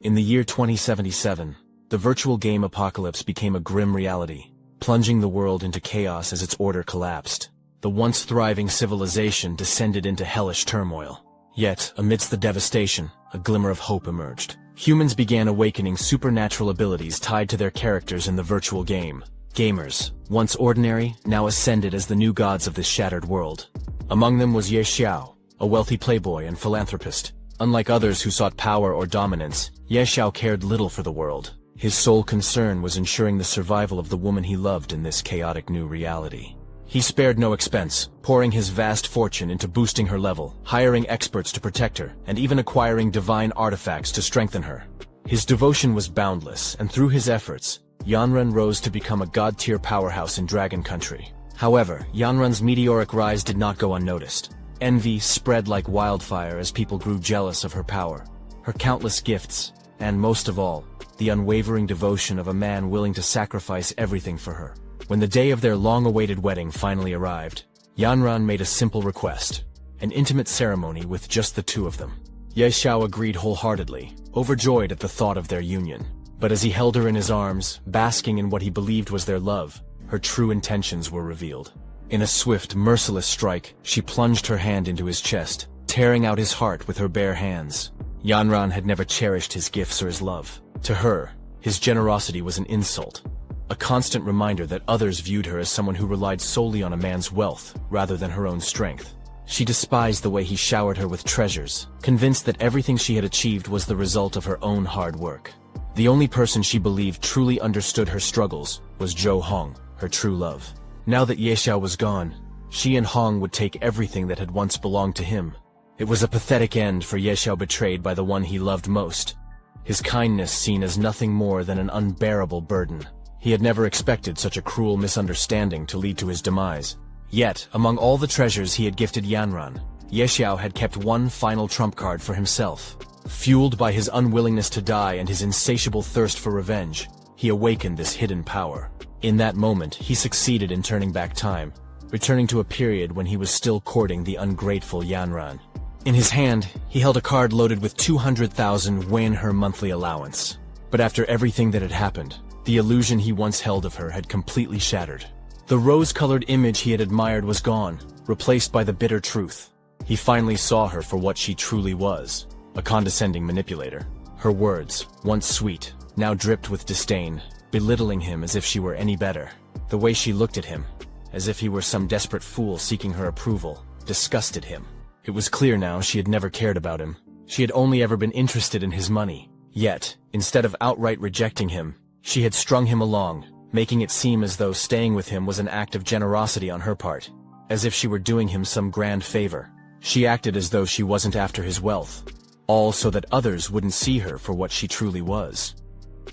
In the year 2077, the virtual game apocalypse became a grim reality, plunging the world into chaos as its order collapsed. The once thriving civilization descended into hellish turmoil. Yet, amidst the devastation, a glimmer of hope emerged. Humans began awakening supernatural abilities tied to their characters in the virtual game. Gamers, once ordinary, now ascended as the new gods of this shattered world. Among them was Ye Xiao, a wealthy playboy and philanthropist. Unlike others who sought power or dominance, Ye Xiao cared little for the world. His sole concern was ensuring the survival of the woman he loved in this chaotic new reality. He spared no expense, pouring his vast fortune into boosting her level, hiring experts to protect her, and even acquiring divine artifacts to strengthen her. His devotion was boundless, and through his efforts, Yanran rose to become a god-tier powerhouse in Dragon Country. However, Yanran's meteoric rise did not go unnoticed. Envy spread like wildfire as people grew jealous of her power, her countless gifts, and most of all, the unwavering devotion of a man willing to sacrifice everything for her. When the day of their long-awaited wedding finally arrived, Yanran made a simple request, an intimate ceremony with just the two of them. Ye Xiao agreed wholeheartedly, overjoyed at the thought of their union. But as he held her in his arms, basking in what he believed was their love, her true intentions were revealed. In a swift, merciless strike, she plunged her hand into his chest, tearing out his heart with her bare hands. Yanran had never cherished his gifts or his love. To her, his generosity was an insult, a constant reminder that others viewed her as someone who relied solely on a man's wealth, rather than her own strength. She despised the way he showered her with treasures, convinced that everything she had achieved was the result of her own hard work. The only person she believed truly understood her struggles was Zhou Hong, her true love. Now that Ye Xiao was gone, she and Hong would take everything that had once belonged to him. It was a pathetic end for Ye Xiao, betrayed by the one he loved most. His kindness seen as nothing more than an unbearable burden. He had never expected such a cruel misunderstanding to lead to his demise. Yet, among all the treasures he had gifted Yanran, Ye Xiao had kept one final trump card for himself. Fueled by his unwillingness to die and his insatiable thirst for revenge, he awakened this hidden power. In that moment, he succeeded in turning back time, returning to a period when he was still courting the ungrateful Yanran. In his hand, he held a card loaded with 200,000 Wen, her monthly allowance. But after everything that had happened, the illusion he once held of her had completely shattered. The rose-colored image he had admired was gone, replaced by the bitter truth. He finally saw her for what she truly was, a condescending manipulator. Her words, once sweet, now dripped with disdain, belittling him as if she were any better. The way she looked at him, as if he were some desperate fool seeking her approval, disgusted him. It was clear now she had never cared about him. She had only ever been interested in his money. Yet, instead of outright rejecting him, she had strung him along, making it seem as though staying with him was an act of generosity on her part, as if she were doing him some grand favor. She acted as though she wasn't after his wealth, all so that others wouldn't see her for what she truly was.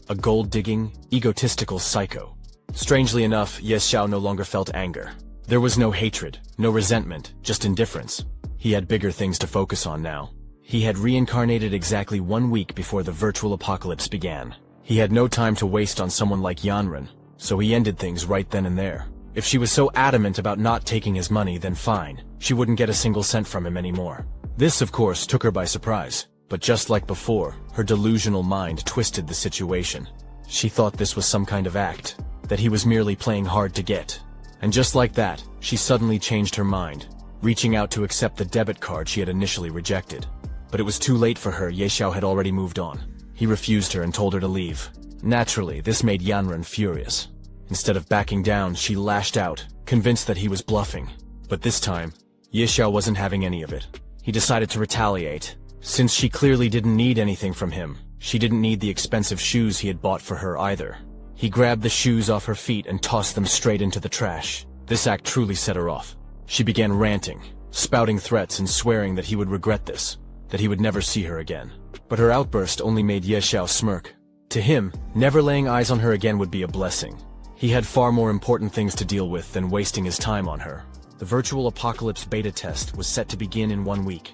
A gold-digging, egotistical psycho. Strangely enough, Ye Xiao no longer felt anger. There was no hatred, no resentment, just indifference. He had bigger things to focus on now. He had reincarnated exactly 1 week before the virtual apocalypse began. He had no time to waste on someone like Yanran, so he ended things right then and there. If she was so adamant about not taking his money, then fine. She wouldn't get a single cent from him anymore. This, of course, took her by surprise. But just like before, her delusional mind twisted the situation. She thought this was some kind of act, that he was merely playing hard to get. And just like that, she suddenly changed her mind, reaching out to accept the debit card she had initially rejected. But it was too late for her. Ye Xiao had already moved on. He refused her and told her to leave. Naturally, this made Yanran furious. Instead of backing down, she lashed out, convinced that he was bluffing. But this time, Ye Xiao wasn't having any of it. He decided to retaliate. Since she clearly didn't need anything from him, she didn't need the expensive shoes he had bought for her either. He grabbed the shoes off her feet and tossed them straight into the trash. This act truly set her off. She began ranting, spouting threats and swearing that he would regret this, that he would never see her again. But her outburst only made Ye Xiao smirk. To him, never laying eyes on her again would be a blessing. He had far more important things to deal with than wasting his time on her. The virtual apocalypse beta test was set to begin in 1 week.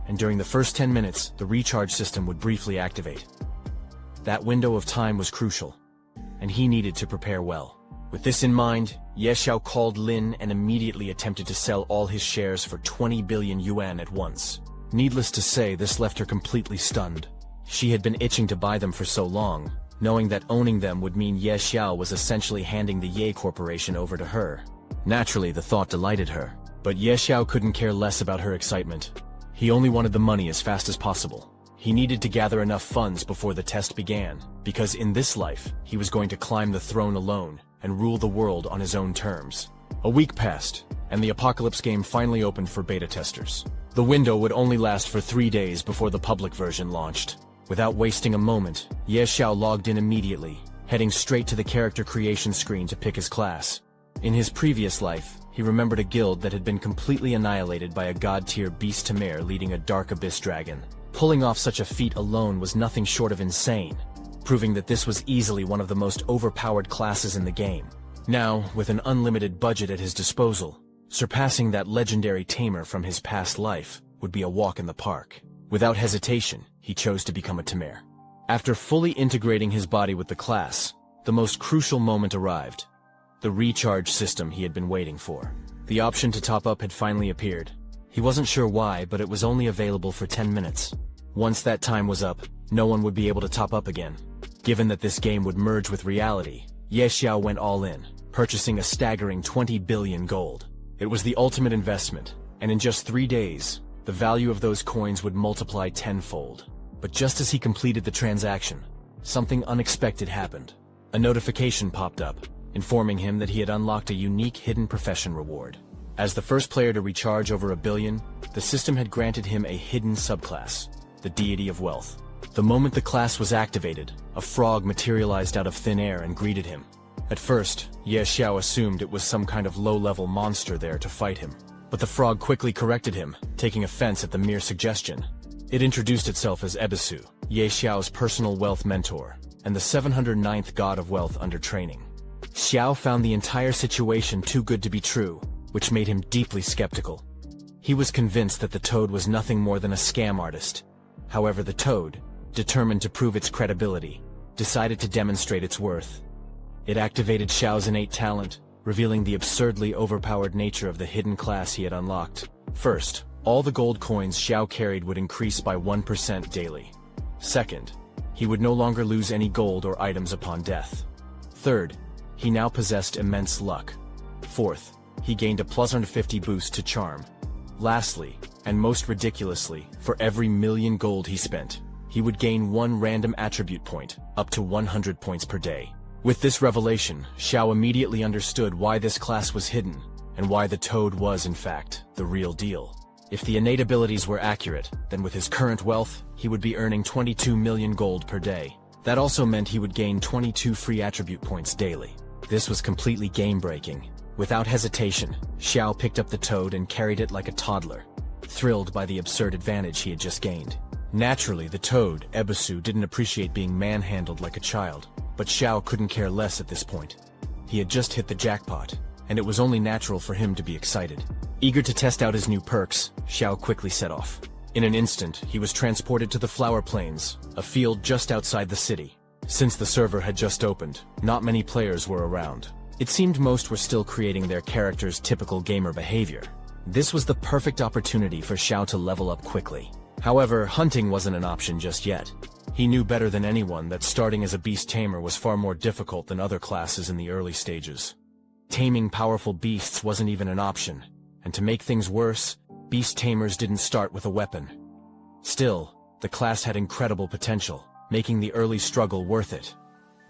And during the first 10 minutes, the recharge system would briefly activate. That window of time was crucial, and he needed to prepare well. With this in mind, Ye Xiao called Lin and immediately attempted to sell all his shares for 20 billion yuan at once. Needless to say, this left her completely stunned. She had been itching to buy them for so long, knowing that owning them would mean Ye Xiao was essentially handing the Ye Corporation over to her. Naturally, the thought delighted her, but Ye Xiao couldn't care less about her excitement. He only wanted the money as fast as possible. He needed to gather enough funds before the test began, because in this life, he was going to climb the throne alone and rule the world on his own terms. A week passed, and the Apocalypse game finally opened for beta testers. The window would only last for 3 days before the public version launched. Without wasting a moment, Ye Xiao logged in immediately, heading straight to the character creation screen to pick his class. In his previous life, he remembered a guild that had been completely annihilated by a god-tier beast Tamer leading a dark abyss dragon. Pulling off such a feat alone was nothing short of insane, proving that this was easily one of the most overpowered classes in the game. Now, with an unlimited budget at his disposal, surpassing that legendary Tamer from his past life would be a walk in the park. Without hesitation, he chose to become a Tamer. After fully integrating his body with the class, the most crucial moment arrived. The recharge system he had been waiting for. The option to top up had finally appeared. He wasn't sure why, but it was only available for 10 minutes. Once that time was up, no one would be able to top up again. Given that this game would merge with reality, Ye Xiao went all in, purchasing a staggering 20 billion gold. It was the ultimate investment, and in just 3 days, the value of those coins would multiply tenfold. But just as he completed the transaction, something unexpected happened. A notification popped up, informing him that he had unlocked a unique hidden profession reward. As the first player to recharge over 1 billion, the system had granted him a hidden subclass, the Deity of Wealth. The moment the class was activated, a frog materialized out of thin air and greeted him. At first, Ye Xiao assumed it was some kind of low-level monster there to fight him. But the frog quickly corrected him, taking offense at the mere suggestion. It introduced itself as Ebisu, Ye Xiao's personal wealth mentor, and the 709th god of wealth under training. Xiao found the entire situation too good to be true, which made him deeply skeptical. He was convinced that the toad was nothing more than a scam artist. However, the toad, determined to prove its credibility, decided to demonstrate its worth. It activated Xiao's innate talent, revealing the absurdly overpowered nature of the hidden class he had unlocked. First, all the gold coins Xiao carried would increase by 1% daily. Second, he would no longer lose any gold or items upon death. Third, he now possessed immense luck. Fourth, he gained a +150 boost to charm. Lastly, and most ridiculously, for every 1,000,000 gold he spent, he would gain 1 random attribute point, up to 100 points per day. With this revelation, Xiao immediately understood why this class was hidden, and why the toad was, in fact, the real deal. If the innate abilities were accurate, then with his current wealth, he would be earning 22 million gold per day. That also meant he would gain 22 free attribute points daily. This was completely game-breaking. Without hesitation, Xiao picked up the toad and carried it like a toddler, thrilled by the absurd advantage he had just gained. Naturally, the toad, Ebisu, didn't appreciate being manhandled like a child, but Xiao couldn't care less at this point. He had just hit the jackpot, and it was only natural for him to be excited. Eager to test out his new perks, Xiao quickly set off. In an instant, he was transported to the Flower Plains, a field just outside the city. Since the server had just opened, not many players were around. It seemed most were still creating their characters' typical gamer behavior. This was the perfect opportunity for Xiao to level up quickly. However, hunting wasn't an option just yet. He knew better than anyone that starting as a beast tamer was far more difficult than other classes in the early stages. Taming powerful beasts wasn't even an option, and to make things worse, beast tamers didn't start with a weapon. Still, the class had incredible potential, making the early struggle worth it.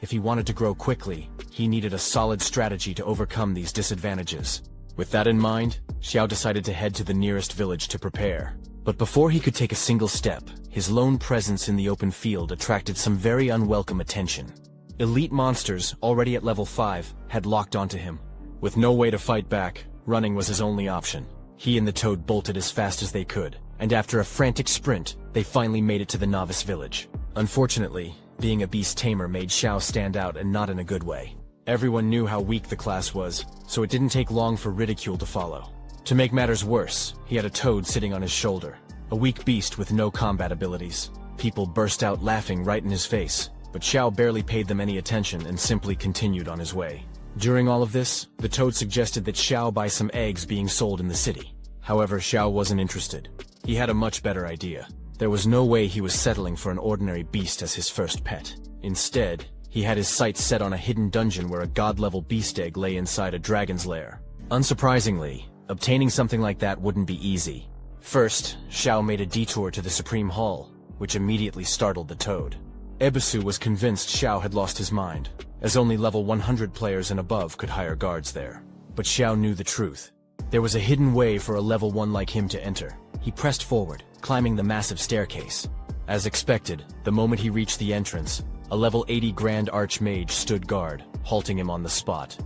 If he wanted to grow quickly, he needed a solid strategy to overcome these disadvantages. With that in mind, Xiao decided to head to the nearest village to prepare. But before he could take a single step, his lone presence in the open field attracted some very unwelcome attention. Elite monsters, already at level 5, had locked onto him. With no way to fight back, running was his only option. He and the toad bolted as fast as they could, and after a frantic sprint, they finally made it to the novice village. Unfortunately, being a beast tamer made Xiao stand out, and not in a good way. Everyone knew how weak the class was, so it didn't take long for ridicule to follow. To make matters worse, he had a toad sitting on his shoulder, a weak beast with no combat abilities. People burst out laughing right in his face, but Xiao barely paid them any attention and simply continued on his way. During all of this, the toad suggested that Xiao buy some eggs being sold in the city. However, Xiao wasn't interested. He had a much better idea. There was no way he was settling for an ordinary beast as his first pet. Instead, he had his sights set on a hidden dungeon where a god-level beast egg lay inside a dragon's lair. Unsurprisingly, obtaining something like that wouldn't be easy. First, Xiao made a detour to the Supreme Hall, which immediately startled the Toad. Ebisu was convinced Xiao had lost his mind, as only level 100 players and above could hire guards there. But Xiao knew the truth. There was a hidden way for a level 1 like him to enter. He pressed forward, climbing the massive staircase. As expected, the moment he reached the entrance, a level 80 Grand Archmage stood guard, halting him on the spot.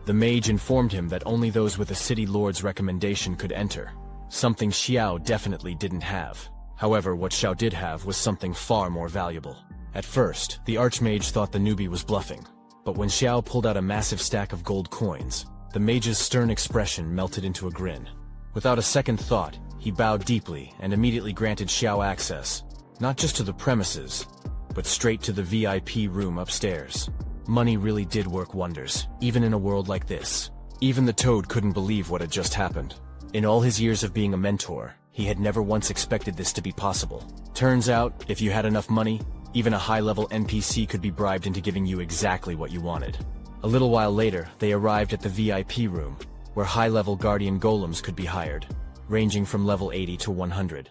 The mage informed him that only those with a city lord's recommendation could enter, something Xiao definitely didn't have. However, what Xiao did have was something far more valuable. At first, the Archmage thought the newbie was bluffing, but when Xiao pulled out a massive stack of gold coins, the mage's stern expression melted into a grin. Without a second thought, he bowed deeply and immediately granted Xiao access, not just to the premises, but straight to the VIP room upstairs. Money really did work wonders, even in a world like this. Even the Toad couldn't believe what had just happened. In all his years of being a mentor, he had never once expected this to be possible. Turns out, if you had enough money, even a high-level NPC could be bribed into giving you exactly what you wanted. A little while later, they arrived at the VIP room, where high-level guardian golems could be hired, ranging from level 80 to 100.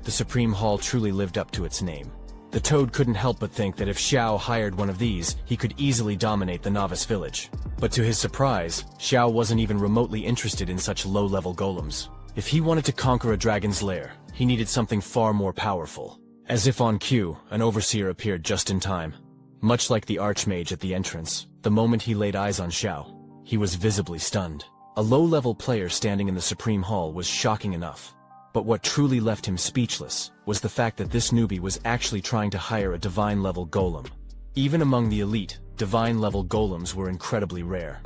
The Supreme Hall truly lived up to its name. The Toad couldn't help but think that if Xiao hired one of these, he could easily dominate the novice village. But to his surprise, Xiao wasn't even remotely interested in such low-level golems. If he wanted to conquer a dragon's lair, he needed something far more powerful. As if on cue, an overseer appeared just in time. Much like the Archmage at the entrance, the moment he laid eyes on Xiao, he was visibly stunned. A low-level player standing in the Supreme Hall was shocking enough. But what truly left him speechless was the fact that this newbie was actually trying to hire a divine-level golem. Even among the elite, divine-level golems were incredibly rare.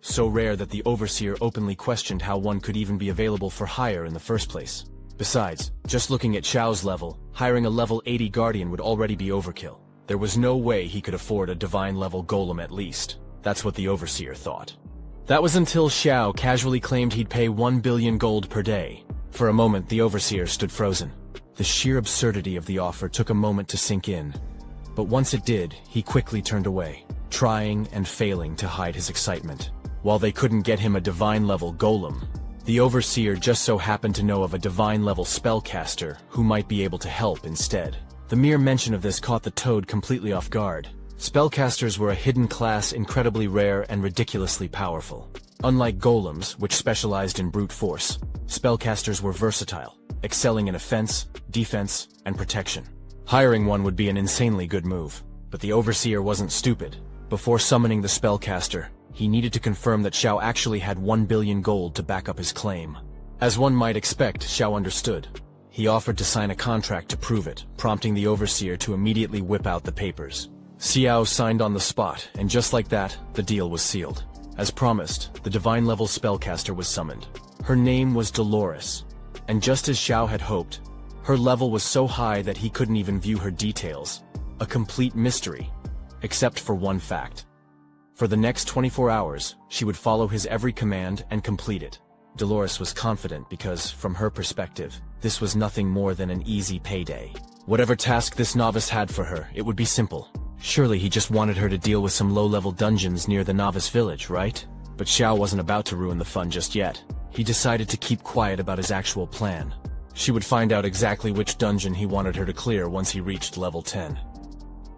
So rare that the overseer openly questioned how one could even be available for hire in the first place. Besides, just looking at Xiao's level, hiring a level 80 guardian would already be overkill. There was no way he could afford a divine-level golem at least. That's what the overseer thought. That was until Xiao casually claimed he'd pay 1 billion gold per day. For a moment, the overseer stood frozen. The sheer absurdity of the offer took a moment to sink in. But once it did, he quickly turned away, trying and failing to hide his excitement. While they couldn't get him a divine-level golem, the overseer just so happened to know of a divine-level spellcaster who might be able to help instead. The mere mention of this caught the Toad completely off guard. Spellcasters were a hidden class, incredibly rare and ridiculously powerful. Unlike golems, which specialized in brute force, spellcasters were versatile, excelling in offense, defense, and protection. Hiring one would be an insanely good move, but the overseer wasn't stupid. Before summoning the spellcaster, he needed to confirm that Xiao actually had 1 billion gold to back up his claim. As one might expect, Xiao understood. He offered to sign a contract to prove it, prompting the overseer to immediately whip out the papers. Xiao signed on the spot, and just like that, the deal was sealed. As promised, the divine-level spellcaster was summoned. Her name was Dolores, and just as Xiao had hoped, her level was so high that he couldn't even view her details. A complete mystery, except for one fact. For the next 24 hours, she would follow his every command and complete it. Dolores was confident because, from her perspective, this was nothing more than an easy payday. Whatever task this novice had for her, it would be simple. Surely he just wanted her to deal with some low-level dungeons near the novice village, right? But Xiao wasn't about to ruin the fun just yet. He decided to keep quiet about his actual plan. She would find out exactly which dungeon he wanted her to clear once he reached level 10.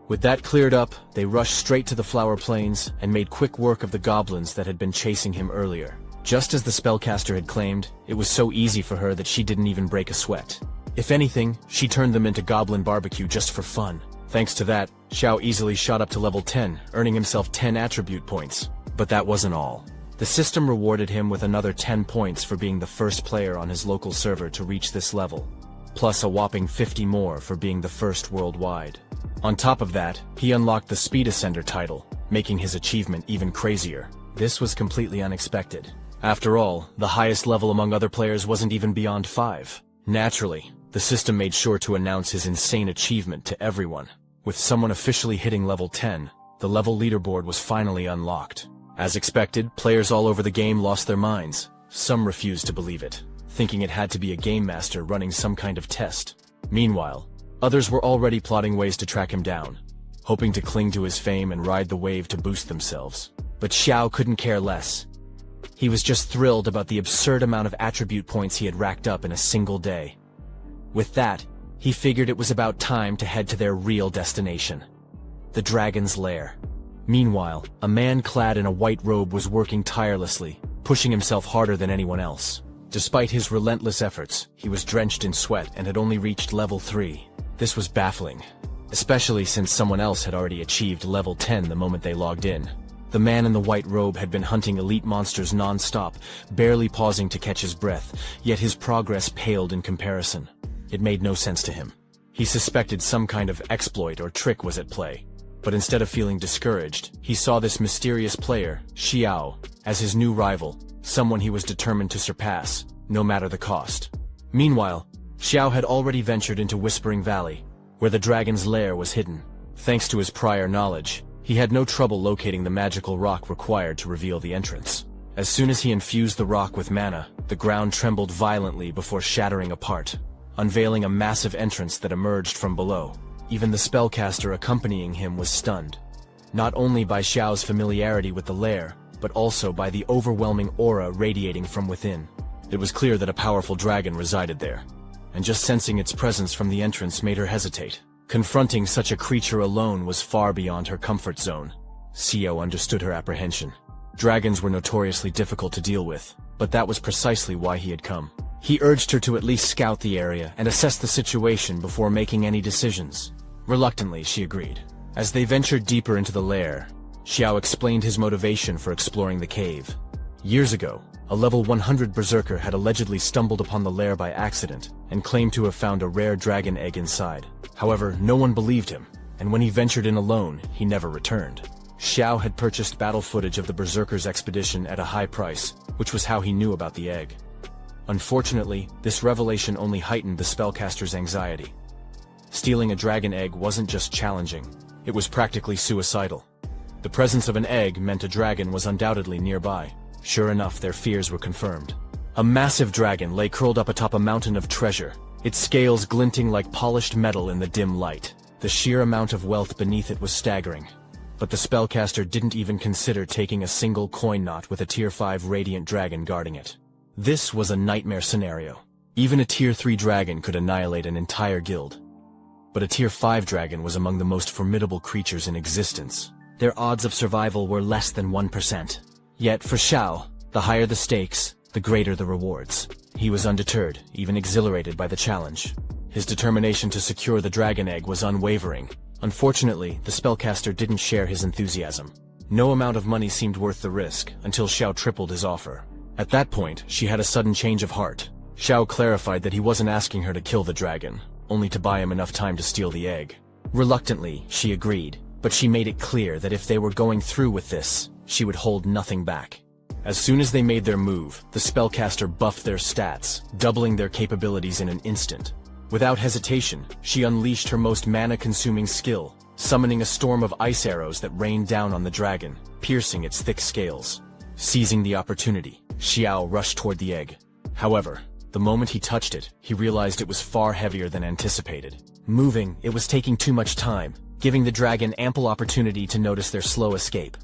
With that cleared up, they rushed straight to the Flower Plains and made quick work of the goblins that had been chasing him earlier. Just as the spellcaster had claimed, it was so easy for her that she didn't even break a sweat. If anything, she turned them into goblin barbecue just for fun. Thanks to that, Xiao easily shot up to level 10, earning himself 10 attribute points. But that wasn't all. The system rewarded him with another 10 points for being the first player on his local server to reach this level, plus a whopping 50 more for being the first worldwide. On top of that, he unlocked the Speed Ascender title, making his achievement even crazier. This was completely unexpected. After all, the highest level among other players wasn't even beyond 5. Naturally, the system made sure to announce his insane achievement to everyone. With someone officially hitting level 10, the level leaderboard was finally unlocked. As expected, players all over the game lost their minds. Some refused to believe it, thinking it had to be a game master running some kind of test. Meanwhile, others were already plotting ways to track him down, hoping to cling to his fame and ride the wave to boost themselves. But Xiao couldn't care less. He was just thrilled about the absurd amount of attribute points he had racked up in a single day. With that, he figured it was about time to head to their real destination, the dragon's lair. Meanwhile, a man clad in a white robe was working tirelessly, pushing himself harder than anyone else. Despite his relentless efforts, he was drenched in sweat and had only reached level 3. This was baffling, especially since someone else had already achieved level 10 the moment they logged in. The man in the white robe had been hunting elite monsters non-stop, barely pausing to catch his breath, yet his progress paled in comparison. It made no sense to him. He suspected some kind of exploit or trick was at play. But instead of feeling discouraged, he saw this mysterious player, Xiao, as his new rival, someone he was determined to surpass, no matter the cost. Meanwhile, Xiao had already ventured into Whispering Valley, where the dragon's lair was hidden. Thanks to his prior knowledge, he had no trouble locating the magical rock required to reveal the entrance. As soon as he infused the rock with mana, the ground trembled violently before shattering apart, unveiling a massive entrance that emerged from below. Even the spellcaster accompanying him was stunned, not only by Xiao's familiarity with the lair, but also by the overwhelming aura radiating from within. It was clear that a powerful dragon resided there, and just sensing its presence from the entrance made her hesitate. Confronting such a creature alone was far beyond her comfort zone. Xiao understood her apprehension. Dragons were notoriously difficult to deal with, but that was precisely why he had come. He urged her to at least scout the area and assess the situation before making any decisions. Reluctantly, she agreed. As they ventured deeper into the lair, Xiao explained his motivation for exploring the cave. Years ago, a level 100 berserker had allegedly stumbled upon the lair by accident and claimed to have found a rare dragon egg inside. However, no one believed him, and when he ventured in alone, he never returned. Xiao had purchased battle footage of the berserker's expedition at a high price, which was how he knew about the egg. Unfortunately, this revelation only heightened the spellcaster's anxiety. Stealing a dragon egg wasn't just challenging, it was practically suicidal. The presence of an egg meant a dragon was undoubtedly nearby. Sure enough, their fears were confirmed. A massive dragon lay curled up atop a mountain of treasure, its scales glinting like polished metal in the dim light. The sheer amount of wealth beneath it was staggering. But the spellcaster didn't even consider taking a single coin knot with a tier 5 radiant dragon guarding it. This was a nightmare scenario. Even a tier 3 dragon could annihilate an entire guild. But a tier 5 dragon was among the most formidable creatures in existence. Their odds of survival were less than 1%. Yet for Xiao, the higher the stakes, the greater the rewards. He was undeterred, even exhilarated by the challenge. His determination to secure the dragon egg was unwavering. Unfortunately, the spellcaster didn't share his enthusiasm. No amount of money seemed worth the risk, until Xiao tripled his offer. At that point, she had a sudden change of heart. Xiao clarified that he wasn't asking her to kill the dragon, only to buy him enough time to steal the egg. Reluctantly, she agreed, but she made it clear that if they were going through with this, she would hold nothing back. As soon as they made their move, the spellcaster buffed their stats, doubling their capabilities in an instant. Without hesitation, she unleashed her most mana-consuming skill, summoning a storm of ice arrows that rained down on the dragon, piercing its thick scales. Seizing the opportunity, Xiao rushed toward the egg. However, the moment he touched it, he realized it was far heavier than anticipated. Moving, it was taking too much time, giving the dragon ample opportunity to notice their slow escape.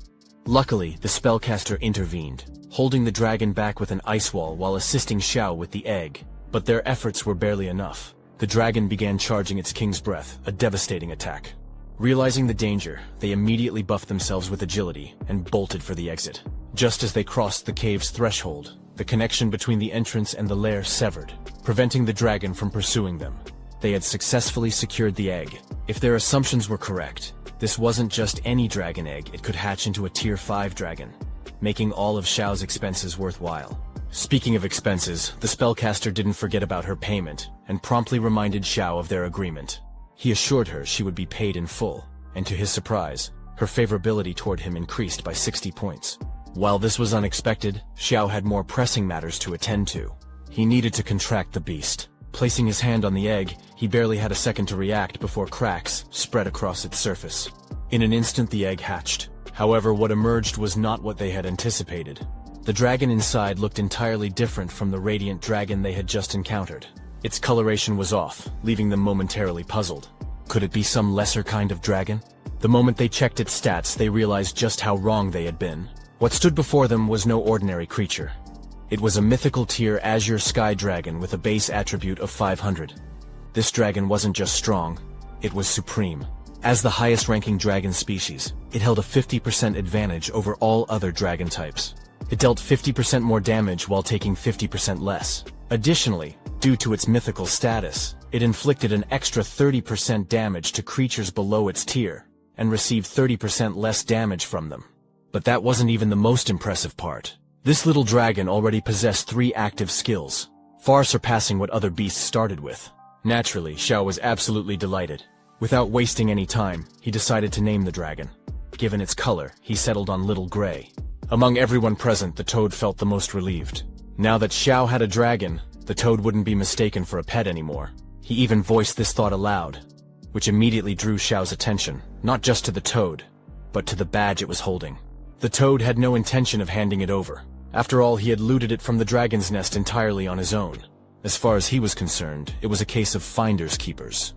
Luckily, the spellcaster intervened, holding the dragon back with an ice wall while assisting Xiao with the egg. But their efforts were barely enough. The dragon began charging its king's breath, a devastating attack. Realizing the danger, they immediately buffed themselves with agility and bolted for the exit. Just as they crossed the cave's threshold, the connection between the entrance and the lair severed, preventing the dragon from pursuing them. They had successfully secured the egg. If their assumptions were correct, this wasn't just any dragon egg, it could hatch into a tier 5 dragon, making all of Xiao's expenses worthwhile. Speaking of expenses, the spellcaster didn't forget about her payment, and promptly reminded Xiao of their agreement. He assured her she would be paid in full, and to his surprise, her favorability toward him increased by 60 points. While this was unexpected, Xiao had more pressing matters to attend to. He needed to contract the beast. Placing his hand on the egg, he barely had a second to react before cracks spread across its surface. In an instant the egg hatched. However, what emerged was not what they had anticipated. The dragon inside looked entirely different from the radiant dragon they had just encountered. Its coloration was off, leaving them momentarily puzzled. Could it be some lesser kind of dragon? The moment they checked its stats, they realized just how wrong they had been. What stood before them was no ordinary creature. It was a mythical tier azure sky dragon with a base attribute of 500. This dragon wasn't just strong, it was supreme. As the highest-ranking dragon species, it held a 50% advantage over all other dragon types. It dealt 50% more damage while taking 50% less. Additionally, due to its mythical status, it inflicted an extra 30% damage to creatures below its tier, and received 30% less damage from them. But that wasn't even the most impressive part. This little dragon already possessed 3 active skills, far surpassing what other beasts started with. Naturally, Xiao was absolutely delighted. Without wasting any time, he decided to name the dragon. Given its color, he settled on Little Gray. Among everyone present, the toad felt the most relieved. Now that Xiao had a dragon, the toad wouldn't be mistaken for a pet anymore. He even voiced this thought aloud, which immediately drew Xiao's attention, not just to the toad, but to the badge it was holding. The toad had no intention of handing it over. After all, he had looted it from the dragon's nest entirely on his own. As far as he was concerned, it was a case of finders keepers.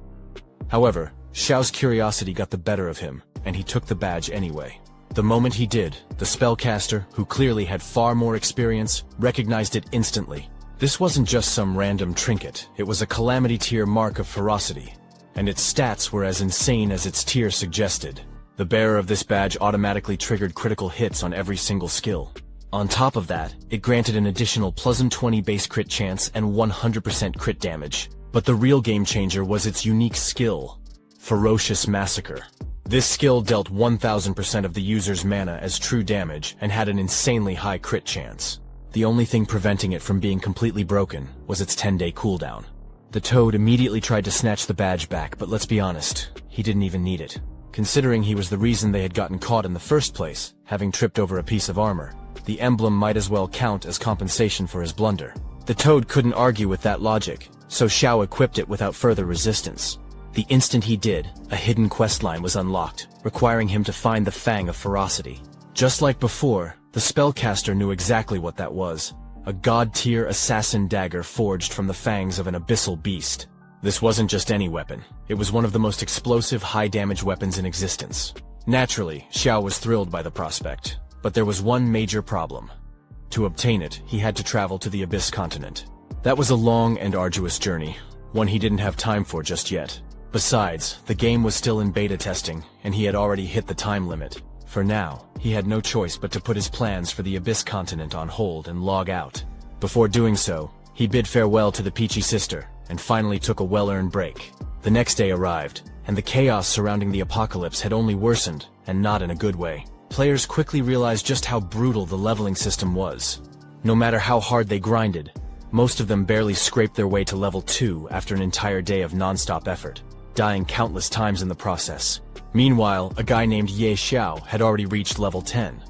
However, Xiao's curiosity got the better of him, and he took the badge anyway. The moment he did, the spellcaster, who clearly had far more experience, recognized it instantly. This wasn't just some random trinket, it was a calamity tier mark of ferocity, and its stats were as insane as its tier suggested. The bearer of this badge automatically triggered critical hits on every single skill. On top of that, it granted an additional +20 base crit chance and 100% crit damage. But the real game changer was its unique skill, Ferocious Massacre. This skill dealt 1000% of the user's mana as true damage and had an insanely high crit chance. The only thing preventing it from being completely broken was its 10-day cooldown. The toad immediately tried to snatch the badge back, but let's be honest, he didn't even need it. Considering he was the reason they had gotten caught in the first place, having tripped over a piece of armor, the emblem might as well count as compensation for his blunder. The toad couldn't argue with that logic, so Xiao equipped it without further resistance. The instant he did, a hidden questline was unlocked, requiring him to find the Fang of Ferocity. Just like before, the spellcaster knew exactly what that was, a god-tier assassin dagger forged from the fangs of an abyssal beast. This wasn't just any weapon, it was one of the most explosive high-damage weapons in existence. Naturally, Xiao was thrilled by the prospect, but there was one major problem. To obtain it, he had to travel to the Abyss continent. That was a long and arduous journey, one he didn't have time for just yet. Besides, the game was still in beta testing, and he had already hit the time limit. For now, he had no choice but to put his plans for the Abyss continent on hold and log out. Before doing so, he bid farewell to the Peachy Sister, and finally took a well-earned break. The next day arrived, and the chaos surrounding the apocalypse had only worsened, and not in a good way. Players quickly realized just how brutal the leveling system was. No matter how hard they grinded, most of them barely scraped their way to level 2 after an entire day of non-stop effort, dying countless times in the process. Meanwhile, a guy named Ye Xiao had already reached level 10.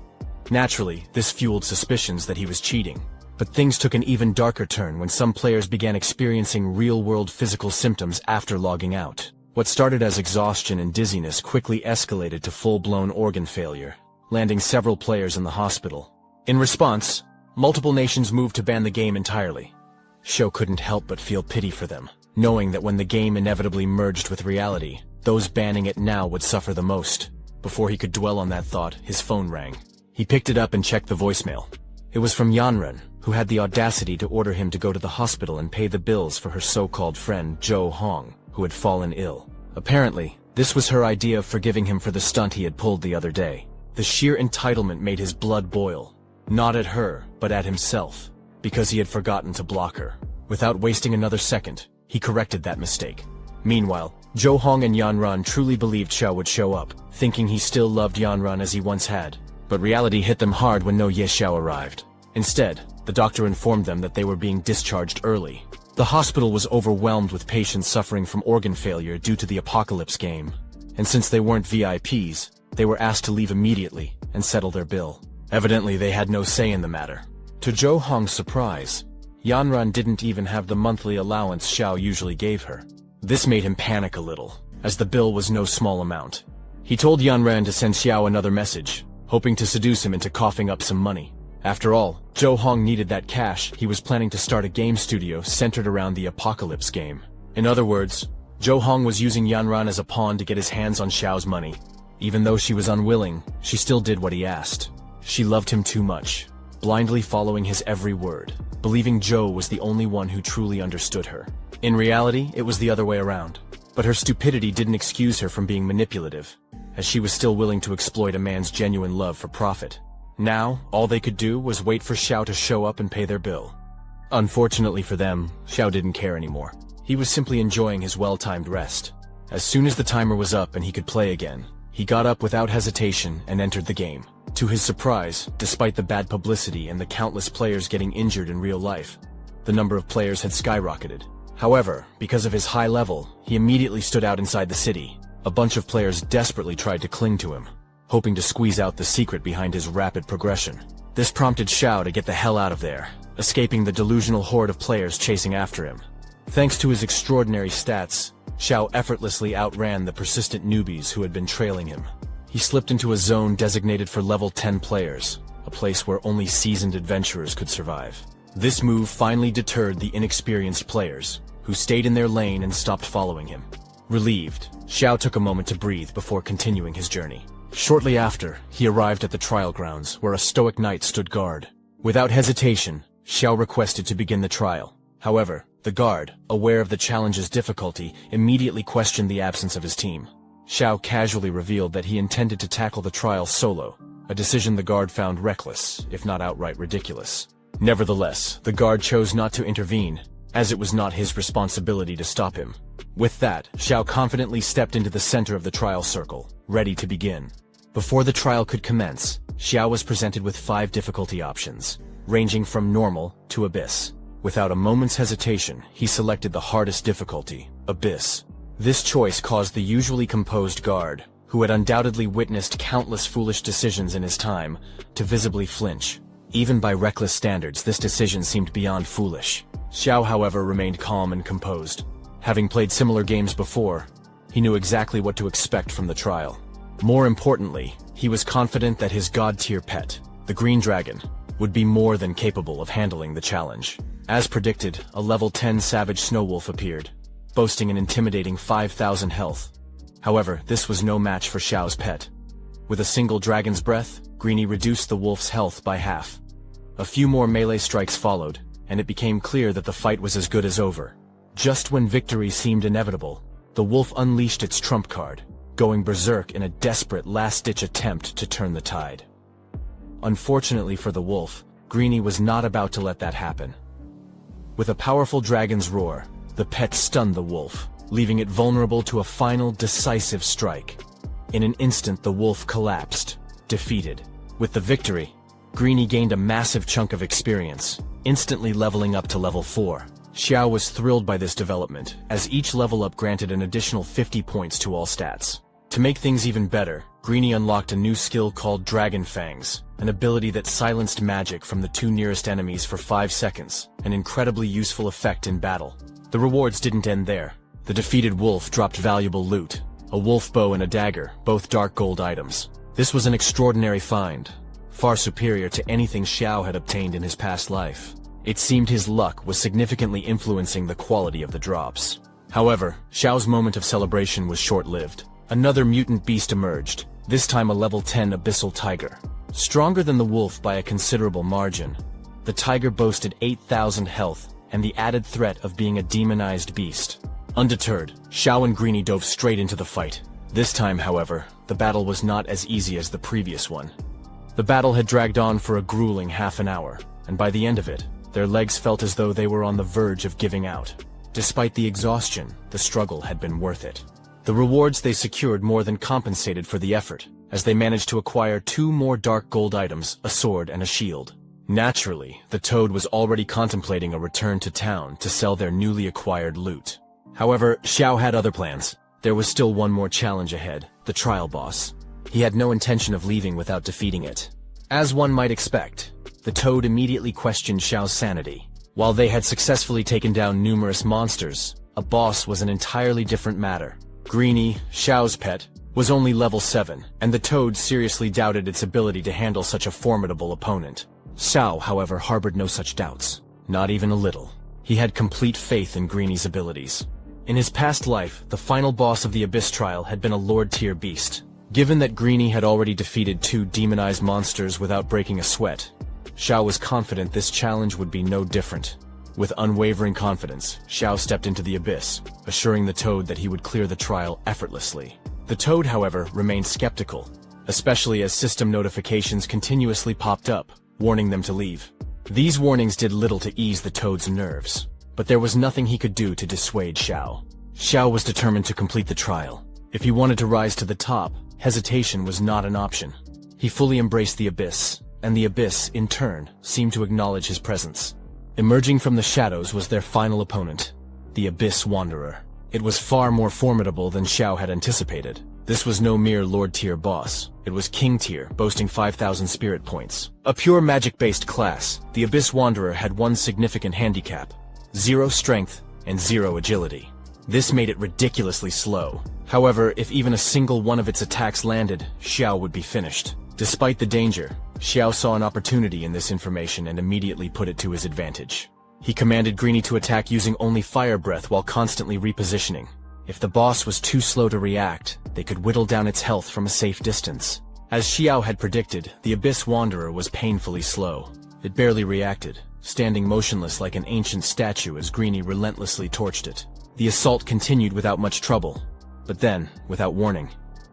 Naturally, this fueled suspicions that he was cheating. But things took an even darker turn when some players began experiencing real-world physical symptoms after logging out. What started as exhaustion and dizziness quickly escalated to full-blown organ failure, landing several players in the hospital. In response, multiple nations moved to ban the game entirely. Xiao couldn't help but feel pity for them, knowing that when the game inevitably merged with reality, those banning it now would suffer the most. Before he could dwell on that thought, his phone rang. He picked it up and checked the voicemail. It was from Yanren, who had the audacity to order him to go to the hospital and pay the bills for her so-called friend Zhou Hong, who had fallen ill. Apparently, this was her idea of forgiving him for the stunt he had pulled the other day. The sheer entitlement made his blood boil. Not at her, but at himself, because he had forgotten to block her. Without wasting another second, he corrected that mistake. Meanwhile, Zhou Hong and Yanran truly believed Xiao would show up, thinking he still loved Yanran as he once had. But reality hit them hard when no Ye Xiao arrived. Instead, the doctor informed them that they were being discharged early. The hospital was overwhelmed with patients suffering from organ failure due to the apocalypse game. And since they weren't VIPs, they were asked to leave immediately and settle their bill. Evidently, they had no say in the matter. To Zhou Hong's surprise, Yanran didn't even have the monthly allowance Xiao usually gave her. This made him panic a little, as the bill was no small amount. He told Yanran to send Xiao another message, hoping to seduce him into coughing up some money. After all, Zhou Hong needed that cash. He was planning to start a game studio centered around the Apocalypse game. In other words, Zhou Hong was using Yanran as a pawn to get his hands on Xiao's money. Even though she was unwilling, she still did what he asked. She loved him too much, blindly following his every word, believing Zhou was the only one who truly understood her. In reality, it was the other way around. But her stupidity didn't excuse her from being manipulative, as she was still willing to exploit a man's genuine love for profit. Now, all they could do was wait for Xiao to show up and pay their bill. Unfortunately for them, Xiao didn't care anymore. He was simply enjoying his well-timed rest. As soon as the timer was up and he could play again, he got up without hesitation and entered the game. To his surprise, despite the bad publicity and the countless players getting injured in real life, the number of players had skyrocketed. However, because of his high level, he immediately stood out inside the city. A bunch of players desperately tried to cling to him, hoping to squeeze out the secret behind his rapid progression. This prompted Xiao to get the hell out of there, escaping the delusional horde of players chasing after him. Thanks to his extraordinary stats, Xiao effortlessly outran the persistent newbies who had been trailing him. He slipped into a zone designated for level 10 players, a place where only seasoned adventurers could survive. This move finally deterred the inexperienced players, who stayed in their lane and stopped following him. Relieved, Xiao took a moment to breathe before continuing his journey. Shortly after, he arrived at the trial grounds, where a stoic knight stood guard. Without hesitation, Xiao requested to begin the trial. However, the guard, aware of the challenge's difficulty, immediately questioned the absence of his team. Xiao casually revealed that he intended to tackle the trial solo, a decision the guard found reckless, if not outright ridiculous. Nevertheless, the guard chose not to intervene, as it was not his responsibility to stop him. With that, Xiao confidently stepped into the center of the trial circle, ready to begin. Before the trial could commence, Xiao was presented with 5 difficulty options, ranging from normal to abyss. Without a moment's hesitation, he selected the hardest difficulty, abyss. This choice caused the usually composed guard, who had undoubtedly witnessed countless foolish decisions in his time, to visibly flinch. Even by reckless standards, this decision seemed beyond foolish. Xiao, however, remained calm and composed. Having played similar games before, he knew exactly what to expect from the trial. More importantly, he was confident that his god-tier pet, the Green Dragon, would be more than capable of handling the challenge. As predicted, a level 10 savage snow wolf appeared, boasting an intimidating 5,000 health. However, this was no match for Xiao's pet. With a single dragon's breath, Greenie reduced the wolf's health by half. A few more melee strikes followed, and it became clear that the fight was as good as over. Just when victory seemed inevitable, the wolf unleashed its trump card, going berserk in a desperate last-ditch attempt to turn the tide. Unfortunately for the wolf, Greenie was not about to let that happen. With a powerful dragon's roar, the pet stunned the wolf, leaving it vulnerable to a final decisive strike. In an instant, the wolf collapsed, defeated. With the victory, Greenie gained a massive chunk of experience, instantly leveling up to level 4. Xiao was thrilled by this development, as each level up granted an additional 50 points to all stats. To make things even better, Greenie unlocked a new skill called Dragon Fangs, an ability that silenced magic from the 2 nearest enemies for 5 seconds, an incredibly useful effect in battle. The rewards didn't end there. The defeated wolf dropped valuable loot, a wolf bow and a dagger, both dark gold items. This was an extraordinary find, far superior to anything Xiao had obtained in his past life. It seemed his luck was significantly influencing the quality of the drops. However, Xiao's moment of celebration was short-lived. Another mutant beast emerged, this time a level 10 abyssal tiger. Stronger than the wolf by a considerable margin, the tiger boasted 8,000 health and the added threat of being a demonized beast. Undeterred, Xiao and Greenie dove straight into the fight. This time, however, the battle was not as easy as the previous one. The battle had dragged on for a grueling half an hour, and by the end of it, their legs felt as though they were on the verge of giving out. Despite the exhaustion, the struggle had been worth it. The rewards they secured more than compensated for the effort, as they managed to acquire 2 more dark gold items, a sword and a shield. Naturally, the Toad was already contemplating a return to town to sell their newly acquired loot. However, Xiao had other plans. There was still one more challenge ahead, the trial boss. He had no intention of leaving without defeating it. As one might expect, the Toad immediately questioned Xiao's sanity. While they had successfully taken down numerous monsters, a boss was an entirely different matter. Greenie, Xiao's pet, was only level 7, and the Toad seriously doubted its ability to handle such a formidable opponent. Xiao, however, harbored no such doubts. Not even a little. He had complete faith in Greeny's abilities. In his past life, the final boss of the Abyss trial had been a Lord-tier beast. Given that Greeny had already defeated 2 demonized monsters without breaking a sweat, Xiao was confident this challenge would be no different. With unwavering confidence, Xiao stepped into the Abyss, assuring the Toad that he would clear the trial effortlessly. The Toad, however, remained skeptical, especially as system notifications continuously popped up, warning them to leave. These warnings did little to ease the Toad's nerves, but there was nothing he could do to dissuade Xiao. Xiao was determined to complete the trial. If he wanted to rise to the top, hesitation was not an option. He fully embraced the Abyss, and the Abyss, in turn, seemed to acknowledge his presence. Emerging from the shadows was their final opponent, the Abyss Wanderer. It was far more formidable than Xiao had anticipated. This was no mere Lord-tier boss. It was King-tier, boasting 5,000 spirit points. A pure magic-based class, the Abyss Wanderer had one significant handicap: 0 strength and 0 agility. This made it ridiculously slow. However, if even a single one of its attacks landed, Xiao would be finished. Despite the danger, Xiao saw an opportunity in this information and immediately put it to his advantage. He commanded Greeny to attack using only fire breath while constantly repositioning. If the boss was too slow to react, they could whittle down its health from a safe distance. As Xiao had predicted, the Abyss Wanderer was painfully slow. It barely reacted, standing motionless like an ancient statue as Greeny relentlessly torched it. The assault continued without much trouble, but then, without warning,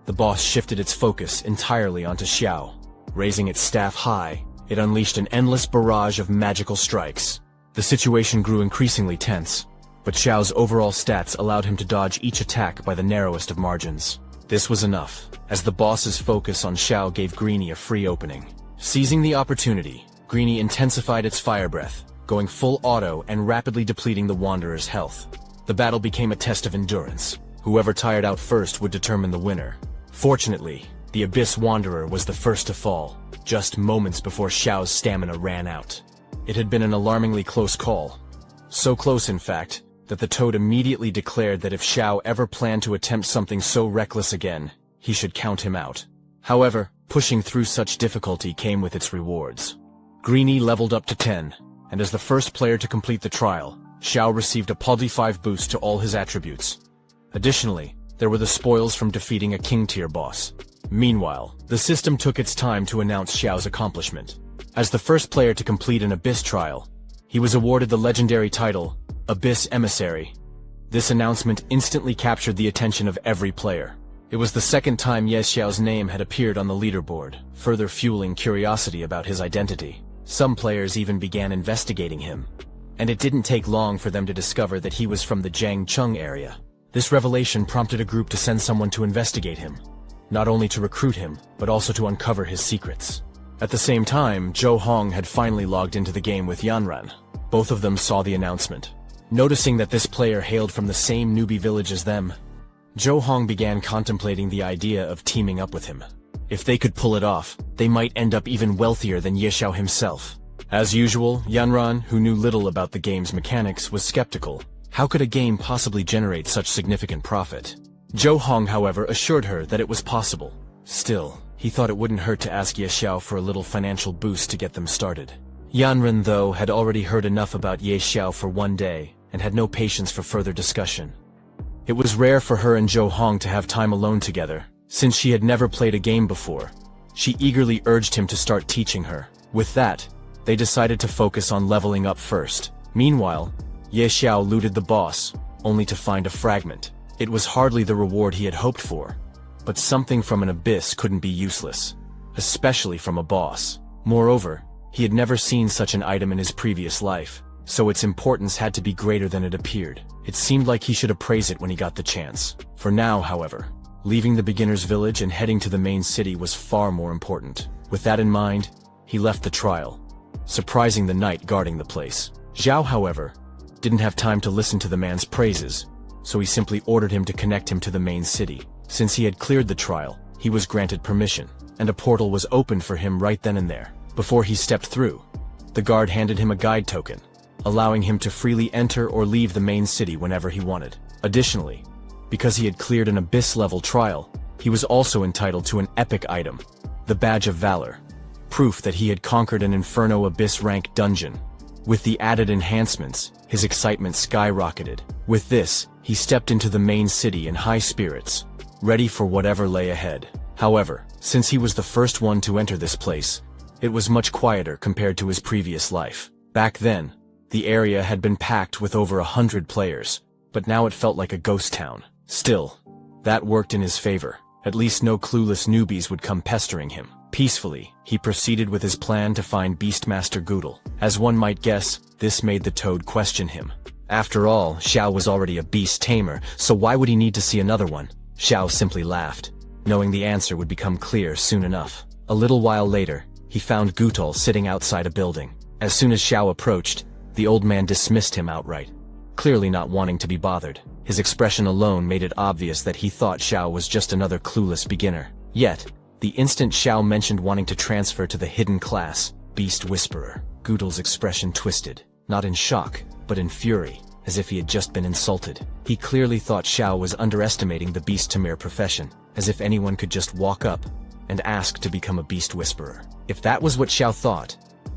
the boss shifted its focus entirely onto Xiao. Raising its staff high, it unleashed an endless barrage of magical strikes. The situation grew increasingly tense, but Xiao's overall stats allowed him to dodge each attack by the narrowest of margins. This was enough, as the boss's focus on Xiao gave Greeny a free opening. Seizing the opportunity, Greeny intensified its fire breath, going full auto and rapidly depleting the Wanderer's health. The battle became a test of endurance. Whoever tired out first would determine the winner. Fortunately, the Abyss Wanderer was the first to fall, just moments before Xiao's stamina ran out. It had been an alarmingly close call. So close, in fact, that the Toad immediately declared that if Xiao ever planned to attempt something so reckless again, he should count him out. However, pushing through such difficulty came with its rewards. Greeny leveled up to 10, and as the first player to complete the trial, Xiao received a +5 boost to all his attributes. Additionally, there were the spoils from defeating a King-tier boss. Meanwhile, the system took its time to announce Xiao's accomplishment. As the first player to complete an Abyss trial, he was awarded the legendary title, Abyss Emissary. This announcement instantly captured the attention of every player. It was the second time Ye Xiao's name had appeared on the leaderboard, further fueling curiosity about his identity. Some players even began investigating him, and it didn't take long for them to discover that he was from the Jiangcheng area. This revelation prompted a group to send someone to investigate him, not only to recruit him, but also to uncover his secrets. At the same time, Zhou Hong had finally logged into the game with Yanran. Both of them saw the announcement. Noticing that this player hailed from the same newbie village as them, Zhou Hong began contemplating the idea of teaming up with him. If they could pull it off, they might end up even wealthier than Ye Xiao himself. As usual, Yanran, who knew little about the game's mechanics, was skeptical. How could a game possibly generate such significant profit? Zhou Hong, however, assured her that it was possible. Still, he thought it wouldn't hurt to ask Ye Xiao for a little financial boost to get them started. Yanran, though, had already heard enough about Ye Xiao for one day, and had no patience for further discussion. It was rare for her and Zhou Hong to have time alone together. Since she had never played a game before, she eagerly urged him to start teaching her. With that, they decided to focus on leveling up first. Meanwhile, Ye Xiao looted the boss, only to find a fragment. It was hardly the reward he had hoped for, but something from an abyss couldn't be useless, especially from a boss. Moreover, he had never seen such an item in his previous life, so its importance had to be greater than it appeared. It seemed like he should appraise it when he got the chance. For now, however, leaving the beginner's village and heading to the main city was far more important. With that in mind, he left the trial, surprising the knight guarding the place. Zhao, however, didn't have time to listen to the man's praises, so he simply ordered him to connect him to the main city. Since he had cleared the trial, he was granted permission, and a portal was opened for him right then and there. Before he stepped through, the guard handed him a guide token, allowing him to freely enter or leave the main city whenever he wanted. Additionally, because he had cleared an abyss-level trial, he was also entitled to an epic item, the Badge of Valor. proof that he had conquered an Inferno Abyss rank dungeon. With the added enhancements, his excitement skyrocketed. With this, he stepped into the main city in high spirits, ready for whatever lay ahead. However, since he was the first one to enter this place, it was much quieter compared to his previous life. Back then, the area had been packed with over 100 players, but now it felt like a ghost town. Still, that worked in his favor. At least no clueless newbies would come pestering him. Peacefully, he proceeded with his plan to find Beastmaster Goodle. As one might guess, this made the Toad question him. After all, Xiao was already a beast tamer, so why would he need to see another one? Xiao simply laughed, knowing the answer would become clear soon enough. A little while later, he found Goodle sitting outside a building. As soon as Xiao approached, the old man dismissed him outright, clearly not wanting to be bothered. His expression alone made it obvious that he thought Xiao was just another clueless beginner. Yet, the instant Xiao mentioned wanting to transfer to the hidden class, Beast Whisperer, Goodle's expression twisted, not in shock, but in fury, as if he had just been insulted. He clearly thought Xiao was underestimating the Beast Tamer profession, as if anyone could just walk up and ask to become a Beast Whisperer. If that was what Xiao thought,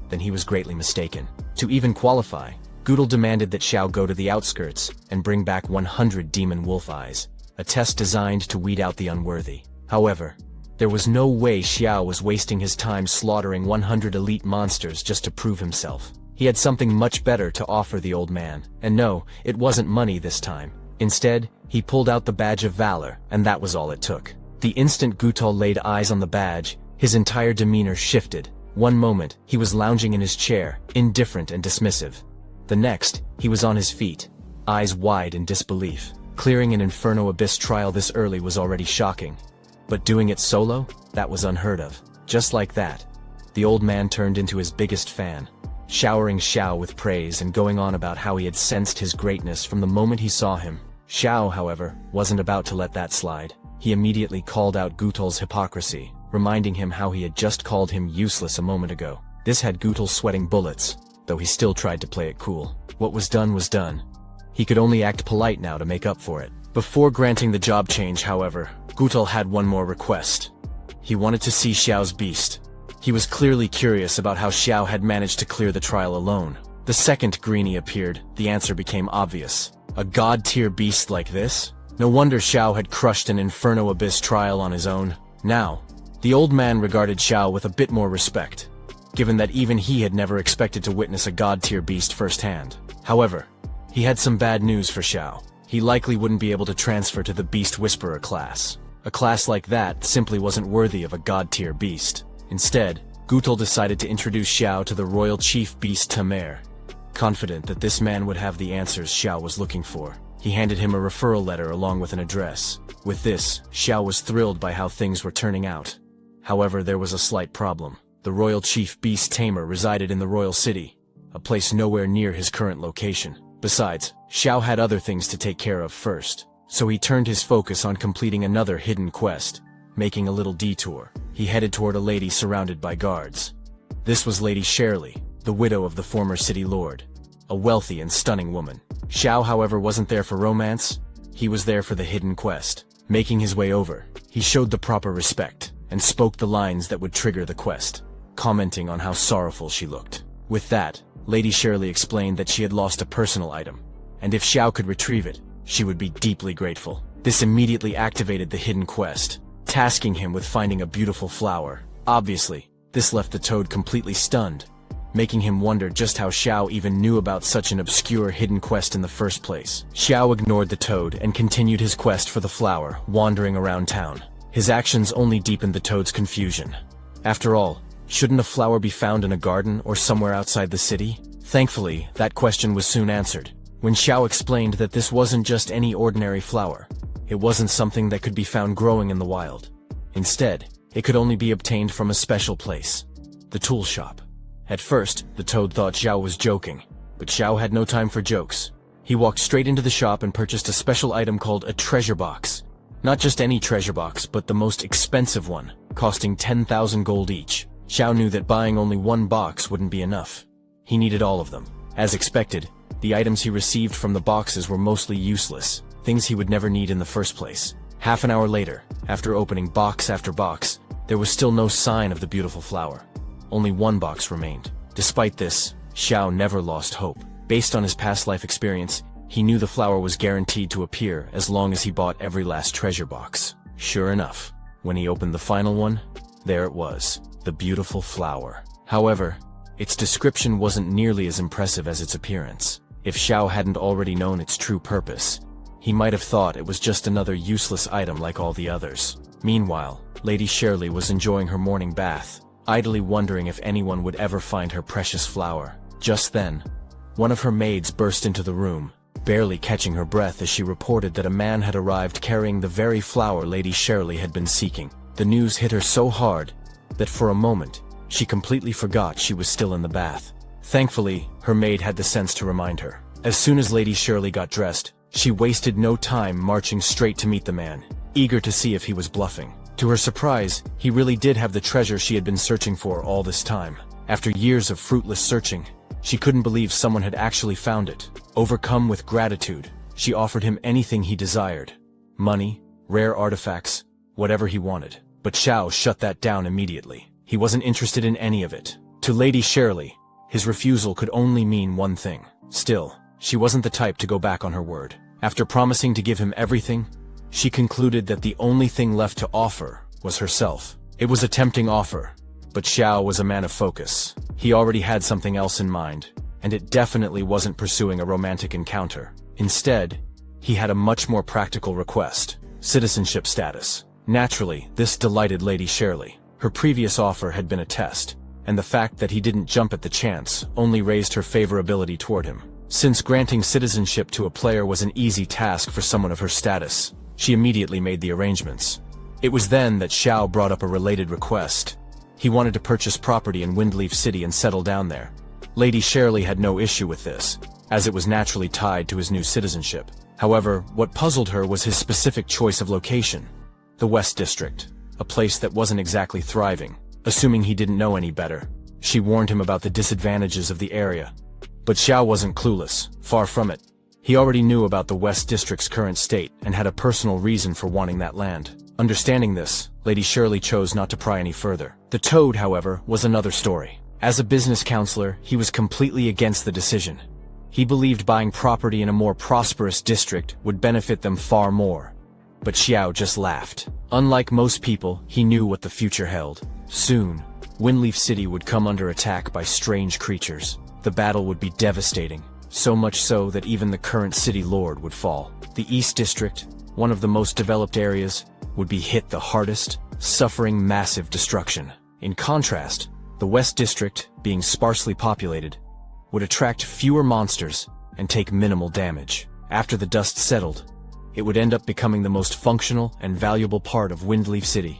then he was greatly mistaken. To even qualify, Goodle demanded that Xiao go to the outskirts and bring back 100 demon wolf eyes, a test designed to weed out the unworthy. However, there was no way Xiao was wasting his time slaughtering 100 elite monsters just to prove himself. He had something much better to offer the old man, and no, it wasn't money this time. Instead, he pulled out the badge of valor, and that was all it took. The instant Goodle laid eyes on the badge, his entire demeanor shifted. One moment, he was lounging in his chair, indifferent and dismissive. The next, he was on his feet, eyes wide in disbelief. Clearing an Inferno Abyss trial this early was already shocking. But doing it solo? That was unheard of. Just like that, the old man turned into his biggest fan, showering Xiao with praise and going on about how he had sensed his greatness from the moment he saw him. Xiao, however, wasn't about to let that slide. He immediately called out Goodle's hypocrisy, reminding him how he had just called him useless a moment ago. This had Goodle sweating bullets, though he still tried to play it cool. What was done was done. He could only act polite now to make up for it. Before granting the job change, however, Goodle had one more request. He wanted to see Xiao's beast. He was clearly curious about how Xiao had managed to clear the trial alone. The second Greenie appeared, the answer became obvious. A god-tier beast like this? No wonder Xiao had crushed an Inferno Abyss trial on his own. Now, the old man regarded Xiao with a bit more respect, given that even he had never expected to witness a god-tier beast firsthand. However, he had some bad news for Xiao. He likely wouldn't be able to transfer to the Beast Whisperer class. A class like that simply wasn't worthy of a god-tier beast. Instead, Goodle decided to introduce Xiao to the Royal Chief Beast Tamer. Confident that this man would have the answers Xiao was looking for, he handed him a referral letter along with an address. With this, Xiao was thrilled by how things were turning out. However, there was a slight problem. The Royal Chief Beast Tamer resided in the Royal City, a place nowhere near his current location. Besides, Xiao had other things to take care of first, so he turned his focus on completing another hidden quest. Making a little detour, he headed toward a lady surrounded by guards. This was Lady Shirley, the widow of the former city lord, a wealthy and stunning woman. Xiao, however, wasn't there for romance. He was there for the hidden quest. Making his way over, he showed the proper respect and spoke the lines that would trigger the quest, commenting on how sorrowful she looked. With that, Lady Shirley explained that she had lost a personal item, and if Xiao could retrieve it, she would be deeply grateful. This immediately activated the hidden quest, tasking him with finding a beautiful flower. Obviously, this left the Toad completely stunned, making him wonder just how Xiao even knew about such an obscure hidden quest in the first place. Xiao ignored the Toad and continued his quest for the flower, wandering around town. His actions only deepened the Toad's confusion. After all, shouldn't a flower be found in a garden or somewhere outside the city? Thankfully, that question was soon answered, when Xiao explained that this wasn't just any ordinary flower. It wasn't something that could be found growing in the wild. Instead, it could only be obtained from a special place, the tool shop. At first, the Toad thought Xiao was joking, but Xiao had no time for jokes. He walked straight into the shop and purchased a special item called a treasure box. Not just any treasure box, but the most expensive one, costing 10,000 gold each. Xiao knew that buying only one box wouldn't be enough. He needed all of them. As expected, the items he received from the boxes were mostly useless, things he would never need in the first place. Half an hour later, after opening box after box, there was still no sign of the beautiful flower. only one box remained. Despite this, Xiao never lost hope. Based on his past life experience, he knew the flower was guaranteed to appear as long as he bought every last treasure box. Sure enough, when he opened the final one, there it was, the beautiful flower. However, its description wasn't nearly as impressive as its appearance. If Xiao hadn't already known its true purpose, he might have thought it was just another useless item like all the others. Meanwhile, Lady Shirley was enjoying her morning bath, idly wondering if anyone would ever find her precious flower. Just then, one of her maids burst into the room, barely catching her breath as she reported that a man had arrived carrying the very flower Lady Shirley had been seeking. The news hit her so hard that for a moment, she completely forgot she was still in the bath. Thankfully, her maid had the sense to remind her. As soon as Lady Shirley got dressed, she wasted no time marching straight to meet the man, eager to see if he was bluffing. To her surprise, he really did have the treasure she had been searching for all this time. After years of fruitless searching, she couldn't believe someone had actually found it. Overcome with gratitude, she offered him anything he desired. Money, rare artifacts, whatever he wanted. But Xiao shut that down immediately. He wasn't interested in any of it. To Lady Shirley, his refusal could only mean one thing. Still, she wasn't the type to go back on her word. After promising to give him everything, she concluded that the only thing left to offer was herself. It was a tempting offer, but Xiao was a man of focus. He already had something else in mind, and it definitely wasn't pursuing a romantic encounter. Instead, he had a much more practical request: citizenship status. Naturally, this delighted Lady Shirley. Her previous offer had been a test, and the fact that he didn't jump at the chance only raised her favorability toward him. Since granting citizenship to a player was an easy task for someone of her status, she immediately made the arrangements. It was then that Xiao brought up a related request. He wanted to purchase property in Windleaf City and settle down there. Lady Shirley had no issue with this, as it was naturally tied to his new citizenship. However, what puzzled her was his specific choice of location: the West District, a place that wasn't exactly thriving. Assuming he didn't know any better, she warned him about the disadvantages of the area. But Xiao wasn't clueless, far from it. He already knew about the West District's current state and had a personal reason for wanting that land. Understanding this, Lady Shirley chose not to pry any further. The toad, however, was another story. As a business counselor, he was completely against the decision. He believed buying property in a more prosperous district would benefit them far more. But Xiao just laughed. Unlike most people, he knew what the future held. Soon, Windleaf City would come under attack by strange creatures. The battle would be devastating, so much so that even the current city lord would fall. The East District, one of the most developed areas, would be hit the hardest, suffering massive destruction. In contrast, the West District, being sparsely populated, would attract fewer monsters and take minimal damage. After the dust settled, it would end up becoming the most functional and valuable part of Windleaf City.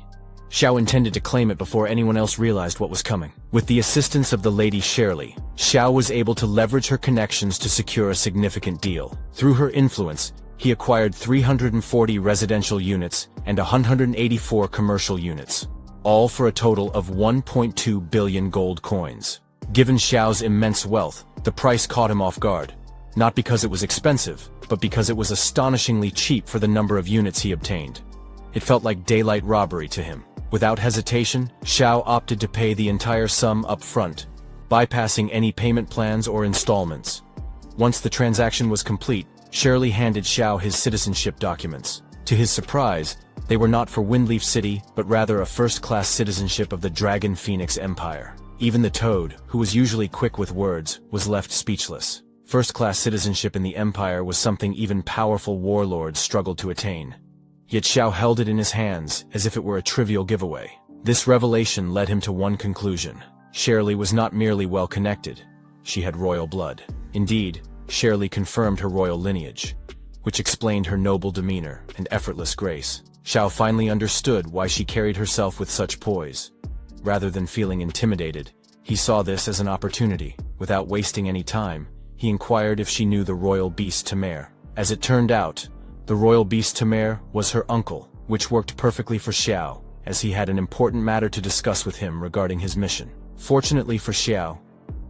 Xiao intended to claim it before anyone else realized what was coming. With the assistance of the Lady Shirley, Xiao was able to leverage her connections to secure a significant deal. Through her influence, he acquired 340 residential units and 184 commercial units, all for a total of 1.2 billion gold coins. Given Xiao's immense wealth, the price caught him off guard. Not because it was expensive, but because it was astonishingly cheap for the number of units he obtained. It felt like daylight robbery to him. Without hesitation, Xiao opted to pay the entire sum up front, bypassing any payment plans or installments. Once the transaction was complete, Shirley handed Xiao his citizenship documents. To his surprise, they were not for Windleaf City, but rather a first-class citizenship of the Dragon Phoenix Empire. Even the Toad, who was usually quick with words, was left speechless. First-class citizenship in the Empire was something even powerful warlords struggled to attain. Yet Xiao held it in his hands as if it were a trivial giveaway. This revelation led him to one conclusion. Shirley was not merely well-connected. She had royal blood. Indeed, Shirley confirmed her royal lineage, which explained her noble demeanor and effortless grace. Xiao finally understood why she carried herself with such poise. Rather than feeling intimidated, he saw this as an opportunity. Without wasting any time, he inquired if she knew the royal beast Tamer. As it turned out, the royal beast Tamer was her uncle, which worked perfectly for Xiao, as he had an important matter to discuss with him regarding his mission. Fortunately for Xiao,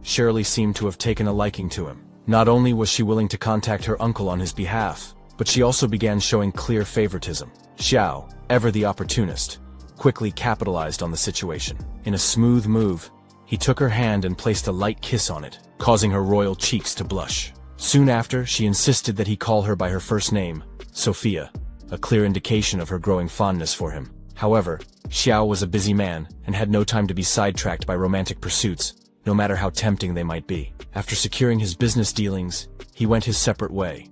Shirley seemed to have taken a liking to him. Not only was she willing to contact her uncle on his behalf, but she also began showing clear favoritism. Xiao, ever the opportunist, quickly capitalized on the situation. In a smooth move, He took her hand and placed a light kiss on it, causing her royal cheeks to blush. Soon after, she insisted that he call her by her first name, Sophia, a clear indication of her growing fondness for him. However, Xiao was a busy man and had no time to be sidetracked by romantic pursuits, no matter how tempting they might be. After securing his business dealings, he went his separate way.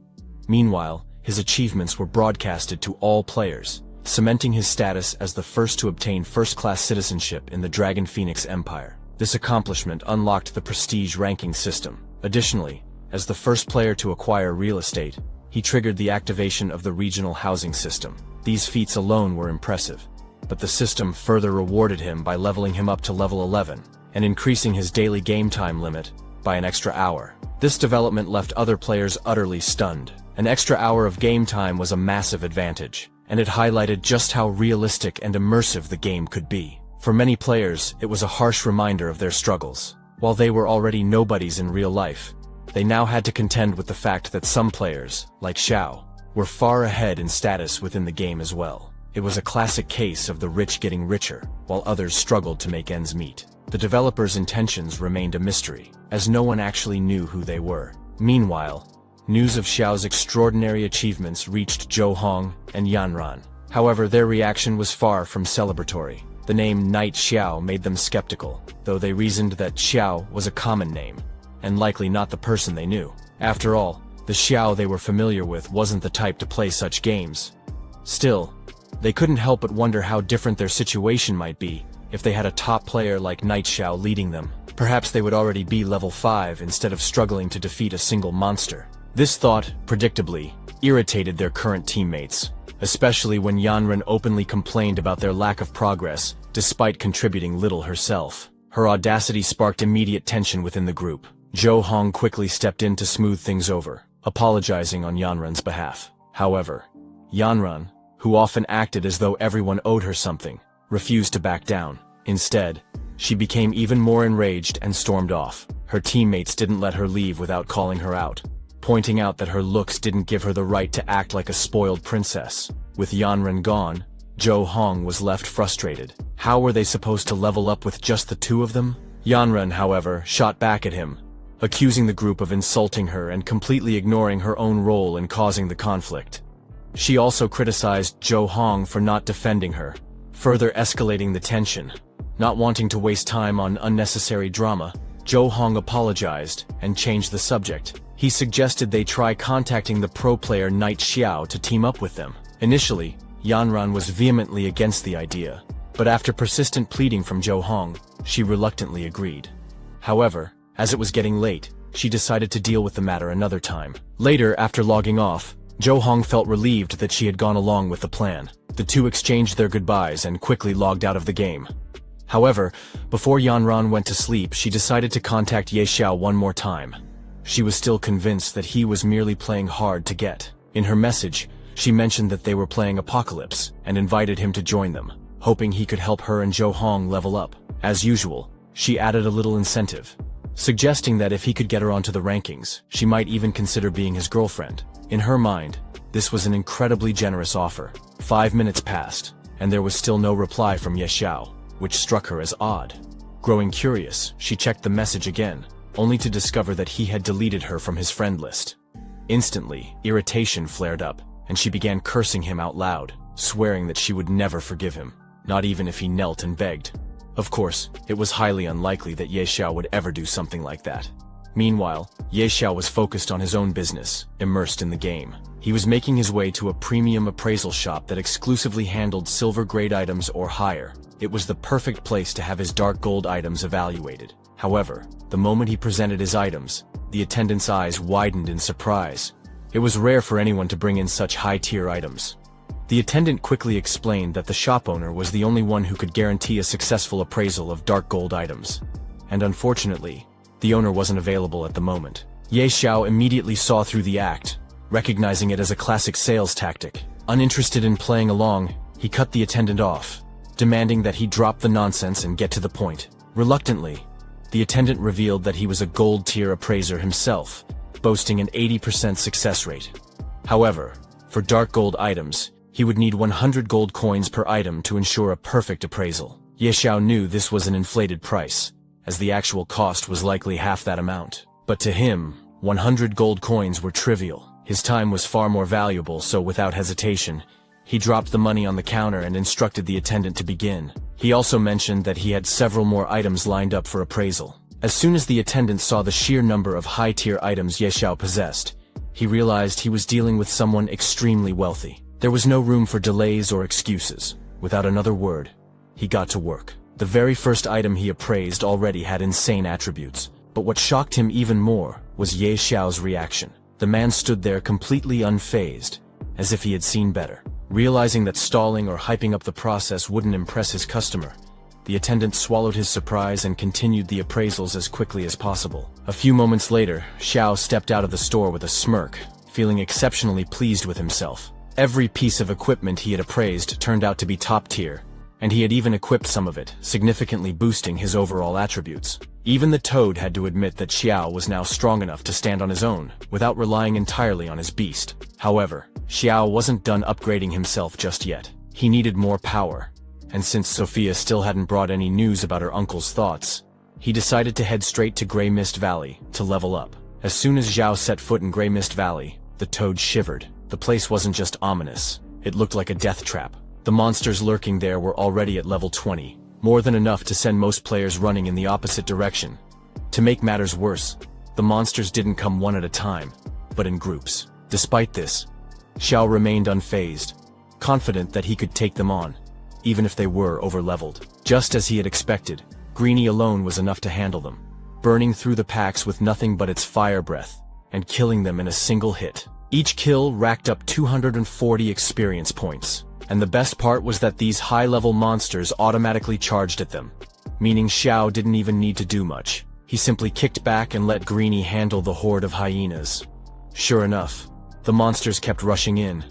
Meanwhile, his achievements were broadcasted to all players, cementing his status as the first to obtain first-class citizenship in the Dragon Phoenix Empire. This accomplishment unlocked the prestige ranking system. Additionally, as the first player to acquire real estate, he triggered the activation of the regional housing system. These feats alone were impressive, but the system further rewarded him by leveling him up to level 11 and increasing his daily game time limit by an extra hour. This development left other players utterly stunned. An extra hour of game time was a massive advantage, and it highlighted just how realistic and immersive the game could be. For many players, it was a harsh reminder of their struggles. While they were already nobodies in real life, they now had to contend with the fact that some players, like Xiao, were far ahead in status within the game as well. It was a classic case of the rich getting richer, while others struggled to make ends meet. The developers' intentions remained a mystery, as no one actually knew who they were. Meanwhile, news of Xiao's extraordinary achievements reached Zhou Hong and Yanran. However, their reaction was far from celebratory. The name Knight Xiao made them skeptical, though they reasoned that Xiao was a common name, and likely not the person they knew. After all, the Xiao they were familiar with wasn't the type to play such games. Still, they couldn't help but wonder how different their situation might be if they had a top player like Knight Xiao leading them. Perhaps they would already be level 5 instead of struggling to defeat a single monster. This thought, predictably, irritated their current teammates, especially when Yanran openly complained about their lack of progress, despite contributing little herself. Her audacity sparked immediate tension within the group. Zhou Hong quickly stepped in to smooth things over, apologizing on Yanran's behalf. However, Yanran, who often acted as though everyone owed her something, refused to back down. Instead, she became even more enraged and stormed off. Her teammates didn't let her leave without calling her out, pointing out that her looks didn't give her the right to act like a spoiled princess. With Yanran gone, Zhou Hong was left frustrated. How were they supposed to level up with just the two of them? Yanran, however, shot back at him, accusing the group of insulting her and completely ignoring her own role in causing the conflict. She also criticized Zhou Hong for not defending her, further escalating the tension. Not wanting to waste time on unnecessary drama, Zhou Hong apologized and changed the subject. He suggested they try contacting the pro player Knight Xiao to team up with them. Initially, Yanran was vehemently against the idea, but after persistent pleading from Zhou Hong, she reluctantly agreed. However, as it was getting late, she decided to deal with the matter another time. Later, after logging off, Zhou Hong felt relieved that she had gone along with the plan. The two exchanged their goodbyes and quickly logged out of the game. However, before Yanran went to sleep, she decided to contact Ye Xiao one more time. She was still convinced that he was merely playing hard to get. In her message, she mentioned that they were playing Apocalypse and invited him to join them, hoping he could help her and Zhou Hong level up. As usual, she added a little incentive, suggesting that if he could get her onto the rankings, she might even consider being his girlfriend. In her mind, this was an incredibly generous offer. 5 minutes passed, and there was still no reply from Ye Xiao, which struck her as odd. Growing curious, she checked the message again, only to discover that he had deleted her from his friend list. Instantly, irritation flared up, and she began cursing him out loud, swearing that she would never forgive him, not even if he knelt and begged. Of course, it was highly unlikely that Ye Xiao would ever do something like that. Meanwhile, Ye Xiao was focused on his own business, immersed in the game. He was making his way to a premium appraisal shop that exclusively handled silver-grade items or higher. It was the perfect place to have his dark gold items evaluated. However, the moment he presented his items, the attendant's eyes widened in surprise. It was rare for anyone to bring in such high-tier items. The attendant quickly explained that the shop owner was the only one who could guarantee a successful appraisal of dark gold items. And unfortunately, the owner wasn't available at the moment. Ye Xiao immediately saw through the act, recognizing it as a classic sales tactic. Uninterested in playing along, he cut the attendant off, demanding that he drop the nonsense and get to the point. Reluctantly, the attendant revealed that he was a gold-tier appraiser himself, boasting an 80% success rate. However, for dark gold items, he would need 100 gold coins per item to ensure a perfect appraisal. Ye Xiao knew this was an inflated price, as the actual cost was likely half that amount. But to him, 100 gold coins were trivial. His time was far more valuable, so without hesitation, he dropped the money on the counter and instructed the attendant to begin. He also mentioned that he had several more items lined up for appraisal. As soon as the attendant saw the sheer number of high-tier items Ye Xiao possessed, he realized he was dealing with someone extremely wealthy. There was no room for delays or excuses. Without another word, he got to work. The very first item he appraised already had insane attributes, but what shocked him even more was Ye Xiao's reaction. The man stood there completely unfazed, as if he had seen better. Realizing that stalling or hyping up the process wouldn't impress his customer, the attendant swallowed his surprise and continued the appraisals as quickly as possible. A few moments later, Xiao stepped out of the store with a smirk, feeling exceptionally pleased with himself. Every piece of equipment he had appraised turned out to be top tier, and he had even equipped some of it, significantly boosting his overall attributes. Even the toad had to admit that Xiao was now strong enough to stand on his own, without relying entirely on his beast. However, Xiao wasn't done upgrading himself just yet. He needed more power, and since Sophia still hadn't brought any news about her uncle's thoughts, he decided to head straight to Grey Mist Valley to level up. As soon as Xiao set foot in Grey Mist Valley, the toad shivered. The place wasn't just ominous, it looked like a death trap. The monsters lurking there were already at level 20, more than enough to send most players running in the opposite direction. To make matters worse, the monsters didn't come one at a time, but in groups. Despite this, Xiao remained unfazed, confident that he could take them on, even if they were overleveled. Just as he had expected, Greenie alone was enough to handle them, burning through the packs with nothing but its fire breath, and killing them in a single hit. Each kill racked up 240 experience points. And the best part was that these high-level monsters automatically charged at them, meaning Xiao didn't even need to do much. He simply kicked back and let Greenie handle the horde of hyenas. Sure enough, the monsters kept rushing in,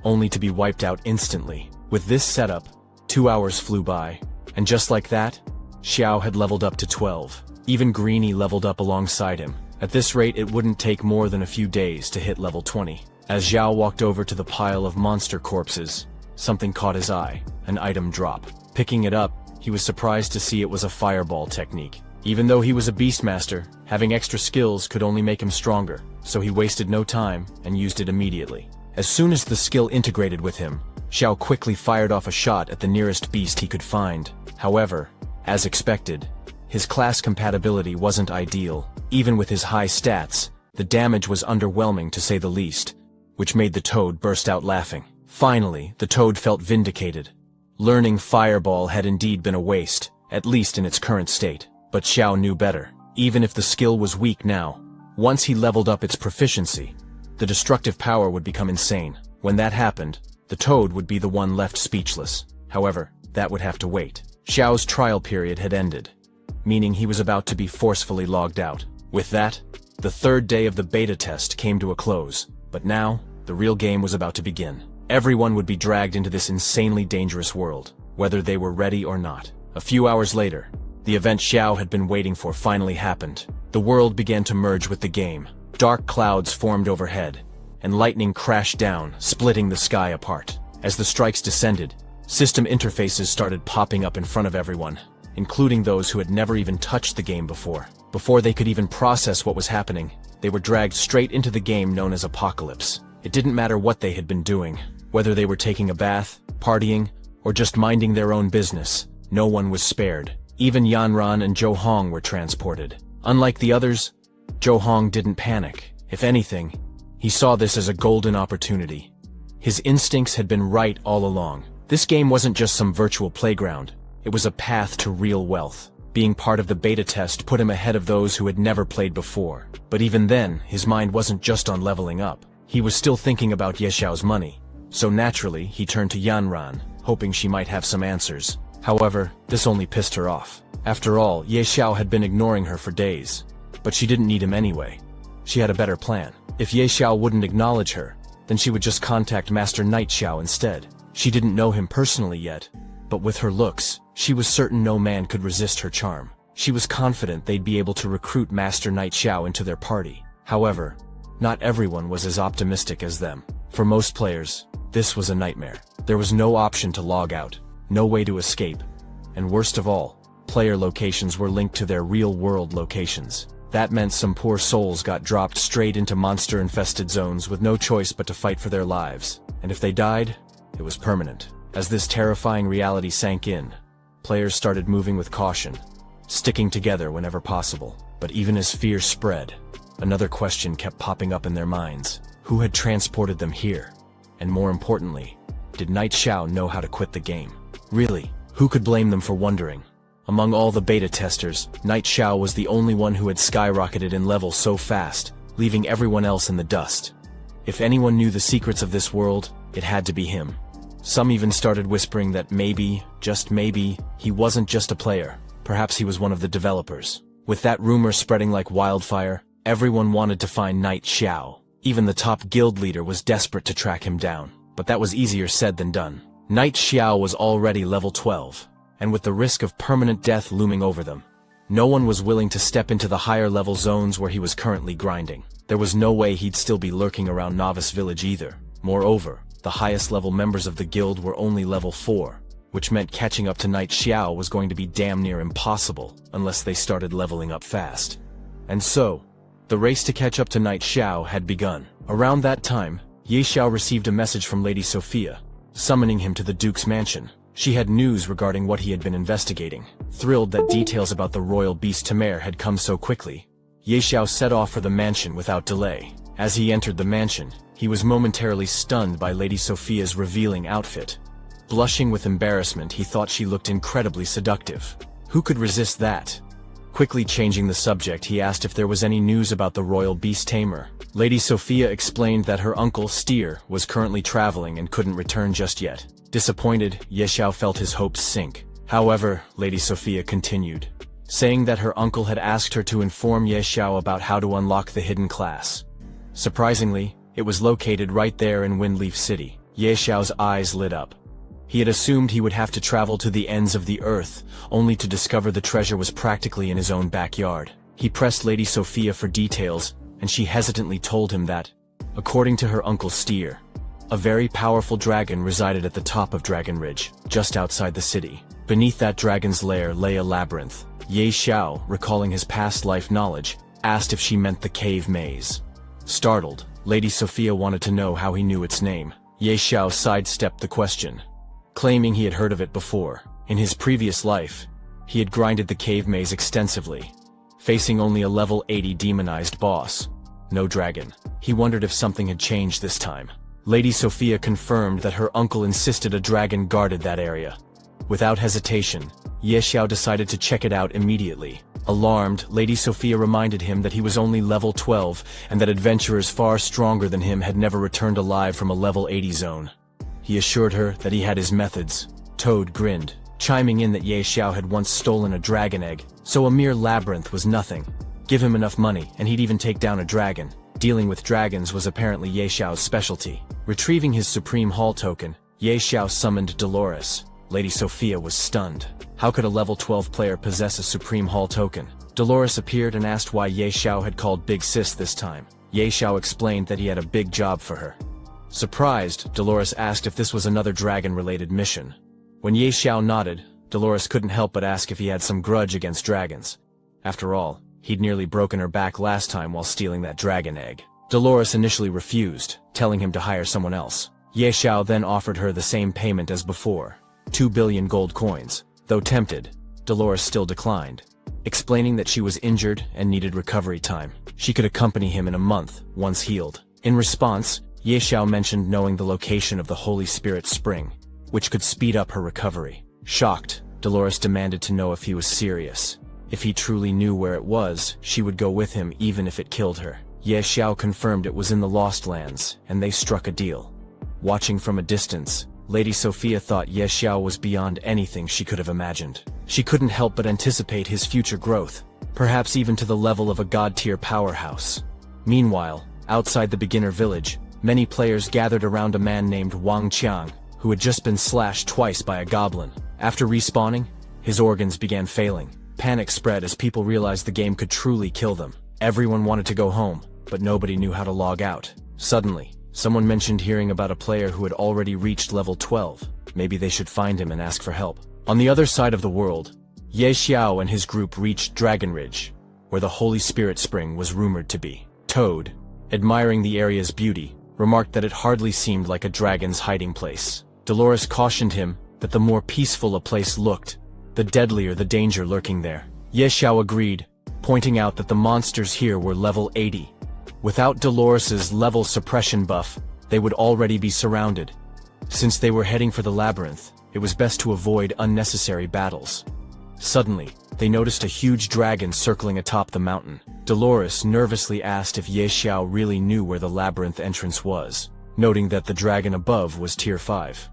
only to be wiped out instantly. With this setup, 2 hours flew by, and just like that, Xiao had leveled up to 12. Even Greenie leveled up alongside him. At this rate, it wouldn't take more than a few days to hit level 20. As Xiao walked over to the pile of monster corpses, something caught his eye, an item drop. Picking it up, he was surprised to see it was a fireball technique. Even though he was a beastmaster, having extra skills could only make him stronger, so he wasted no time and used it immediately. As soon as the skill integrated with him, Xiao quickly fired off a shot at the nearest beast he could find. However, as expected, his class compatibility wasn't ideal. Even with his high stats, the damage was underwhelming to say the least, which made the toad burst out laughing. Finally, the toad felt vindicated. Learning Fireball had indeed been a waste, at least in its current state. But Xiao knew better. Even if the skill was weak now, once he leveled up its proficiency, the destructive power would become insane. When that happened, the toad would be the one left speechless. However, that would have to wait. Xiao's trial period had ended, meaning he was about to be forcefully logged out. With that, the third day of the beta test came to a close. But now, the real game was about to begin. Everyone would be dragged into this insanely dangerous world, whether they were ready or not. A few hours later, the event Xiao had been waiting for finally happened. The world began to merge with the game. Dark clouds formed overhead, and lightning crashed down, splitting the sky apart. As the strikes descended, system interfaces started popping up in front of everyone, including those who had never even touched the game before. Before they could even process what was happening, they were dragged straight into the game known as Apocalypse. It didn't matter what they had been doing, whether they were taking a bath, partying, or just minding their own business. No one was spared. Even Yanran and Zhou Hong were transported. Unlike the others, Zhou Hong didn't panic. If anything, he saw this as a golden opportunity. His instincts had been right all along. This game wasn't just some virtual playground. It was a path to real wealth. Being part of the beta test put him ahead of those who had never played before. But even then, his mind wasn't just on leveling up. He was still thinking about Ye Xiao's money. So naturally, he turned to Yanran, hoping she might have some answers. However, this only pissed her off. After all, Ye Xiao had been ignoring her for days. But she didn't need him anyway. She had a better plan. If Ye Xiao wouldn't acknowledge her, then she would just contact Master Night Xiao instead. She didn't know him personally yet, but with her looks, she was certain no man could resist her charm. She was confident they'd be able to recruit Master Night Xiao into their party. However, not everyone was as optimistic as them. For most players, this was a nightmare. There was no option to log out, no way to escape, and worst of all, player locations were linked to their real-world locations. That meant some poor souls got dropped straight into monster-infested zones with no choice but to fight for their lives. And if they died, it was permanent. As this terrifying reality sank in, players started moving with caution, sticking together whenever possible. But even as fear spread, another question kept popping up in their minds. Who had transported them here? And more importantly, did Ye Xiao know how to quit the game? Really, who could blame them for wondering? Among all the beta testers, Ye Xiao was the only one who had skyrocketed in level so fast, leaving everyone else in the dust. If anyone knew the secrets of this world, it had to be him. Some even started whispering that maybe, just maybe, he wasn't just a player. Perhaps he was one of the developers. With that rumor spreading like wildfire, everyone wanted to find Ye Xiao. Even the top guild leader was desperate to track him down. But that was easier said than done. Ye Xiao was already level 12. And with the risk of permanent death looming over them, no one was willing to step into the higher level zones where he was currently grinding. There was no way he'd still be lurking around Novice Village either. Moreover, the highest level members of the guild were only level 4, which meant catching up to Ye Xiao was going to be damn near impossible unless they started leveling up fast. And so, the race to catch up to Ye Xiao had begun. Around that time, Ye Xiao received a message from Lady Sophia, summoning him to the Duke's mansion. She had news regarding what he had been investigating. Thrilled that details about the royal beast Tamer had come so quickly, Ye Xiao set off for the mansion without delay. As he entered the mansion, he was momentarily stunned by Lady Sophia's revealing outfit. Blushing with embarrassment, he thought she looked incredibly seductive. Who could resist that? Quickly changing the subject, he asked if there was any news about the royal beast Tamer. Lady Sophia explained that her uncle, Steer, was currently traveling and couldn't return just yet. Disappointed, Ye Xiao felt his hopes sink. However, Lady Sophia continued, saying that her uncle had asked her to inform Ye Xiao about how to unlock the hidden class. Surprisingly, it was located right there in Windleaf City. Ye Xiao's eyes lit up. He had assumed he would have to travel to the ends of the earth, only to discover the treasure was practically in his own backyard. He pressed Lady Sophia for details, and she hesitantly told him that, according to her uncle Steer, a very powerful dragon resided at the top of Dragon Ridge, just outside the city. Beneath that dragon's lair lay a labyrinth. Ye Xiao, recalling his past life knowledge, asked if she meant the cave maze. Startled, Lady Sophia wanted to know how he knew its name. Ye Xiao sidestepped the question, claiming he had heard of it before. In his previous life, he had grinded the cave maze extensively, facing only a level 80 demonized boss. No dragon. He wondered if something had changed this time. Lady Sophia confirmed that her uncle insisted a dragon guarded that area. Without hesitation, Ye Xiao decided to check it out immediately. Alarmed, Lady Sophia reminded him that he was only level 12 and that adventurers far stronger than him had never returned alive from a level 80 zone. He assured her that he had his methods. Toad grinned, chiming in that Ye Xiao had once stolen a dragon egg, so a mere labyrinth was nothing. Give him enough money, and he'd even take down a dragon. Dealing with dragons was apparently Ye Xiao's specialty. Retrieving his Supreme Hall token, Ye Xiao summoned Dolores. Lady Sophia was stunned. How could a level 12 player possess a Supreme Hall token? Dolores appeared and asked why Ye Xiao had called Big Sis this time. Ye Xiao explained that he had a big job for her. Surprised, Dolores asked if this was another dragon-related mission. When Ye Xiao nodded, Dolores couldn't help but ask if he had some grudge against dragons. After all, he'd nearly broken her back last time while stealing that dragon egg. Dolores initially refused, telling him to hire someone else. Ye Xiao then offered her the same payment as before, 2 billion gold coins. Though tempted, Dolores still declined, explaining that she was injured and needed recovery time. She could accompany him in a month, once healed. In response, Ye Xiao mentioned knowing the location of the Holy Spirit Spring, which could speed up her recovery. Shocked, Dolores demanded to know if he was serious. If he truly knew where it was, she would go with him even if it killed her. Ye Xiao confirmed it was in the Lost Lands, and they struck a deal. Watching from a distance, Lady Sophia thought Ye Xiao was beyond anything she could have imagined. She couldn't help but anticipate his future growth, perhaps even to the level of a god-tier powerhouse. Meanwhile, outside the beginner village, many players gathered around a man named Wang Qiang, who had just been slashed twice by a goblin. After respawning, his organs began failing. Panic spread as people realized the game could truly kill them. Everyone wanted to go home, but nobody knew how to log out. Suddenly, someone mentioned hearing about a player who had already reached level 12. Maybe they should find him and ask for help. On the other side of the world, Ye Xiao and his group reached Dragon Ridge, where the Holy Spirit Spring was rumored to be. Toad, admiring the area's beauty, remarked that it hardly seemed like a dragon's hiding place. Dolores cautioned him that the more peaceful a place looked, the deadlier the danger lurking there. Ye Xiao agreed, pointing out that the monsters here were level 80. Without Dolores's level suppression buff, they would already be surrounded. Since they were heading for the labyrinth, it was best to avoid unnecessary battles. Suddenly, they noticed a huge dragon circling atop the mountain. Dolores nervously asked if Ye Xiao really knew where the labyrinth entrance was, noting that the dragon above was tier 5.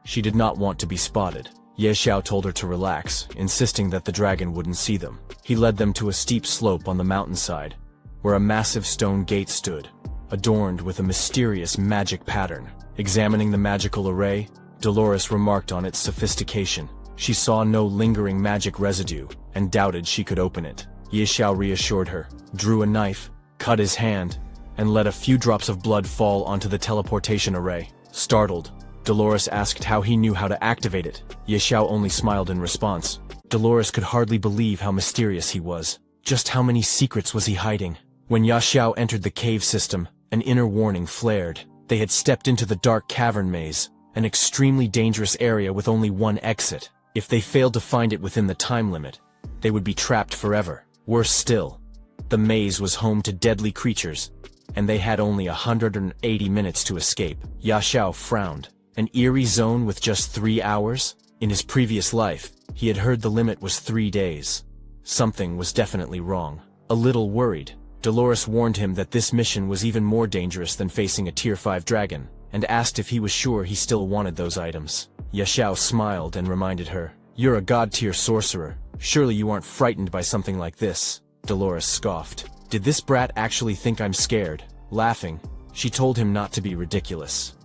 She did not want to be spotted. Ye Xiao told her to relax, insisting that the dragon wouldn't see them. He led them to a steep slope on the mountainside, where a massive stone gate stood, adorned with a mysterious magic pattern. Examining the magical array, Dolores remarked on its sophistication. She saw no lingering magic residue, and doubted she could open it. Ye Xiao reassured her, drew a knife, cut his hand, and let a few drops of blood fall onto the teleportation array. Startled, Dolores asked how he knew how to activate it. Ye Xiao only smiled in response. Dolores could hardly believe how mysterious he was. Just how many secrets was he hiding? When Ye Xiao entered the cave system, an inner warning flared. They had stepped into the dark cavern maze, an extremely dangerous area with only one exit. If they failed to find it within the time limit, they would be trapped forever. Worse still, the maze was home to deadly creatures, and they had only 180 minutes to escape. Ye Xiao frowned. An eerie zone with just 3 hours? In his previous life, he had heard the limit was 3 days. Something was definitely wrong. A little worried, Dolores warned him that this mission was even more dangerous than facing a tier 5 dragon, and asked if he was sure he still wanted those items. Ye Xiao smiled and reminded her, "You're a god-tier sorcerer. Surely you aren't frightened by something like this." Dolores scoffed. "Did this brat actually think I'm scared?" Laughing, she told him not to be ridiculous.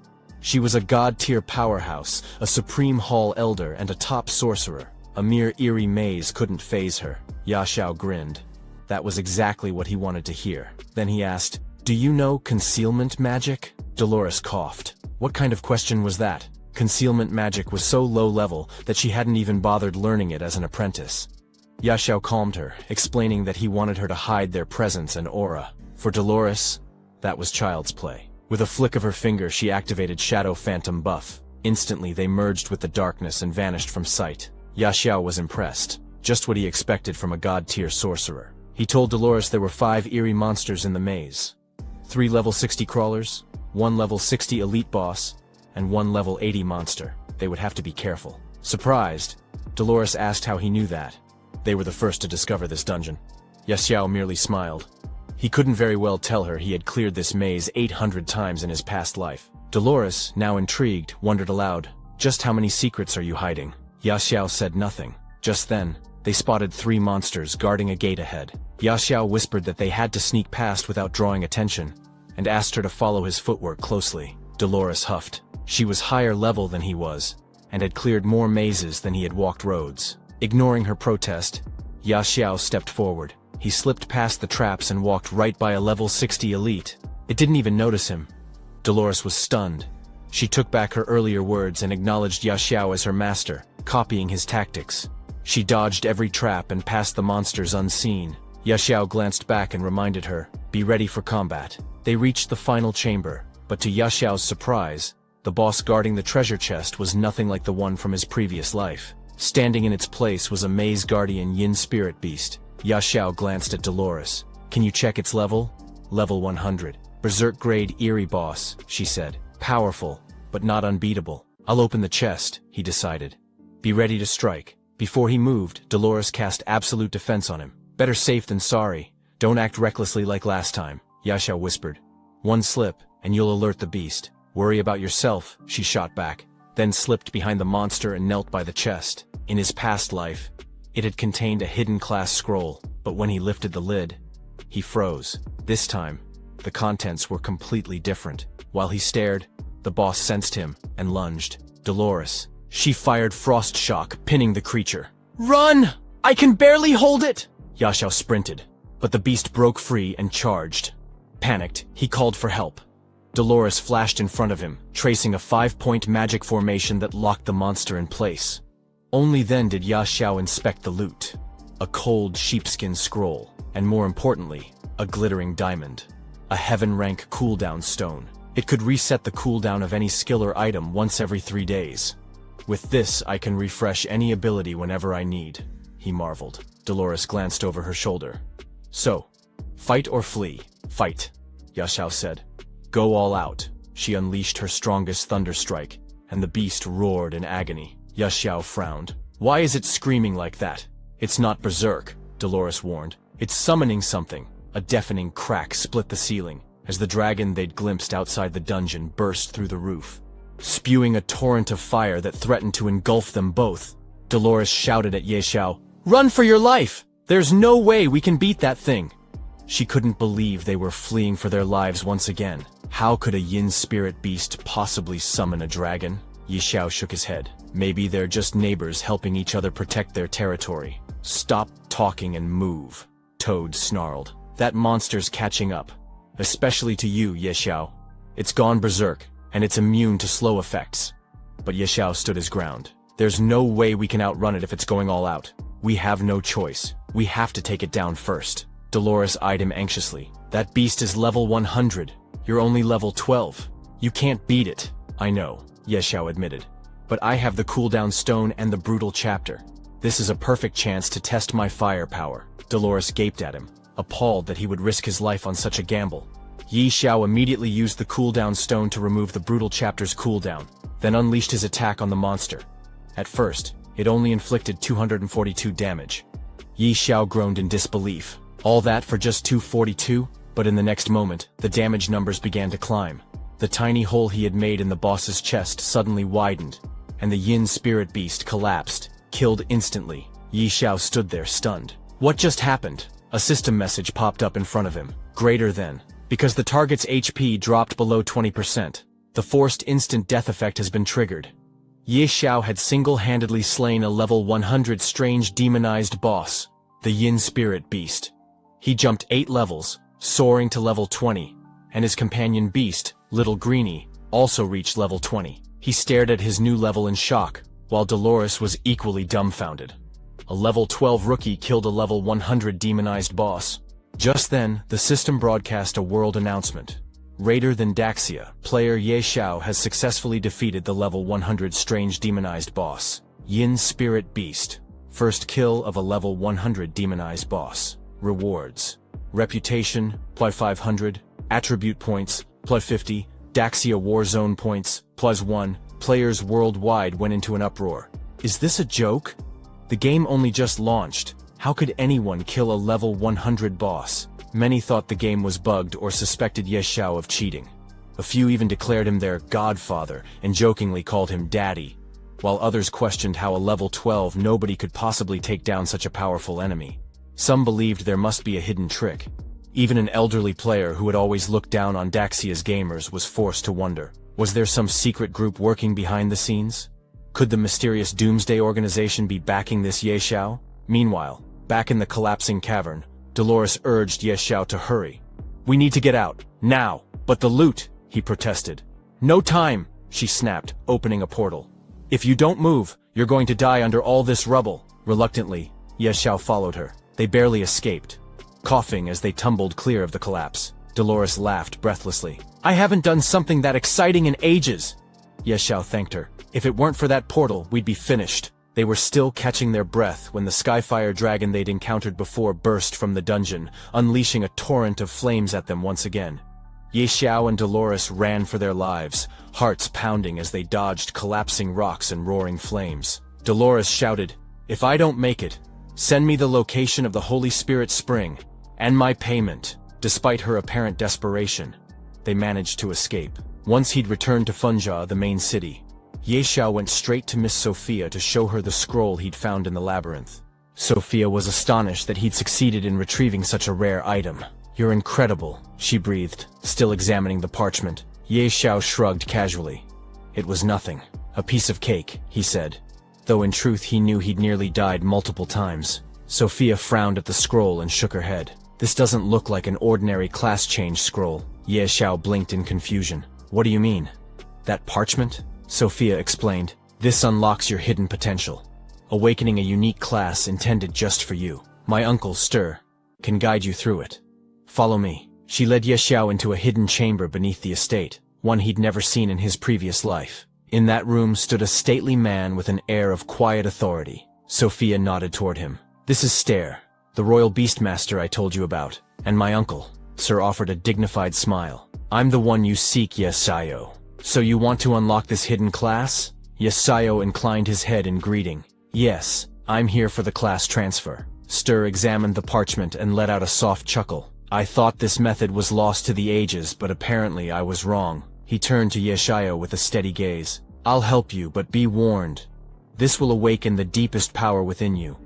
She was a god-tier powerhouse, a supreme hall elder, and a top sorcerer. A mere eerie maze couldn't faze her. Ye Xiao grinned. That was exactly what he wanted to hear. Then he asked, "Do you know concealment magic?" Dolores coughed. What kind of question was that? Concealment magic was so low level that she hadn't even bothered learning it as an apprentice. Ye Xiao calmed her, explaining that he wanted her to hide their presence and aura. For Dolores, that was child's play. With a flick of her finger, she activated Shadow Phantom buff. Instantly, they merged with the darkness and vanished from sight. Ye Xiao was impressed. Just what he expected from a god-tier sorcerer. He told Dolores there were 5 eerie monsters in the maze. 3 level 60 crawlers, 1 level 60 elite boss, and 1 level 80 monster. They would have to be careful. Surprised, Dolores asked how he knew that. They were the first to discover this dungeon. Ye Xiao merely smiled. He couldn't very well tell her he had cleared this maze 800 times in his past life. Dolores, now intrigued, wondered aloud, "Just how many secrets are you hiding?" Ye Xiao said nothing. Just then, they spotted 3 monsters guarding a gate ahead. Ye Xiao whispered that they had to sneak past without drawing attention, and asked her to follow his footwork closely. Dolores huffed. She was higher level than he was, and had cleared more mazes than he had walked roads. Ignoring her protest, Ye Xiao stepped forward. He slipped past the traps and walked right by a level 60 elite. It didn't even notice him. Dolores was stunned. She took back her earlier words and acknowledged Ye Xiao as her master, copying his tactics. She dodged every trap and passed the monsters unseen. Ye Xiao glanced back and reminded her, "Be ready for combat." They reached the final chamber, but to Ye Xiao's surprise, the boss guarding the treasure chest was nothing like the one from his previous life. Standing in its place was a maze guardian yin spirit beast. Ye Xiao glanced at Dolores. "Can you check its level?" "Level 100. Berserk grade eerie boss," she said. "Powerful, but not unbeatable." "I'll open the chest," he decided. "Be ready to strike." Before he moved, Dolores cast absolute defense on him. "Better safe than sorry. Don't act recklessly like last time," Ye Xiao whispered. "One slip, and you'll alert the beast. Worry about yourself," she shot back, then slipped behind the monster and knelt by the chest. In his past life, it had contained a hidden class scroll, but when he lifted the lid, he froze. This time, the contents were completely different. While he stared, the boss sensed him and lunged. Dolores. She fired Frost Shock, pinning the creature. "Run! I can barely hold it!" Ye Xiao sprinted, but the beast broke free and charged. Panicked, he called for help. Dolores flashed in front of him, tracing a 5-point magic formation that locked the monster in place. Only then did Ye Xiao inspect the loot. A cold sheepskin scroll, and more importantly, a glittering diamond. A heaven-rank cooldown stone. It could reset the cooldown of any skill or item once every 3 days. With this, I can refresh any ability whenever I need, he marveled. Dolores glanced over her shoulder. So, fight or flee? Fight, Ye Xiao said. Go all out. She unleashed her strongest thunder strike, and the beast roared in agony. Ye Xiao frowned. Why is it screaming like that? It's not berserk, Dolores warned. It's summoning something. A deafening crack split the ceiling, as the dragon they'd glimpsed outside the dungeon burst through the roof, spewing a torrent of fire that threatened to engulf them both. Dolores shouted at Ye Xiao, "Run for your life! There's no way we can beat that thing!" She couldn't believe they were fleeing for their lives once again. How could a yin spirit beast possibly summon a dragon? Ye Xiao shook his head. Maybe they're just neighbors helping each other protect their territory. Stop talking and move, Toad snarled. That monster's catching up. Especially to you, Ye Xiao. It's gone berserk, and it's immune to slow effects. But Ye Xiao stood his ground. There's no way we can outrun it if it's going all out. We have no choice. We have to take it down first. Dolores eyed him anxiously. That beast is level 100. You're only level 12. You can't beat it. I know, Ye Xiao admitted. But I have the cooldown stone and the brutal chapter. This is a perfect chance to test my firepower. Dolores gaped at him, appalled that he would risk his life on such a gamble. Ye Xiao immediately used the cooldown stone to remove the brutal chapter's cooldown, then unleashed his attack on the monster. At first, it only inflicted 242 damage. Ye Xiao groaned in disbelief. All that for just 242? But in the next moment, the damage numbers began to climb. The tiny hole he had made in the boss's chest suddenly widened, and the yin spirit beast collapsed, killed instantly. Ye Xiao stood there stunned. What just happened? A system message popped up in front of him. Greater than. Because the target's HP dropped below 20%. The forced instant death effect has been triggered. Ye Xiao had single-handedly slain a level 100 strange demonized boss, the yin spirit beast. He jumped 8 levels, soaring to level 20, and his companion beast, Little Greenie, also reached level 20. He stared at his new level in shock, while Dolores was equally dumbfounded. A level 12 rookie killed a level 100 demonized boss. Just then, the system broadcast a world announcement. Raider than Daxia, player Ye Xiao has successfully defeated the level 100 strange demonized boss, Yin Spirit Beast. First kill of a level 100 demonized boss. Rewards. Reputation, plus 500. Attribute points, plus 50. Daxia Warzone points, plus 1. Players worldwide went into an uproar. Is this a joke? The game only just launched. How could anyone kill a level 100 boss? Many thought the game was bugged or suspected Ye Xiao of cheating. A few even declared him their godfather and jokingly called him daddy, while others questioned how a level 12 nobody could possibly take down such a powerful enemy. Some believed there must be a hidden trick. Even an elderly player who had always looked down on Daxia's gamers was forced to wonder, was there some secret group working behind the scenes? Could the mysterious Doomsday organization be backing this Ye Xiao? Meanwhile, back in the collapsing cavern, Dolores urged Ye Xiao to hurry. We need to get out, now. But the loot, he protested. No time, she snapped, opening a portal. If you don't move, you're going to die under all this rubble. Reluctantly, Ye Xiao followed her. They barely escaped. Coughing as they tumbled clear of the collapse, Dolores laughed breathlessly. I haven't done something that exciting in ages. Ye Xiao thanked her. If it weren't for that portal, we'd be finished. They were still catching their breath when the Skyfire dragon they'd encountered before burst from the dungeon, unleashing a torrent of flames at them once again. Ye Xiao and Dolores ran for their lives, hearts pounding as they dodged collapsing rocks and roaring flames. Dolores shouted, If I don't make it, send me the location of the Holy Spirit Spring, and my payment. Despite her apparent desperation, they managed to escape. Once he'd returned to Funja, the main city, Ye Xiao went straight to Miss Sophia to show her the scroll he'd found in the labyrinth. Sophia was astonished that he'd succeeded in retrieving such a rare item. You're incredible, she breathed, still examining the parchment. Ye Xiao shrugged casually. It was nothing. A piece of cake, he said, though in truth he knew he'd nearly died multiple times. Sophia frowned at the scroll and shook her head. This doesn't look like an ordinary class change scroll. Ye Xiao blinked in confusion. What do you mean? That parchment? Sophia explained. This unlocks your hidden potential. awakening a unique class intended just for you. My uncle, Stir, can guide you through it. Follow me. She led Ye Xiao into a hidden chamber beneath the estate, one he'd never seen in his previous life. In that room stood a stately man with an air of quiet authority. Sophia nodded toward him. This is Stare, the royal beastmaster I told you about, and my uncle. Sir offered a dignified smile. I'm the one you seek, Ye Xiao. So you want to unlock this hidden class? Ye Xiao inclined his head in greeting. Yes, I'm here for the class transfer. Stir examined the parchment and let out a soft chuckle. I thought this method was lost to the ages, but apparently I was wrong. He turned to Ye Xiao with a steady gaze. I'll help you, but be warned. This will awaken the deepest power within you.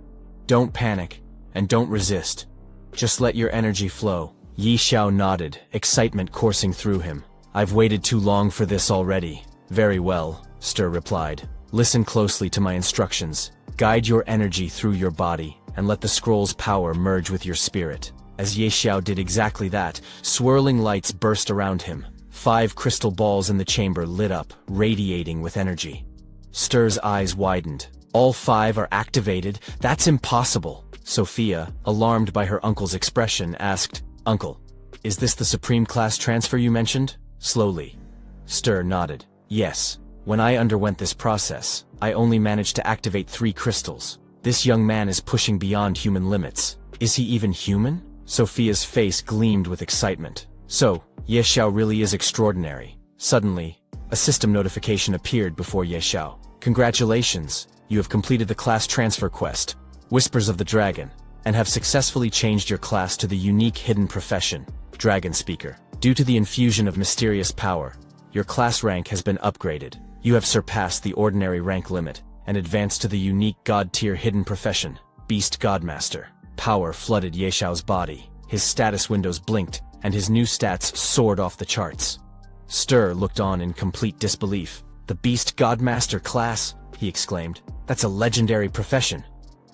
Don't panic, and don't resist. Just let your energy flow. Ye Xiao nodded, excitement coursing through him. I've waited too long for this already. Very well, Stir replied. Listen closely to my instructions. Guide your energy through your body, and let the scroll's power merge with your spirit. As Ye Xiao did exactly that, swirling lights burst around him. 5 crystal balls in the chamber lit up, radiating with energy. Stir's eyes widened. All 5 are activated? That's impossible. Sophia, alarmed by her uncle's expression, asked, Uncle, is this the supreme class transfer you mentioned? Slowly. Stir nodded. Yes. When I underwent this process, I only managed to activate 3 crystals. This young man is pushing beyond human limits. Is he even human? Sophia's face gleamed with excitement. So, Ye Xiao really is extraordinary. Suddenly, a system notification appeared before Ye Xiao. Congratulations, you have completed the class transfer quest, Whispers of the Dragon, and have successfully changed your class to the unique hidden profession, Dragon Speaker. Due to the infusion of mysterious power, your class rank has been upgraded. You have surpassed the ordinary rank limit and advanced to the unique god-tier hidden profession, Beast Godmaster. Power flooded Ye Xiao's body. His status windows blinked, and his new stats soared off the charts. Stir looked on in complete disbelief. The Beast Godmaster class? He exclaimed. That's a legendary profession.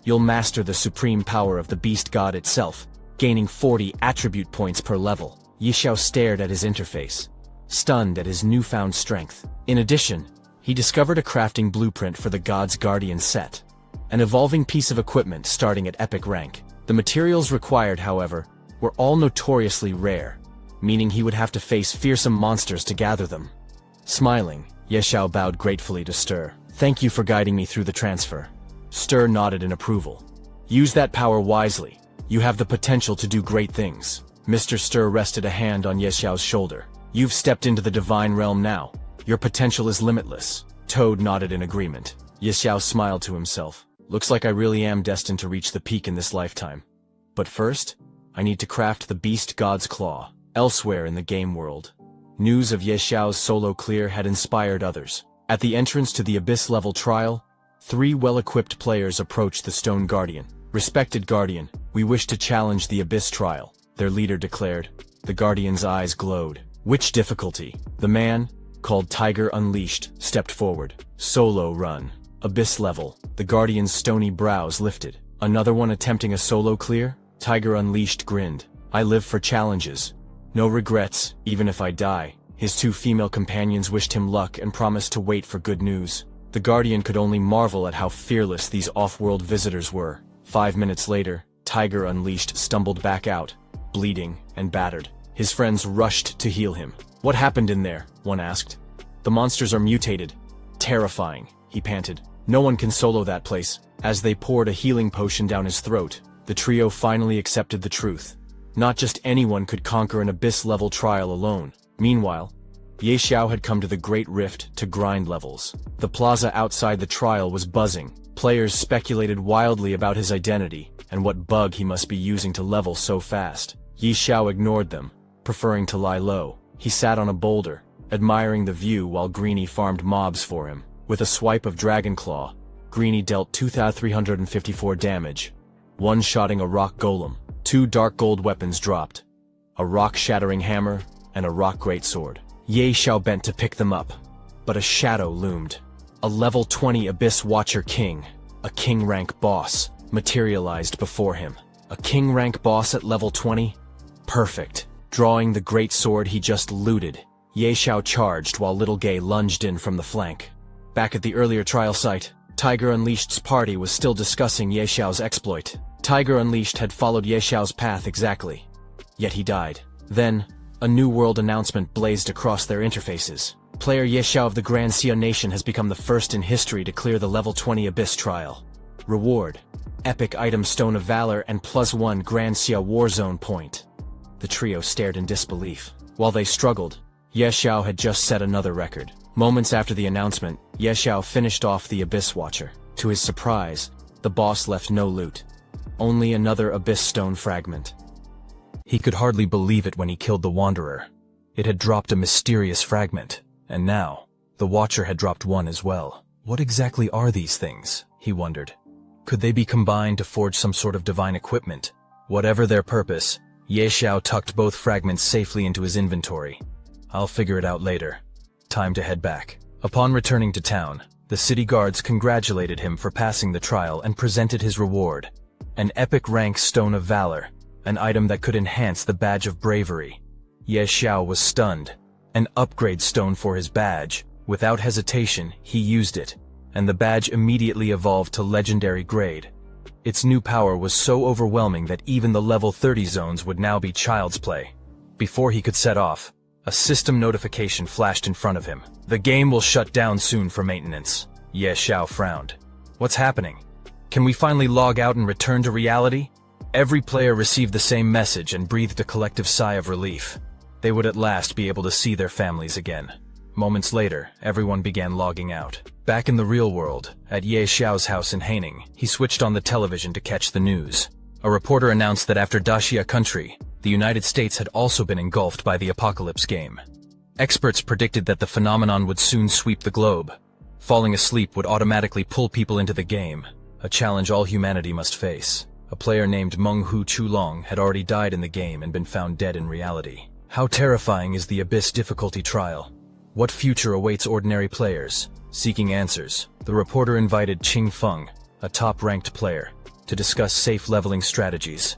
You'll master the supreme power of the Beast God itself, gaining 40 attribute points per level. Ye Xiao stared at his interface, stunned at his newfound strength. In addition, he discovered a crafting blueprint for the God's Guardian set, an evolving piece of equipment starting at epic rank. The materials required, however, were all notoriously rare, meaning he would have to face fearsome monsters to gather them. Smiling, Ye Xiao bowed gratefully to Stir. Thank you for guiding me through the transfer. Stir nodded in approval. Use that power wisely. You have the potential to do great things. Mr. Stir rested a hand on Ye Xiao's shoulder. You've stepped into the divine realm now. Your potential is limitless. Toad nodded in agreement. Ye Xiao smiled to himself. Looks like I really am destined to reach the peak in this lifetime. But first, I need to craft the Beast God's Claw. Elsewhere in the game world, news of Ye Xiao's solo clear had inspired others. At the entrance to the Abyss-level trial, 3 well-equipped players approached the Stone Guardian. Respected Guardian, we wish to challenge the Abyss trial, their leader declared. The Guardian's eyes glowed. Which difficulty? The man, called Tiger Unleashed, stepped forward. Solo run. Abyss level. The Guardian's stony brows lifted. Another one attempting a solo clear? Tiger Unleashed grinned. I live for challenges. No regrets, even if I die. His 2 female companions wished him luck and promised to wait for good news. The Guardian could only marvel at how fearless these off-world visitors were. 5 minutes later, Tiger Unleashed stumbled back out, bleeding and battered. His friends rushed to heal him. What happened in there? One asked. The monsters are mutated. Terrifying, he panted. No one can solo that place. As they poured a healing potion down his throat, the trio finally accepted the truth. Not just anyone could conquer an Abyss-level trial alone. Meanwhile, Ye Xiao had come to the Great Rift to grind levels. The plaza outside the trial was buzzing. Players speculated wildly about his identity and what bug he must be using to level so fast. Ye Xiao ignored them, preferring to lie low. He sat on a boulder, admiring the view while Greenie farmed mobs for him. With a swipe of Dragon Claw, Greenie dealt 2,354 damage, one-shotting a rock golem. 2 dark gold weapons dropped, a rock-shattering hammer and a rock greatsword. Ye Xiao bent to pick them up, but a shadow loomed. A level 20 Abyss Watcher King, a king-rank boss, materialized before him. A king-rank boss at level 20? Perfect. Drawing the greatsword he just looted, Ye Xiao charged while Little Gay lunged in from the flank. Back at the earlier trial site, Tiger Unleashed's party was still discussing Ye Xiao's exploit. Tiger Unleashed had followed Ye Xiao's path exactly. Yet he died. Then, a new world announcement blazed across their interfaces. Player Ye Xiao of the Grand Xiao Nation has become the first in history to clear the level 20 Abyss trial. Reward: Epic Item Stone of Valor and +1 Grand Xiao Warzone point. The trio stared in disbelief. While they struggled, Ye Xiao had just set another record. Moments after the announcement, Ye Xiao finished off the Abyss Watcher. To his surprise, the boss left no loot. Only another Abyss Stone fragment. He could hardly believe it when he killed the Wanderer. It had dropped a mysterious fragment, and now, the Watcher had dropped one as well. What exactly are these things? He wondered. Could they be combined to forge some sort of divine equipment? Whatever their purpose, Ye Xiao tucked both fragments safely into his inventory. I'll figure it out later. Time to head back. Upon returning to town, the city guards congratulated him for passing the trial and presented his reward. An epic rank Stone of Valor, an item that could enhance the Badge of Bravery. Ye Xiao was stunned. An upgrade stone for his badge. Without hesitation, he used it, and the badge immediately evolved to legendary grade. Its new power was so overwhelming that even the level 30 zones would now be child's play. Before he could set off, a system notification flashed in front of him. The game will shut down soon for maintenance. Ye Xiao frowned. What's happening? Can we finally log out and return to reality? Every player received the same message and breathed a collective sigh of relief. They would at last be able to see their families again. Moments later, everyone began logging out. Back in the real world, at Ye Xiao's house in Haining, he switched on the television to catch the news. A reporter announced that after Daxia country, the United States had also been engulfed by the apocalypse game. Experts predicted that the phenomenon would soon sweep the globe. Falling asleep would automatically pull people into the game, a challenge all humanity must face. A player named Menghu Chulong had already died in the game and been found dead in reality. How terrifying is the Abyss difficulty trial? What future awaits ordinary players? Seeking answers, the reporter invited Qing Feng, a top-ranked player, to discuss safe leveling strategies.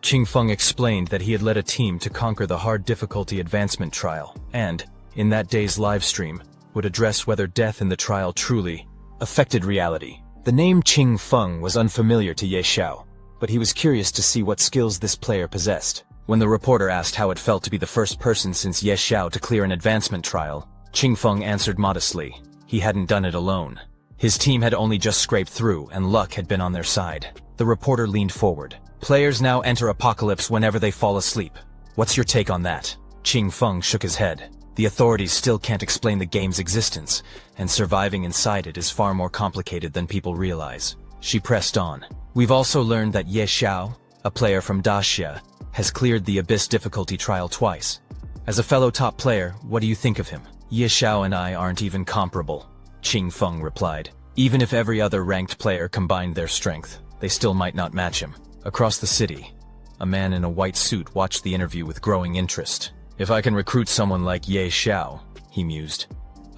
Qing Feng explained that he had led a team to conquer the hard difficulty advancement trial, and, in that day's livestream, would address whether death in the trial truly affected reality. The name Qing Feng was unfamiliar to Ye Xiao, but he was curious to see what skills this player possessed. When the reporter asked how it felt to be the first person since Ye Xiao to clear an advancement trial, Qing Feng answered modestly. He hadn't done it alone. His team had only just scraped through, and luck had been on their side. The reporter leaned forward. Players now enter Apocalypse whenever they fall asleep. What's your take on that? Qing Feng shook his head. The authorities still can't explain the game's existence, and surviving inside it is far more complicated than people realize. She pressed on. We've also learned that Ye Xiao, a player from Daxia, has cleared the Abyss difficulty trial twice. As a fellow top player, what do you think of him? Ye Xiao and I aren't even comparable, Qing Feng replied. Even if every other ranked player combined their strength, they still might not match him. Across the city, a man in a white suit watched the interview with growing interest. If I can recruit someone like Ye Xiao, he mused,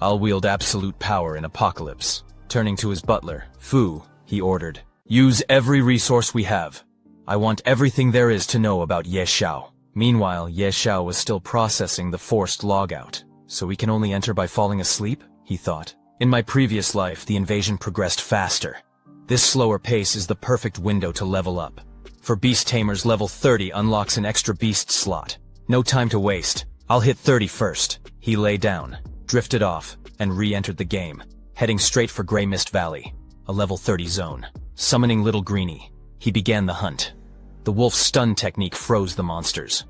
I'll wield absolute power in Apocalypse. Turning to his butler, Fu, he ordered, use every resource we have. I want everything there is to know about Ye Xiao. Meanwhile, Ye Xiao was still processing the forced logout. So we can only enter by falling asleep? He thought. In my previous life, the invasion progressed faster. This slower pace is the perfect window to level up. For Beast Tamers, level 30 unlocks an extra beast slot. No time to waste. I'll hit 30 first. He lay down, drifted off, and re-entered the game, heading straight for Grey Mist Valley, a level 30 zone. Summoning Little Greenie, he began the hunt. The wolf's stun technique froze the monsters.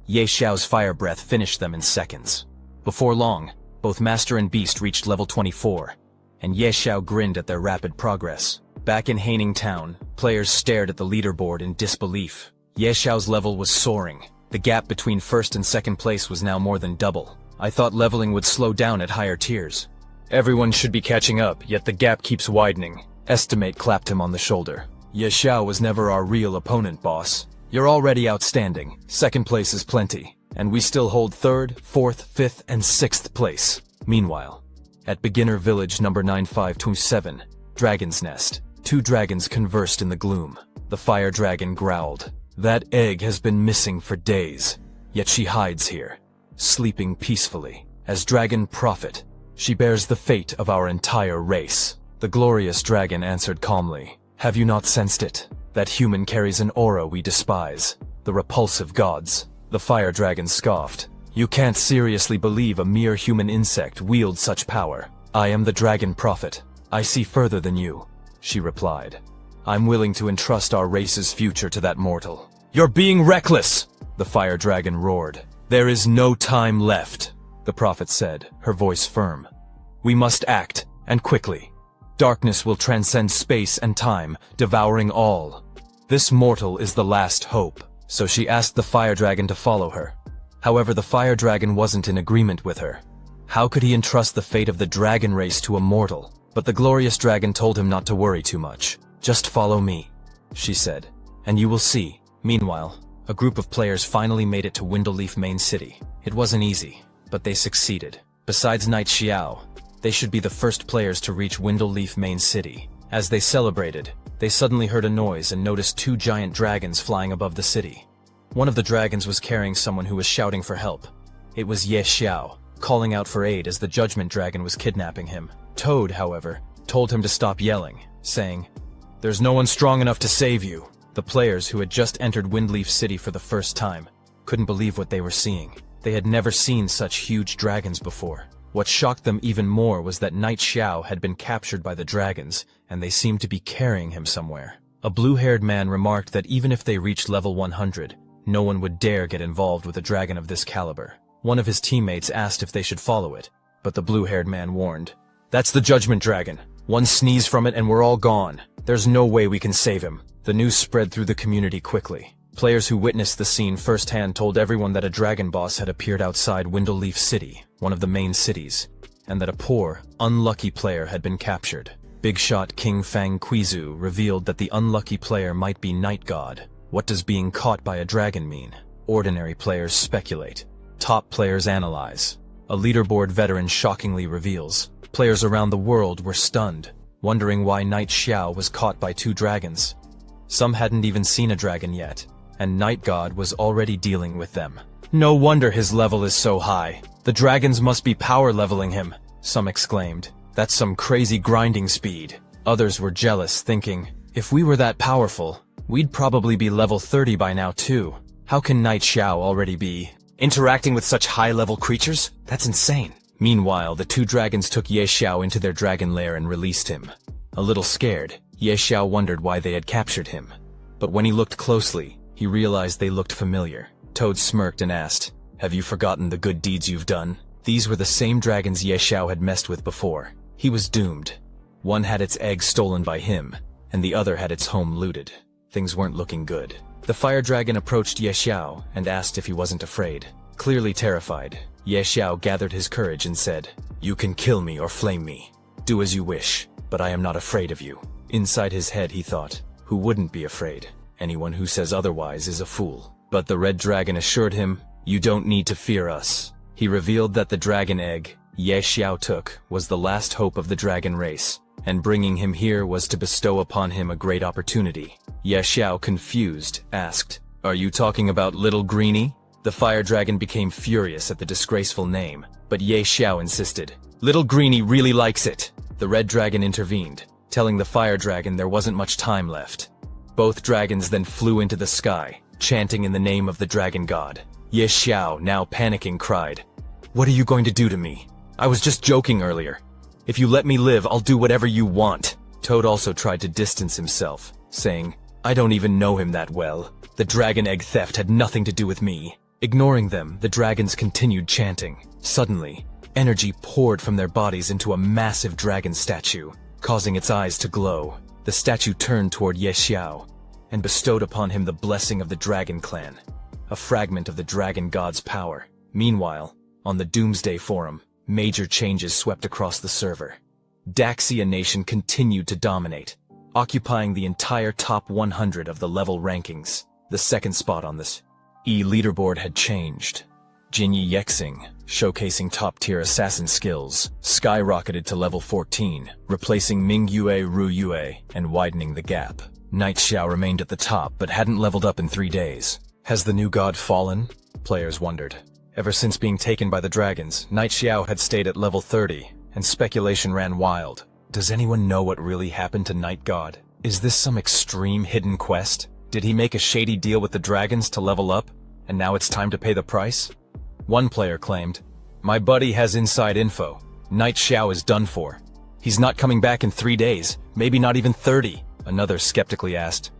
Ye Xiao's fire breath finished them in seconds. Before long, both Master and Beast reached level 24, and Ye Xiao grinned at their rapid progress. Back in Haining Town, players stared at the leaderboard in disbelief. Ye Xiao's level was soaring. The gap between first and second place was now more than double. I thought leveling would slow down at higher tiers. Everyone should be catching up, yet the gap keeps widening. Estimate clapped him on the shoulder. Ye Xiao was never our real opponent, boss. You're already outstanding. Second place is plenty. And we still hold 3rd, 4th, 5th, and 6th place. Meanwhile, at Beginner Village number 9527, Dragon's Nest, 2 dragons conversed in the gloom. The fire dragon growled. That egg has been missing for days, yet she hides here, sleeping peacefully. As Dragon Prophet, she bears the fate of our entire race. The glorious dragon answered calmly. Have you not sensed it? That human carries an aura we despise. The repulsive gods. The fire dragon scoffed. You can't seriously believe a mere human insect wields such power. I am the dragon prophet. I see further than you, she replied. I'm willing to entrust our race's future to that mortal. You're being reckless, the fire dragon roared. There is no time left, the prophet said, her voice firm. We must act, and quickly. Darkness will transcend space and time, devouring all. This mortal is the last hope. So she asked the fire dragon to follow her. However, the fire dragon wasn't in agreement with her. How could he entrust the fate of the dragon race to a mortal? But the glorious dragon told him not to worry too much. Just follow me, she said, and you will see. Meanwhile, a group of players finally made it to Windowleaf Main City. It wasn't easy, but they succeeded. Besides Ye Xiao, they should be the first players to reach Windowleaf Main City. As they celebrated, they suddenly heard a noise and noticed two giant dragons flying above the city. One of the dragons was carrying someone who was shouting for help. It was Ye Xiao, calling out for aid as the Judgment Dragon was kidnapping him. Toad, however, told him to stop yelling, saying, There's no one strong enough to save you. The players, who had just entered Windleaf City for the first time, couldn't believe what they were seeing. They had never seen such huge dragons before. What shocked them even more was that Ye Xiao had been captured by the dragons, and they seemed to be carrying him somewhere. A blue-haired man remarked that even if they reached level 100, no one would dare get involved with a dragon of this caliber. One of his teammates asked if they should follow it, but the blue-haired man warned, That's the Judgment Dragon. One sneeze from it and we're all gone. There's no way we can save him. The news spread through the community quickly. Players who witnessed the scene firsthand told everyone that a dragon boss had appeared outside Windowleaf City, one of the main cities, and that a poor, unlucky player had been captured. Big shot King Fang Quizu revealed that the unlucky player might be Night God. What does being caught by a dragon mean? Ordinary players speculate. Top players analyze. A leaderboard veteran shockingly reveals. Players around the world were stunned, wondering why Ye Xiao was caught by two dragons. Some hadn't even seen a dragon yet, and Night God was already dealing with them. No wonder his level is so high. The dragons must be power leveling him, some exclaimed. That's some crazy grinding speed. Others were jealous, thinking, if we were that powerful, we'd probably be level 30 by now too. How can Ye Xiao already be interacting with such high-level creatures? That's insane. Meanwhile, the two dragons took Ye Xiao into their dragon lair and released him. A little scared, Ye Xiao wondered why they had captured him. But when he looked closely, he realized they looked familiar. Toad smirked and asked, Have you forgotten the good deeds you've done? These were the same dragons Ye Xiao had messed with before. He was doomed. One had its eggs stolen by him, and the other had its home looted. Things weren't looking good. The fire dragon approached Ye Xiao and asked if he wasn't afraid. Clearly terrified, Ye Xiao gathered his courage and said, You can kill me or flame me. Do as you wish, but I am not afraid of you. Inside his head he thought, who wouldn't be afraid? Anyone who says otherwise is a fool. But the red dragon assured him, You don't need to fear us. He revealed that the dragon egg Ye Xiao took was the last hope of the dragon race, and bringing him here was to bestow upon him a great opportunity. Ye Xiao, confused, asked, Are you talking about Little Greenie? The fire dragon became furious at the disgraceful name, but Ye Xiao insisted, Little Greenie really likes it. The red dragon intervened, telling the fire dragon there wasn't much time left. Both dragons then flew into the sky, chanting in the name of the dragon god. Ye Xiao, now panicking, cried, What are you going to do to me? I was just joking earlier. If you let me live, I'll do whatever you want. Toad also tried to distance himself, saying, I don't even know him that well. The dragon egg theft had nothing to do with me. Ignoring them, the dragons continued chanting. Suddenly, energy poured from their bodies into a massive dragon statue, causing its eyes to glow. The statue turned toward Ye Xiao and bestowed upon him the blessing of the Dragon Clan, a fragment of the dragon god's power. Meanwhile, on the Doomsday Forum, major changes swept across the server. Daxia Nation continued to dominate, occupying the entire top 100 of the level rankings. The second spot on this leaderboard had changed. Jinyi Yexing, showcasing top-tier assassin skills, skyrocketed to level 14, replacing Ming Yue Ru Yue and widening the gap. Ye Xiao remained at the top but hadn't leveled up in 3 days. Has the new god fallen? Players wondered. Ever since being taken by the dragons, Ye Xiao had stayed at level 30, and speculation ran wild. Does anyone know what really happened to Night God? Is this some extreme hidden quest? Did he make a shady deal with the dragons to level up, and now it's time to pay the price? One player claimed, "My buddy has inside info. Night Xiao is done for. He's not coming back in 3 days, maybe not even 30. Another skeptically asked,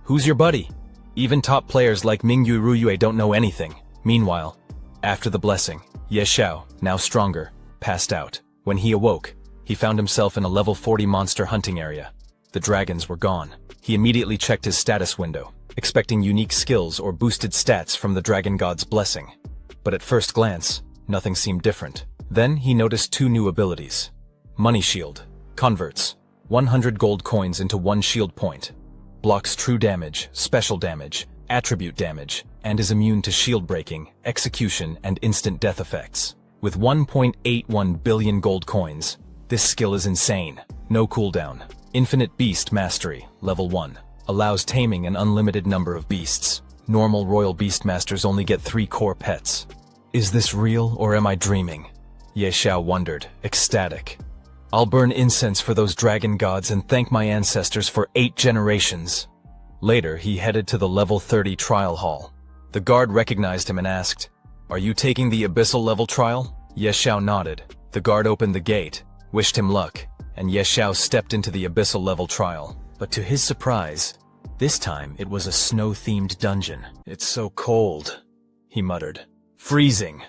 "Who's your buddy?" Even top players like Mingyu Ruyue don't know anything. Meanwhile, after the blessing, Ye Xiao, now stronger, passed out. When he awoke, he found himself in a level 40 monster hunting area. The dragons were gone. He immediately checked his status window, expecting unique skills or boosted stats from the dragon god's blessing. But at first glance, nothing seemed different. Then he noticed 2 new abilities. Money Shield converts 100 gold coins into 1 shield point, blocks true damage, special damage, attribute damage, and is immune to shield breaking, execution, and instant death effects. With 1.81 billion gold coins, this skill is insane. No cooldown. Infinite Beast Mastery, level 1. Allows taming an unlimited number of beasts. Normal Royal Beastmasters only get 3 core pets. Is this real or am I dreaming? Ye Xiao wondered, ecstatic. I'll burn incense for those dragon gods and thank my ancestors for 8 generations. Later, he headed to the level 30 trial hall. The guard recognized him and asked, "Are you taking the abyssal level trial?" Ye Xiao nodded. The guard opened the gate, wished him luck, and Ye Xiao stepped into the abyssal level trial. But to his surprise, this time it was a snow-themed dungeon. "It's so cold," he muttered. "Freezing.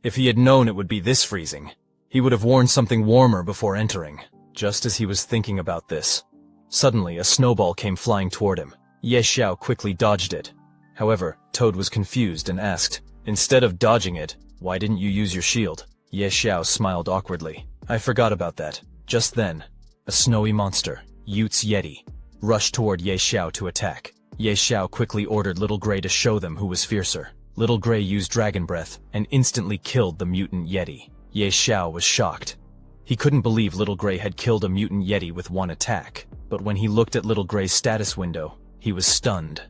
If he had known it would be this freezing, he would have worn something warmer before entering." Just as he was thinking about this, suddenly a snowball came flying toward him. Ye Xiao quickly dodged it. However, Toad was confused and asked, "Instead of dodging it, why didn't you use your shield?" Ye Xiao smiled awkwardly. "I forgot about that." Just then, a snowy monster, Yu's Yeti, rushed toward Ye Xiao to attack. Ye Xiao quickly ordered Little Gray to show them who was fiercer. Little Gray used Dragon Breath and instantly killed the mutant Yeti. Ye Xiao was shocked. He couldn't believe Little Gray had killed a mutant Yeti with 1 attack. But when he looked at Little Gray's status window, he was stunned.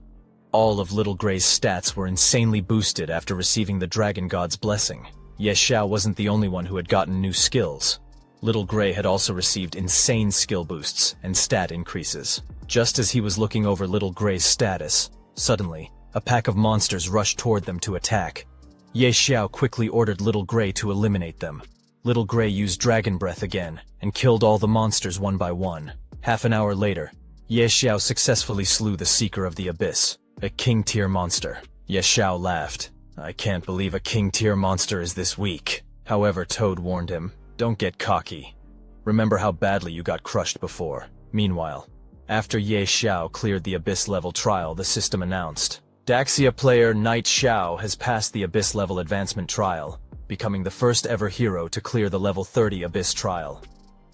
All of Little Gray's stats were insanely boosted after receiving the Dragon God's blessing. Ye Xiao wasn't the only one who had gotten new skills. Little Gray had also received insane skill boosts and stat increases. Just as he was looking over Little Gray's status, suddenly, a pack of monsters rushed toward them to attack. Ye Xiao quickly ordered Little Gray to eliminate them. Little Gray used Dragon Breath again and killed all the monsters one by one. Half an hour later, Ye Xiao successfully slew the Seeker of the Abyss, a king-tier monster. Ye Xiao laughed. "I can't believe a king-tier monster is this weak." However, Toad warned him, "Don't get cocky. Remember how badly you got crushed before." Meanwhile, after Ye Xiao cleared the Abyss-level trial, the system announced, "Daxia player Night Xiao has passed the Abyss-level advancement trial, becoming the first ever hero to clear the level 30 Abyss trial.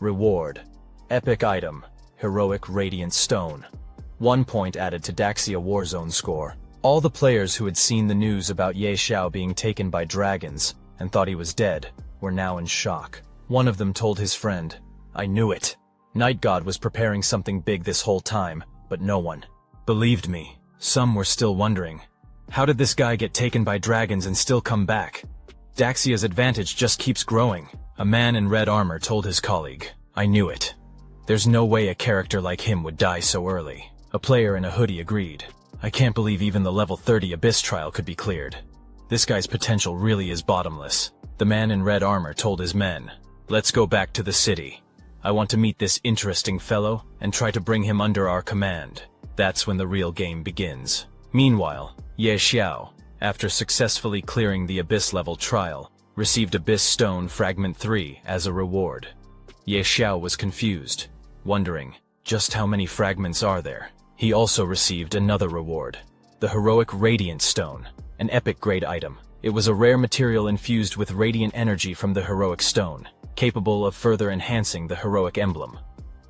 Reward: Epic item, Heroic Radiant Stone. 1 point added to Daxia Warzone score." All the players who had seen the news about Ye Xiao being taken by dragons and thought he was dead were now in shock. One of them told his friend, "I knew it. Night God was preparing something big this whole time, but no one believed me." Some were still wondering, how did this guy get taken by dragons and still come back? Daxia's advantage just keeps growing. A man in red armor told his colleague, "I knew it. There's no way a character like him would die so early." A player in a hoodie agreed, "I can't believe even the level 30 Abyss trial could be cleared. This guy's potential really is bottomless." The man in red armor told his men, "Let's go back to the city. I want to meet this interesting fellow and try to bring him under our command. That's when the real game begins." Meanwhile, Ye Xiao, after successfully clearing the Abyss-level trial, received Abyss Stone Fragment 3 as a reward. Ye Xiao was confused, wondering, just how many fragments are there? He also received another reward, the Heroic Radiant Stone, an epic grade item. It was a rare material infused with radiant energy from the Heroic Stone, capable of further enhancing the Heroic Emblem.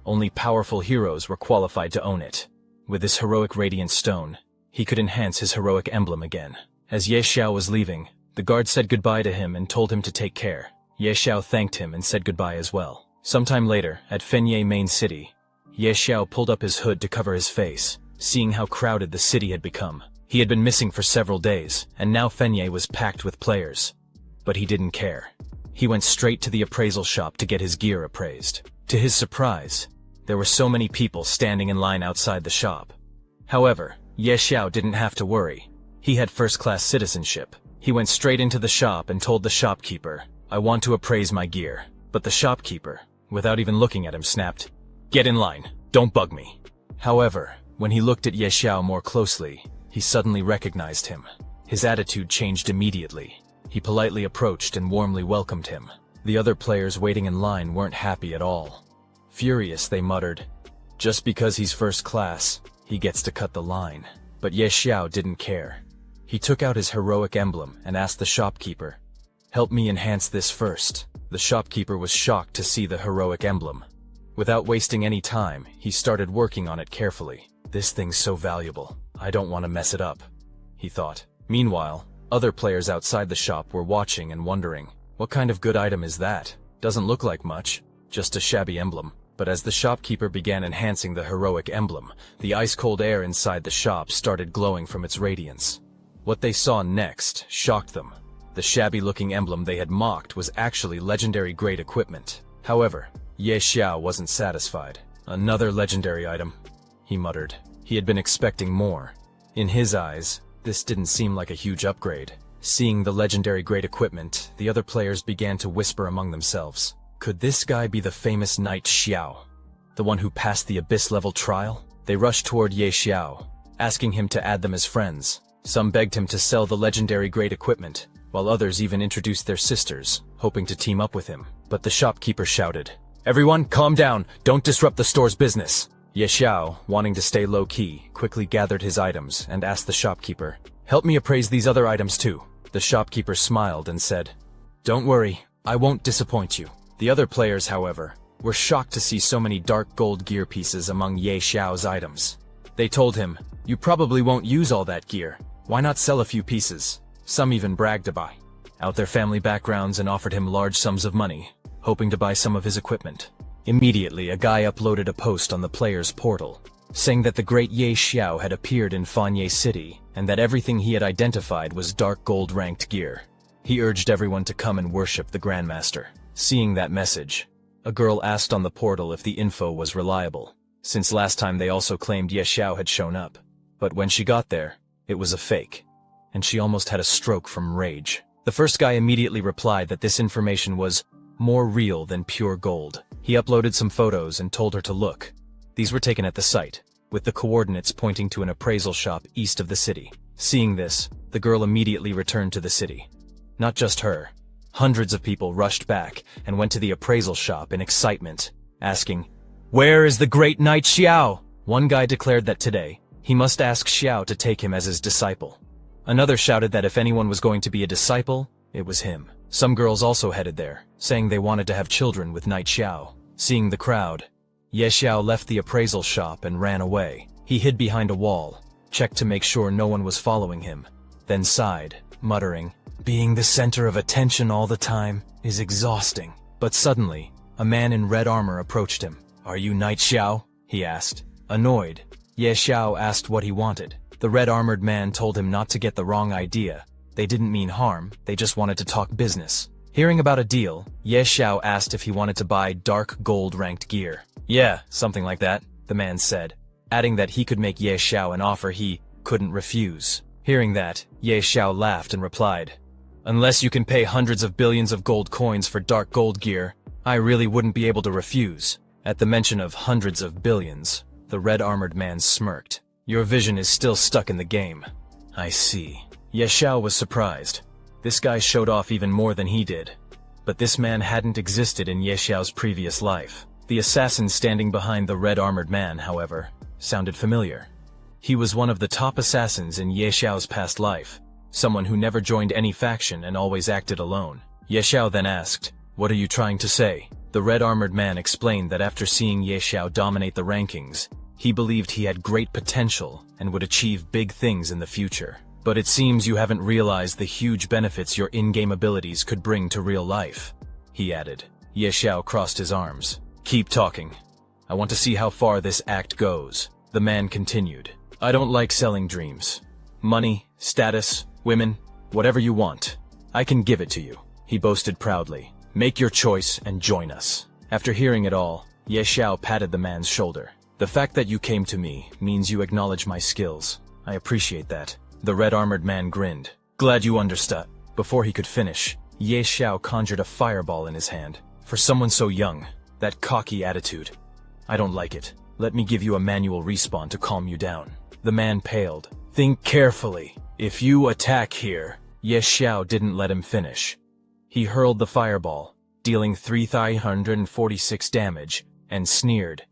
Only powerful heroes were qualified to own it. With this Heroic Radiant Stone, he could enhance his Heroic Emblem again. As Ye Xiao was leaving, the guard said goodbye to him and told him to take care. Ye Xiao thanked him and said goodbye as well. Sometime later, at Fenye main city, Ye Xiao pulled up his hood to cover his face, seeing how crowded the city had become. He had been missing for several days, and now Fenye was packed with players. But he didn't care. He went straight to the appraisal shop to get his gear appraised. To his surprise, there were so many people standing in line outside the shop. However, Ye Xiao didn't have to worry. He had first-class citizenship. He went straight into the shop and told the shopkeeper, "I want to appraise my gear." But the shopkeeper, without even looking at him, snapped, "Get in line, don't bug me." However, when he looked at Ye Xiao more closely, he suddenly recognized him. His attitude changed immediately. He politely approached and warmly welcomed him. The other players waiting in line weren't happy at all. Furious, they muttered, "Just because he's first class, he gets to cut the line." But Ye Xiao didn't care. He took out his heroic emblem and asked the shopkeeper, "Help me enhance this first." The shopkeeper was shocked to see the heroic emblem. Without wasting any time, he started working on it carefully. "This thing's so valuable, I don't want to mess it up," he thought. Meanwhile, other players outside the shop were watching and wondering, "What kind of good item is that? Doesn't look like much, just a shabby emblem." But as the shopkeeper began enhancing the heroic emblem, the ice-cold air inside the shop started glowing from its radiance. What they saw next shocked them. The shabby-looking emblem they had mocked was actually legendary grade equipment. However, Ye Xiao wasn't satisfied. "Another legendary item," he muttered. He had been expecting more. In his eyes, this didn't seem like a huge upgrade. Seeing the legendary grade equipment, the other players began to whisper among themselves. Could this guy be the famous Knight Xiao? The one who passed the Abyss-level trial? They rushed toward Ye Xiao, asking him to add them as friends. Some begged him to sell the legendary grade equipment, while others even introduced their sisters, hoping to team up with him. But the shopkeeper shouted, "Everyone, calm down! Don't disrupt the store's business!" Ye Xiao, wanting to stay low-key, quickly gathered his items and asked the shopkeeper, "Help me appraise these other items too." The shopkeeper smiled and said, "Don't worry, I won't disappoint you." The other players, however, were shocked to see so many dark gold gear pieces among Ye Xiao's items. They told him, "You probably won't use all that gear. Why not sell a few pieces?" Some even bragged about their family backgrounds and offered him large sums of money, hoping to buy some of his equipment. Immediately, a guy uploaded a post on the player's portal, saying that the great Ye Xiao had appeared in Fanye City, and that everything he had identified was dark gold ranked gear. He urged everyone to come and worship the Grandmaster. Seeing that message, a girl asked on the portal if the info was reliable, since last time they also claimed Ye Xiao had shown up. But when she got there, it was a fake, and she almost had a stroke from rage. The first guy immediately replied that this information was more real than pure gold. He uploaded some photos and told her to look. These were taken at the site, with the coordinates pointing to an appraisal shop east of the city. Seeing this, the girl immediately returned to the city. Not just her. Hundreds of people rushed back and went to the appraisal shop in excitement, asking, "Where is the great Knight Xiao?" One guy declared that today, he must ask Xiao to take him as his disciple. Another shouted that if anyone was going to be a disciple, it was him. Some girls also headed there, saying they wanted to have children with Knight Xiao. Seeing the crowd, Ye Xiao left the appraisal shop and ran away. He hid behind a wall, checked to make sure no one was following him, then sighed, muttering, "Being the center of attention all the time is exhausting." But suddenly, a man in red armor approached him. "Are you Knight Xiao?" he asked. Annoyed, Ye Xiao asked what he wanted. The red-armored man told him not to get the wrong idea. They didn't mean harm, they just wanted to talk business. Hearing about a deal, Ye Xiao asked if he wanted to buy dark gold-ranked gear. "Yeah, something like that," the man said, adding that he could make Ye Xiao an offer he couldn't refuse. Hearing that, Ye Xiao laughed and replied, "Unless you can pay hundreds of billions of gold coins for dark gold gear, I really wouldn't be able to refuse." At the mention of hundreds of billions, the red-armored man smirked. "Your vision is still stuck in the game." "I see." Ye Xiao was surprised. This guy showed off even more than he did. But this man hadn't existed in Ye Xiao's previous life. The assassin standing behind the red-armored man, however, sounded familiar. He was one of the top assassins in Ye Xiao's past life, someone who never joined any faction and always acted alone. Ye Xiao then asked, "What are you trying to say?" The red-armored man explained that after seeing Ye Xiao dominate the rankings, he believed he had great potential and would achieve big things in the future. "But it seems you haven't realized the huge benefits your in-game abilities could bring to real life," he added. Ye Xiao crossed his arms. "Keep talking. I want to see how far this act goes." The man continued, "I don't like selling dreams. Money, status, women, whatever you want. I can give it to you," he boasted proudly. "Make your choice and join us." After hearing it all, Ye Xiao patted the man's shoulder. The fact that you came to me means you acknowledge my skills. I appreciate that. The red-armored man grinned. Glad you understood. Before he could finish, Ye Xiao conjured a fireball in his hand. For someone so young, that cocky attitude. I don't like it. Let me give you a manual respawn to calm you down. The man paled. Think carefully. If you attack here, Ye Xiao didn't let him finish. He hurled the fireball, dealing 346 damage, and sneered.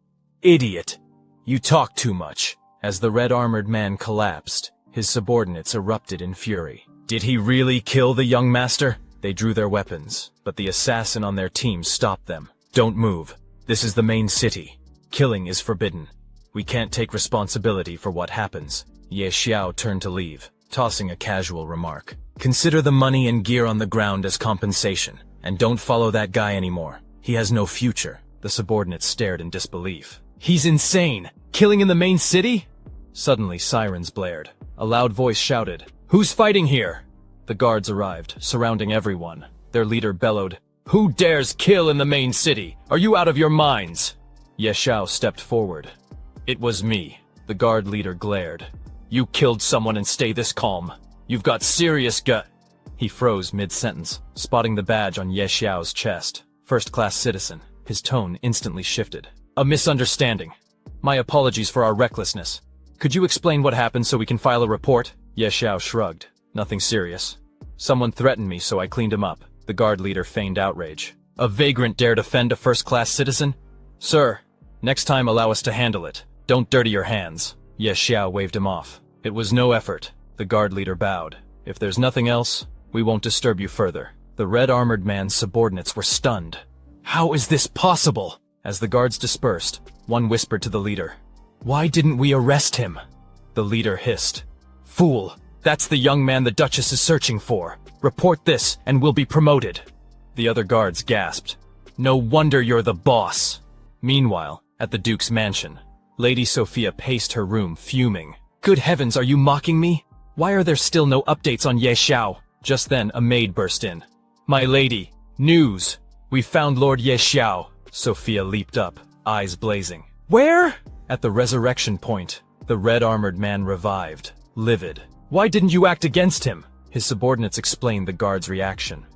Idiot! You talk too much. As the red-armored man collapsed, his subordinates erupted in fury. Did he really kill the young master? They drew their weapons, but the assassin on their team stopped them. Don't move. This is the main city. Killing is forbidden. We can't take responsibility for what happens. Ye Xiao turned to leave, tossing a casual remark. Consider the money and gear on the ground as compensation, and don't follow that guy anymore. He has no future. The subordinates stared in disbelief. He's insane! Killing in the main city? Suddenly, sirens blared. A loud voice shouted, Who's fighting here? The guards arrived, surrounding everyone. Their leader bellowed, Who dares kill in the main city? Are you out of your minds? Ye Xiao stepped forward. It was me. The guard leader glared. You killed someone and stay this calm. You've got serious gut. He froze mid-sentence, spotting the badge on Ye Xiao's chest. First-class citizen. His tone instantly shifted. A misunderstanding. My apologies for our recklessness. Could you explain what happened so we can file a report? Ye Xiao shrugged. Nothing serious. Someone threatened me, so I cleaned him up. The guard leader feigned outrage. A vagrant dare defend a first-class citizen? Sir, next time allow us to handle it. Don't dirty your hands. Ye Xiao waved him off. It was no effort. The guard leader bowed. If there's nothing else, we won't disturb you further. The red-armored man's subordinates were stunned. How is this possible? As the guards dispersed, one whispered to the leader. Why didn't we arrest him? The leader hissed. Fool! That's the young man the Duchess is searching for. Report this, and we'll be promoted. The other guards gasped. No wonder you're the boss. Meanwhile, at the Duke's mansion, Lady Sophia paced her room, fuming. Good heavens, are you mocking me? Why are there still no updates on Ye Xiao? Just then, a maid burst in. My lady, news! We found Lord Ye Xiao. Sophia leaped up, eyes blazing. Where? At the resurrection point, the red-armored man revived, livid. Why didn't you act against him? His subordinates explained the guard's reaction.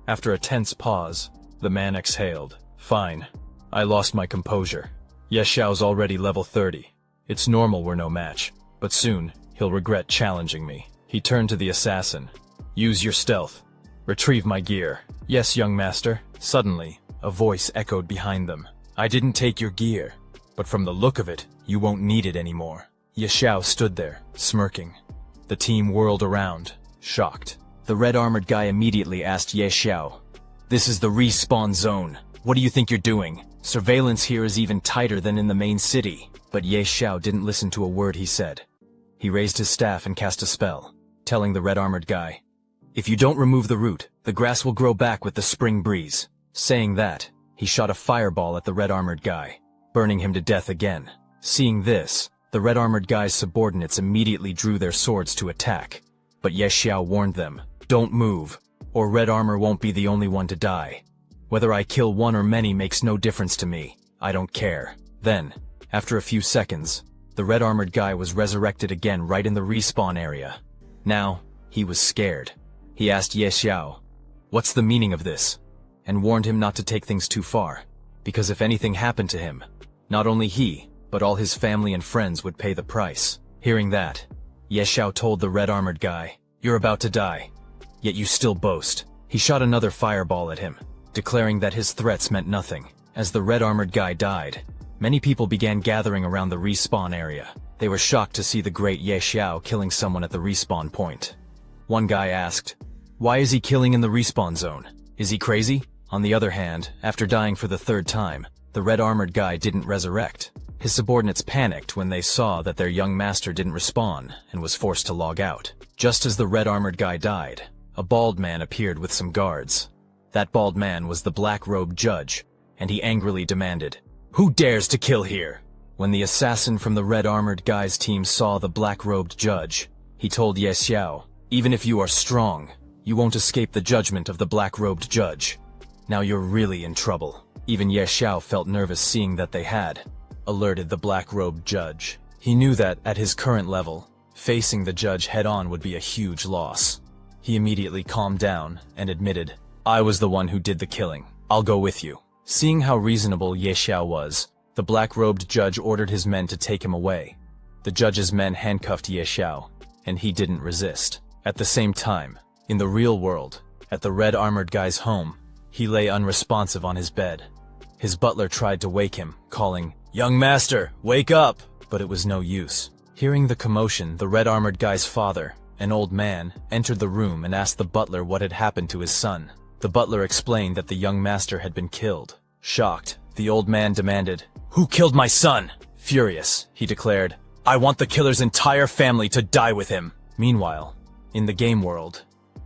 After a tense pause, the man exhaled. Fine. I lost my composure. Ye Xiao's already level 30. It's normal we're no match, but soon he'll regret challenging me. He turned to the assassin. Use your stealth. Retrieve my gear. Yes, young master. Suddenly, a voice echoed behind them. I didn't take your gear, but from the look of it, you won't need it anymore. Ye Xiao stood there, smirking. The team whirled around, shocked. The red-armored guy immediately asked Ye Xiao, This is the respawn zone. What do you think you're doing? Surveillance here is even tighter than in the main city. But Ye Xiao didn't listen to a word he said. He raised his staff and cast a spell, telling the red-armored guy, If you don't remove the root, the grass will grow back with the spring breeze. Saying that, he shot a fireball at the red-armored guy, burning him to death again. Seeing this, the red-armored guy's subordinates immediately drew their swords to attack. But Ye Xiao warned them, Don't move, or red armor won't be the only one to die. Whether I kill one or many makes no difference to me. I don't care. Then, after a few seconds, the red-armored guy was resurrected again right in the respawn area. Now, he was scared. He asked Ye Xiao, What's the meaning of this? And warned him not to take things too far, because if anything happened to him, not only he, but all his family and friends would pay the price. Hearing that, Ye Xiao told the red-armored guy, You're about to die, yet you still boast. He shot another fireball at him, declaring that his threats meant nothing. As the red-armored guy died, many people began gathering around the respawn area. They were shocked to see the great Ye Xiao killing someone at the respawn point. One guy asked, Why is he killing in the respawn zone? Is he crazy? On the other hand, after dying for the third time, the red-armored guy didn't resurrect. His subordinates panicked when they saw that their young master didn't respawn and was forced to log out. Just as the red-armored guy died, a bald man appeared with some guards. That bald man was the black-robed judge, and he angrily demanded, Who dares to kill here? When the assassin from the red-armored guy's team saw the black-robed judge, he told Ye Xiao, Even if you are strong, you won't escape the judgment of the black-robed judge. Now you're really in trouble. Even Ye Xiao felt nervous seeing that they had alerted the black-robed judge. He knew that, at his current level, facing the judge head-on would be a huge loss. He immediately calmed down and admitted, "I was the one who did the killing. I'll go with you." Seeing how reasonable Ye Xiao was, the black-robed judge ordered his men to take him away. The judge's men handcuffed Ye Xiao, and he didn't resist. At the same time, in the real world, at the red-armored guy's home, he lay unresponsive on his bed. His butler tried to wake him, calling, "Young master, wake up!" But it was no use. Hearing the commotion, the red-armored guy's father, an old man, entered the room and asked the butler what had happened to his son. The butler explained that the young master had been killed. Shocked, the old man demanded, "Who killed my son?" Furious, he declared, "I want the killer's entire family to die with him." Meanwhile, in the game world,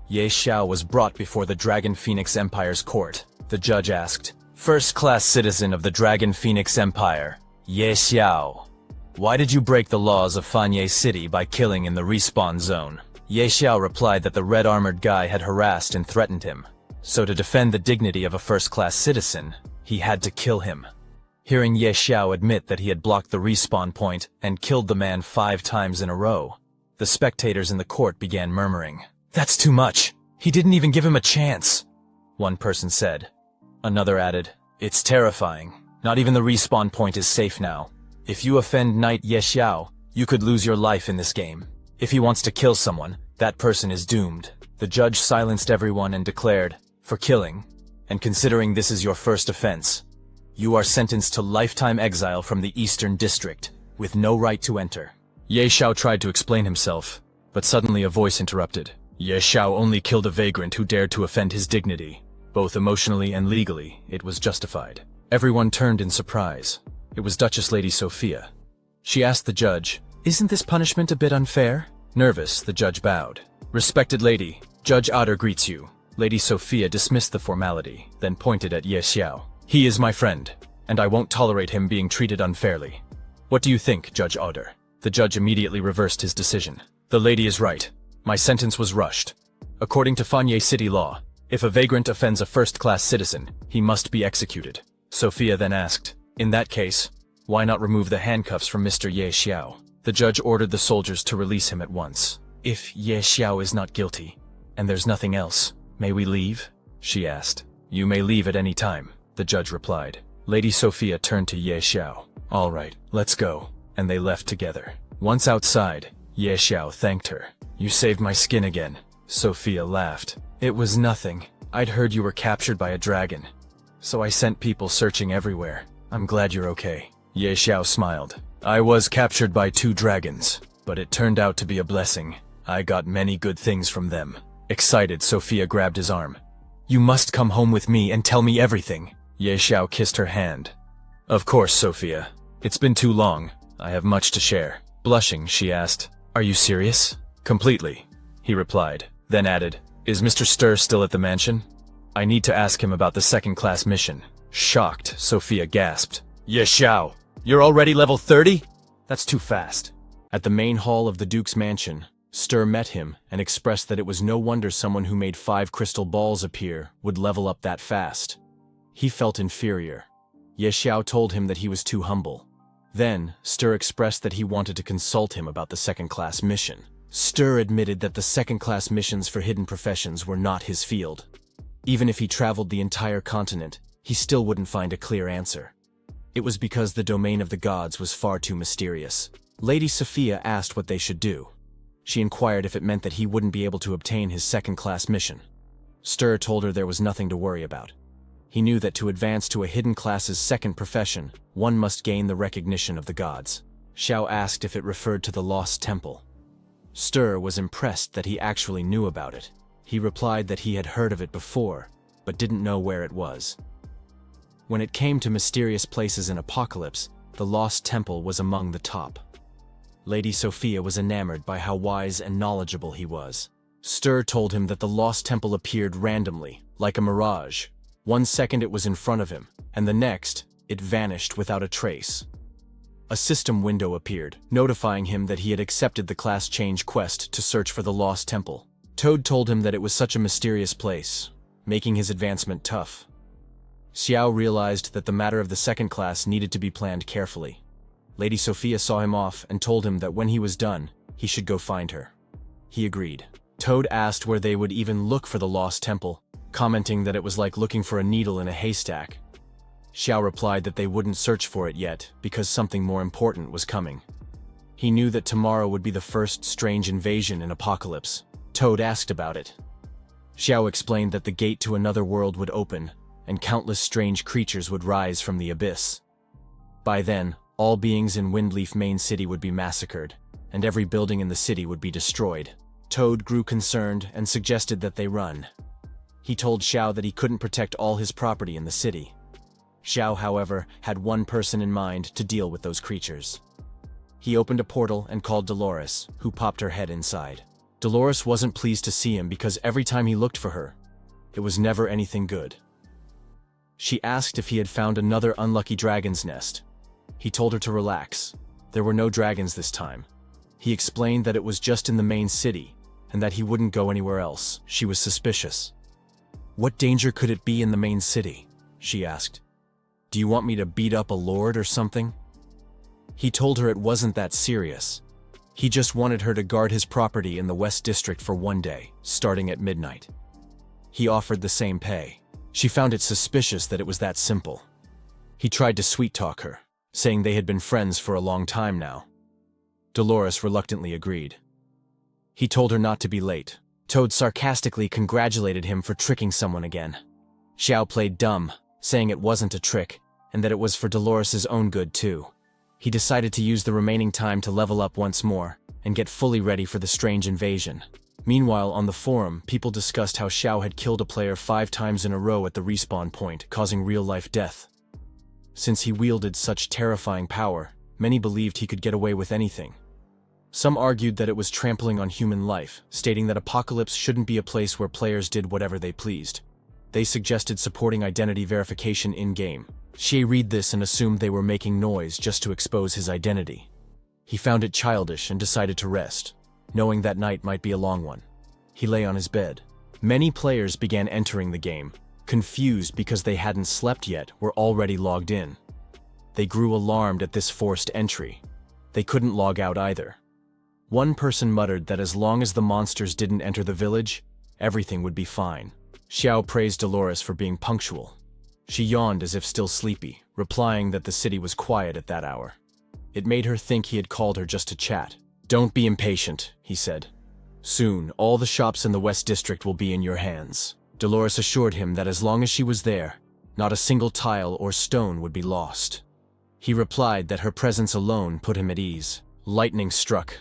Ye Xiao was brought before the Dragon Phoenix Empire's court. The judge asked, "First-class citizen of the Dragon Phoenix Empire, Ye Xiao, why did you break the laws of Fanye City by killing in the respawn zone?" Ye Xiao replied that the red-armored guy had harassed and threatened him. So to defend the dignity of a first-class citizen, he had to kill him. Hearing Ye Xiao admit that he had blocked the respawn point and killed the man 5 times in a row, the spectators in the court began murmuring, "That's too much. He didn't even give him a chance," one person said. Another added, "It's terrifying. Not even the respawn point is safe now. If you offend Knight Ye Xiao, you could lose your life in this game. If he wants to kill someone, that person is doomed." The judge silenced everyone and declared, "For killing, and considering this is your first offense, you are sentenced to lifetime exile from the Eastern District, with no right to enter." Ye Xiao tried to explain himself, but suddenly a voice interrupted. Ye Xiao only killed a vagrant who dared to offend his dignity. Both emotionally and legally, it was justified. Everyone turned in surprise. It was Duchess Lady Sophia. She asked the judge, "Isn't this punishment a bit unfair?" Nervous, the judge bowed. "Respected lady, Judge Otter greets you." Lady Sophia dismissed the formality, then pointed at Ye Xiao. "He is my friend, and I won't tolerate him being treated unfairly. What do you think, Judge Otter?" The judge immediately reversed his decision. "The lady is right. My sentence was rushed. According to Fanye City law, if a vagrant offends a first-class citizen, he must be executed." Sophia then asked, "In that case, why not remove the handcuffs from Mr. Ye Xiao?" The judge ordered the soldiers to release him at once. "If Ye Xiao is not guilty, and there's nothing else, may we leave?" she asked. "You may leave at any time," the judge replied. Lady Sophia turned to Ye Xiao. "All right, let's go," and they left together. Once outside, Ye Xiao thanked her. "You saved my skin again." Sophia laughed. "It was nothing. I'd heard you were captured by a dragon, so I sent people searching everywhere. I'm glad you're okay." Ye Xiao smiled. "I was captured by 2 dragons, but it turned out to be a blessing. I got many good things from them." Excited, Sophia grabbed his arm. "You must come home with me and tell me everything." Ye Xiao kissed her hand. "Of course, Sophia. It's been too long. I have much to share." Blushing, she asked, "Are you serious?" "Completely," he replied, then added, "Is Mr. Stir still at the mansion? I need to ask him about the second-class mission." Shocked, Sophia gasped, "Ye Xiao, you're already level 30? That's too fast." At the main hall of the Duke's mansion, Stir met him and expressed that it was no wonder someone who made 5 crystal balls appear would level up that fast. He felt inferior. Ye Xiao told him that he was too humble. Then, Stir expressed that he wanted to consult him about the second-class mission. Stir admitted that the second-class missions for hidden professions were not his field. Even if he traveled the entire continent, he still wouldn't find a clear answer. It was because the domain of the gods was far too mysterious. Lady Sophia asked what they should do. She inquired if it meant that he wouldn't be able to obtain his second-class mission. Stir told her there was nothing to worry about. He knew that to advance to a hidden class's second profession, one must gain the recognition of the gods. Xiao asked if it referred to the Lost Temple. Stir was impressed that he actually knew about it. He replied that he had heard of it before, but didn't know where it was. When it came to mysterious places in Apocalypse, the Lost Temple was among the top. Lady Sophia was enamored by how wise and knowledgeable he was. Stir told him that the Lost Temple appeared randomly, like a mirage. One second it was in front of him, and the next, it vanished without a trace. A system window appeared, notifying him that he had accepted the class change quest to search for the Lost Temple. Toad told him that it was such a mysterious place, making his advancement tough. Xiao realized that the matter of the second class needed to be planned carefully. Lady Sophia saw him off and told him that when he was done, he should go find her. He agreed. Toad asked where they would even look for the lost temple, commenting that it was like looking for a needle in a haystack. Xiao replied that they wouldn't search for it yet because something more important was coming. He knew that tomorrow would be the first strange invasion in Apocalypse. Toad asked about it. Xiao explained that the gate to another world would open, and countless strange creatures would rise from the abyss. By then, all beings in Windleaf Main City would be massacred, and every building in the city would be destroyed. Toad grew concerned and suggested that they run. He told Xiao that he couldn't protect all his property in the city. Xiao, however, had one person in mind to deal with those creatures. He opened a portal and called Dolores, who popped her head inside. Dolores wasn't pleased to see him because every time he looked for her, it was never anything good. She asked if he had found another unlucky dragon's nest. He told her to relax. There were no dragons this time. He explained that it was just in the main city, and that he wouldn't go anywhere else. She was suspicious. "What danger could it be in the main city?" she asked. "Do you want me to beat up a lord or something?" He told her it wasn't that serious. He just wanted her to guard his property in the West District for one day, starting at midnight. He offered the same pay. She found it suspicious that it was that simple. He tried to sweet-talk her, saying they had been friends for a long time now. Dolores reluctantly agreed. He told her not to be late. Toad sarcastically congratulated him for tricking someone again. Xiao played dumb, saying it wasn't a trick, and that it was for Dolores' own good too. He decided to use the remaining time to level up once more, and get fully ready for the strange invasion. Meanwhile, on the forum, people discussed how Xiao had killed a player 5 times in a row at the respawn point, causing real-life death. Since he wielded such terrifying power, many believed he could get away with anything. Some argued that it was trampling on human life, stating that Apocalypse shouldn't be a place where players did whatever they pleased. They suggested supporting identity verification in-game. Xie read this and assumed they were making noise just to expose his identity. He found it childish and decided to rest, knowing that night might be a long one. He lay on his bed. Many players began entering the game, confused because they hadn't slept yet, were already logged in. They grew alarmed at this forced entry. They couldn't log out either. One person muttered that as long as the monsters didn't enter the village, everything would be fine. Xiao praised Dolores for being punctual. She yawned as if still sleepy, replying that the city was quiet at that hour. It made her think he had called her just to chat. "Don't be impatient," he said. "Soon, all the shops in the West District will be in your hands." Dolores assured him that as long as she was there, not a single tile or stone would be lost. He replied that her presence alone put him at ease. Lightning struck.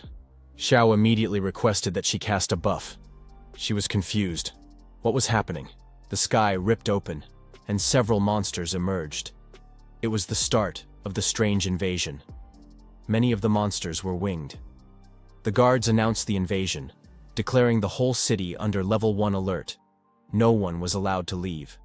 Xiao immediately requested that she cast a buff. She was confused. What was happening? The sky ripped open, and several monsters emerged. It was the start of the strange invasion. Many of the monsters were winged. The guards announced the invasion, declaring the whole city under level 1 alert. No one was allowed to leave.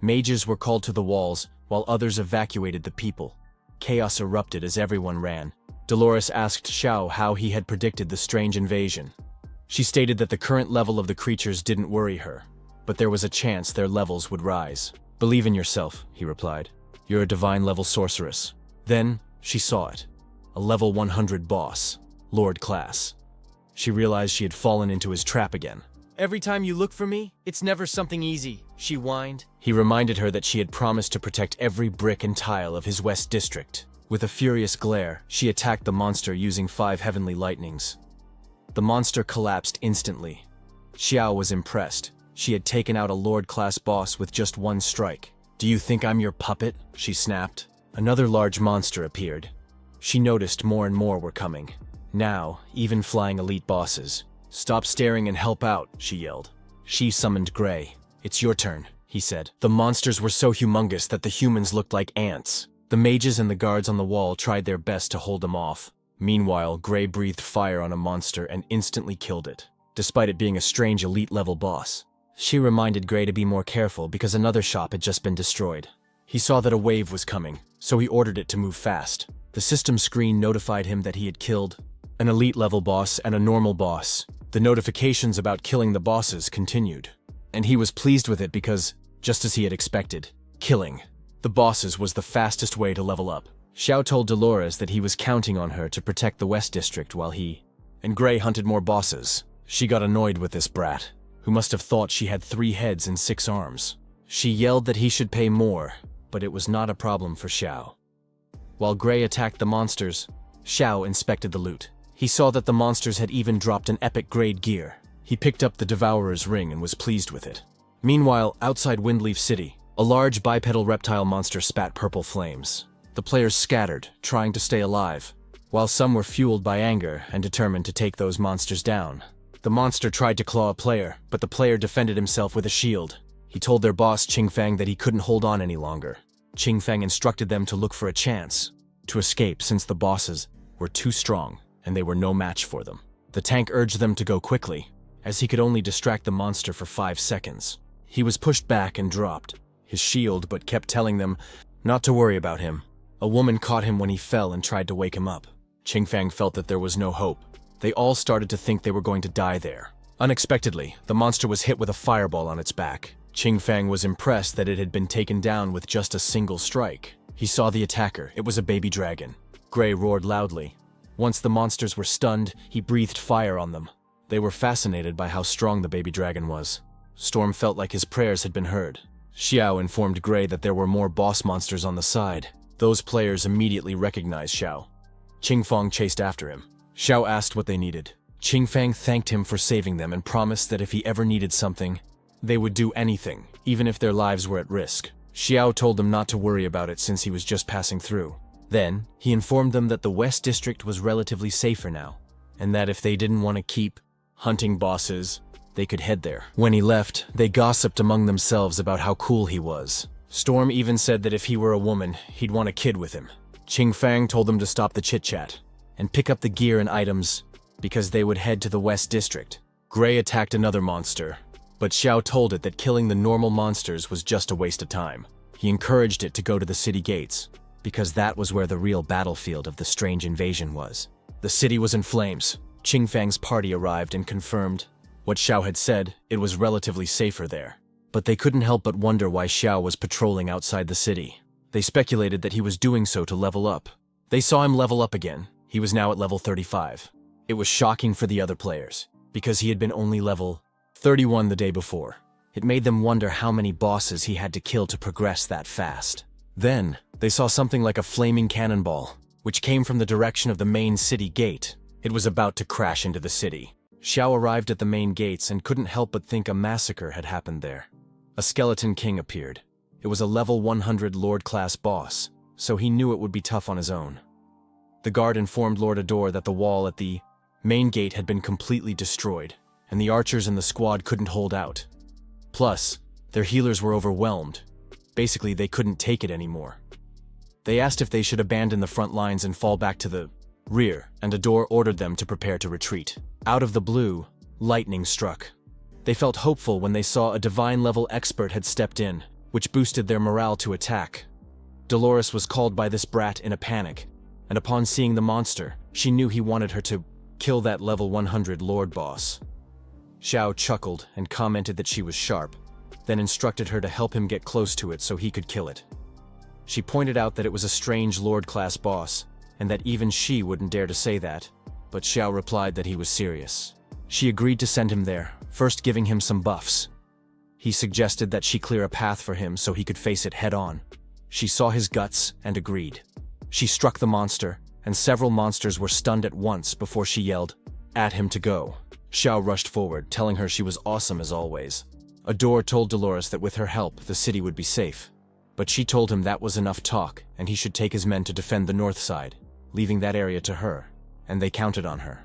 Mages were called to the walls, while others evacuated the people. Chaos erupted as everyone ran. Dolores asked Xiao how he had predicted the strange invasion. She stated that the current level of the creatures didn't worry her, but there was a chance their levels would rise. "Believe in yourself," he replied. "You're a divine-level sorceress." Then, she saw it. A level 100 boss, Lord class. She realized she had fallen into his trap again. "Every time you look for me, it's never something easy," she whined. He reminded her that she had promised to protect every brick and tile of his West District. With a furious glare, she attacked the monster using 5 heavenly lightnings. The monster collapsed instantly. Xiao was impressed. She had taken out a Lord-class boss with just 1 strike. "Do you think I'm your puppet?" she snapped. Another large monster appeared. She noticed more and more were coming. Now, even flying elite bosses. "Stop staring and help out," she yelled. She summoned Gray. "It's your turn," he said. The monsters were so humongous that the humans looked like ants. The mages and the guards on the wall tried their best to hold them off. Meanwhile, Gray breathed fire on a monster and instantly killed it, despite it being a strange elite-level boss. She reminded Gray to be more careful because another shop had just been destroyed. He saw that a wave was coming, so he ordered it to move fast. The system screen notified him that he had killed an elite-level boss and a normal boss. The notifications about killing the bosses continued, and he was pleased with it because, just as he had expected, Killing the bosses was the fastest way to level up. Xiao told Dolores that he was counting on her to protect the West District while he and Gray hunted more bosses. She got annoyed with this brat, who must have thought she had 3 heads and 6 arms. She yelled that he should pay more, but it was not a problem for Xiao. While Gray attacked the monsters, Xiao inspected the loot. He saw that the monsters had even dropped an epic grade gear. He picked up the Devourer's ring and was pleased with it. Meanwhile, outside Windleaf City, a large bipedal reptile monster spat purple flames. The players scattered, trying to stay alive, while some were fueled by anger and determined to take those monsters down. The monster tried to claw a player, but the player defended himself with a shield. He told their boss Qingfang that he couldn't hold on any longer. Qingfang instructed them to look for a chance to escape since the bosses were too strong and they were no match for them. The tank urged them to go quickly, as he could only distract the monster for 5 seconds. He was pushed back and dropped his shield but kept telling them not to worry about him. A woman caught him when he fell and tried to wake him up. Qingfang felt that there was no hope. They all started to think they were going to die there. Unexpectedly, the monster was hit with a fireball on its back. Qingfang was impressed that it had been taken down with just a single strike. He saw the attacker. It was a baby dragon. Gray roared loudly. Once the monsters were stunned, he breathed fire on them. They were fascinated by how strong the baby dragon was. Storm felt like his prayers had been heard. Xiao informed Gray that there were more boss monsters on the side. Those players immediately recognized Xiao. Qingfang chased after him. Xiao asked what they needed. Qingfang thanked him for saving them and promised that if he ever needed something, they would do anything, even if their lives were at risk. Xiao told them not to worry about it since he was just passing through. Then, he informed them that the West District was relatively safer now, and that if they didn't want to keep hunting bosses, they could head there. When he left, they gossiped among themselves about how cool he was. Storm even said that if he were a woman, he'd want a kid with him. Qingfang told them to stop the chit-chat and pick up the gear and items because they would head to the West District. Gray attacked another monster, but Xiao told it that killing the normal monsters was just a waste of time. He encouraged it to go to the city gates, because that was where the real battlefield of the strange invasion was. The city was in flames. Qingfang's party arrived and confirmed what Xiao had said. It was relatively safer there. But they couldn't help but wonder why Xiao was patrolling outside the city. They speculated that he was doing so to level up. They saw him level up again. He was now at level 35. It was shocking for the other players, because he had been only level 31 the day before. It made them wonder how many bosses he had to kill to progress that fast. Then, they saw something like a flaming cannonball, which came from the direction of the main city gate. It was about to crash into the city. Xiao arrived at the main gates and couldn't help but think a massacre had happened there. A skeleton king appeared. It was a level 100 Lord-class boss, so he knew it would be tough on his own. The guard informed Lord Ador that the wall at the main gate had been completely destroyed, and the archers in the squad couldn't hold out. Plus, their healers were overwhelmed. Basically, they couldn't take it anymore. They asked if they should abandon the front lines and fall back to the rear, and Ador ordered them to prepare to retreat. Out of the blue, lightning struck. They felt hopeful when they saw a divine-level expert had stepped in, which boosted their morale to attack. Dolores was called by this brat in a panic, and upon seeing the monster, she knew he wanted her to kill that level 100 Lord boss. Xiao chuckled and commented that she was sharp, then instructed her to help him get close to it so he could kill it. She pointed out that it was a strange Lord-class boss, and that even she wouldn't dare to say that, but Xiao replied that he was serious. She agreed to send him there, first giving him some buffs. He suggested that she clear a path for him so he could face it head-on. She saw his guts and agreed. She struck the monster, and several monsters were stunned at once before she yelled at him to go. Xiao rushed forward, telling her she was awesome as always. Ador told Dolores that with her help, the city would be safe. But she told him that was enough talk, and he should take his men to defend the north side, leaving that area to her, and they counted on her.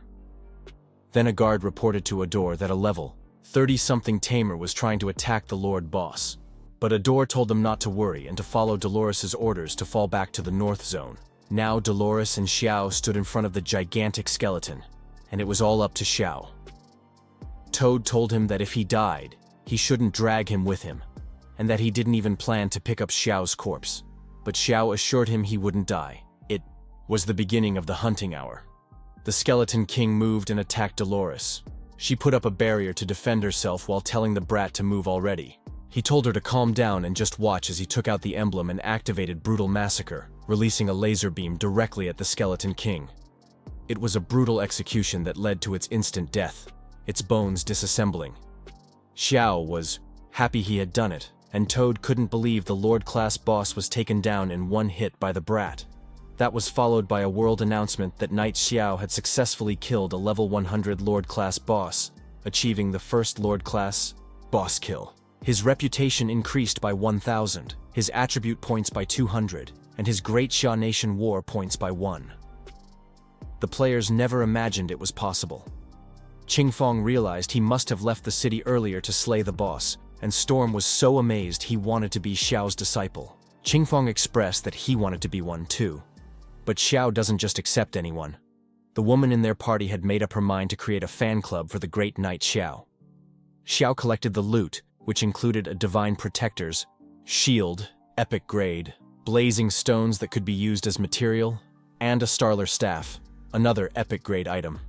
Then a guard reported to Ador that a level 30-something Tamer was trying to attack the Lord boss. But Ador told them not to worry and to follow Dolores' orders to fall back to the north zone. Now Dolores and Xiao stood in front of the gigantic skeleton, and it was all up to Xiao. Toad told him that if he died, he shouldn't drag him with him, and that he didn't even plan to pick up Xiao's corpse. But Xiao assured him he wouldn't die. It was the beginning of the hunting hour. The Skeleton King moved and attacked Dolores. She put up a barrier to defend herself while telling the brat to move already. He told her to calm down and just watch as he took out the emblem and activated Brutal Massacre, releasing a laser beam directly at the Skeleton King. It was a brutal execution that led to its instant death, its bones disassembling. Xiao was happy he had done it, and Toad couldn't believe the Lord-class boss was taken down in one hit by the brat. That was followed by a world announcement that Knight Xiao had successfully killed a level 100 Lord-class boss, achieving the first Lord-class boss kill. His reputation increased by 1,000, his attribute points by 200, and his Great Xia Nation War points by 1. The players never imagined it was possible. Qingfong realized he must have left the city earlier to slay the boss, and Storm was so amazed he wanted to be Xiao's disciple. Qingfong expressed that he wanted to be one too. But Xiao doesn't just accept anyone. The woman in their party had made up her mind to create a fan club for the great Knight Xiao. Xiao collected the loot, which included a divine protector's shield, epic grade, blazing stones that could be used as material, and a Starler staff, another epic grade item.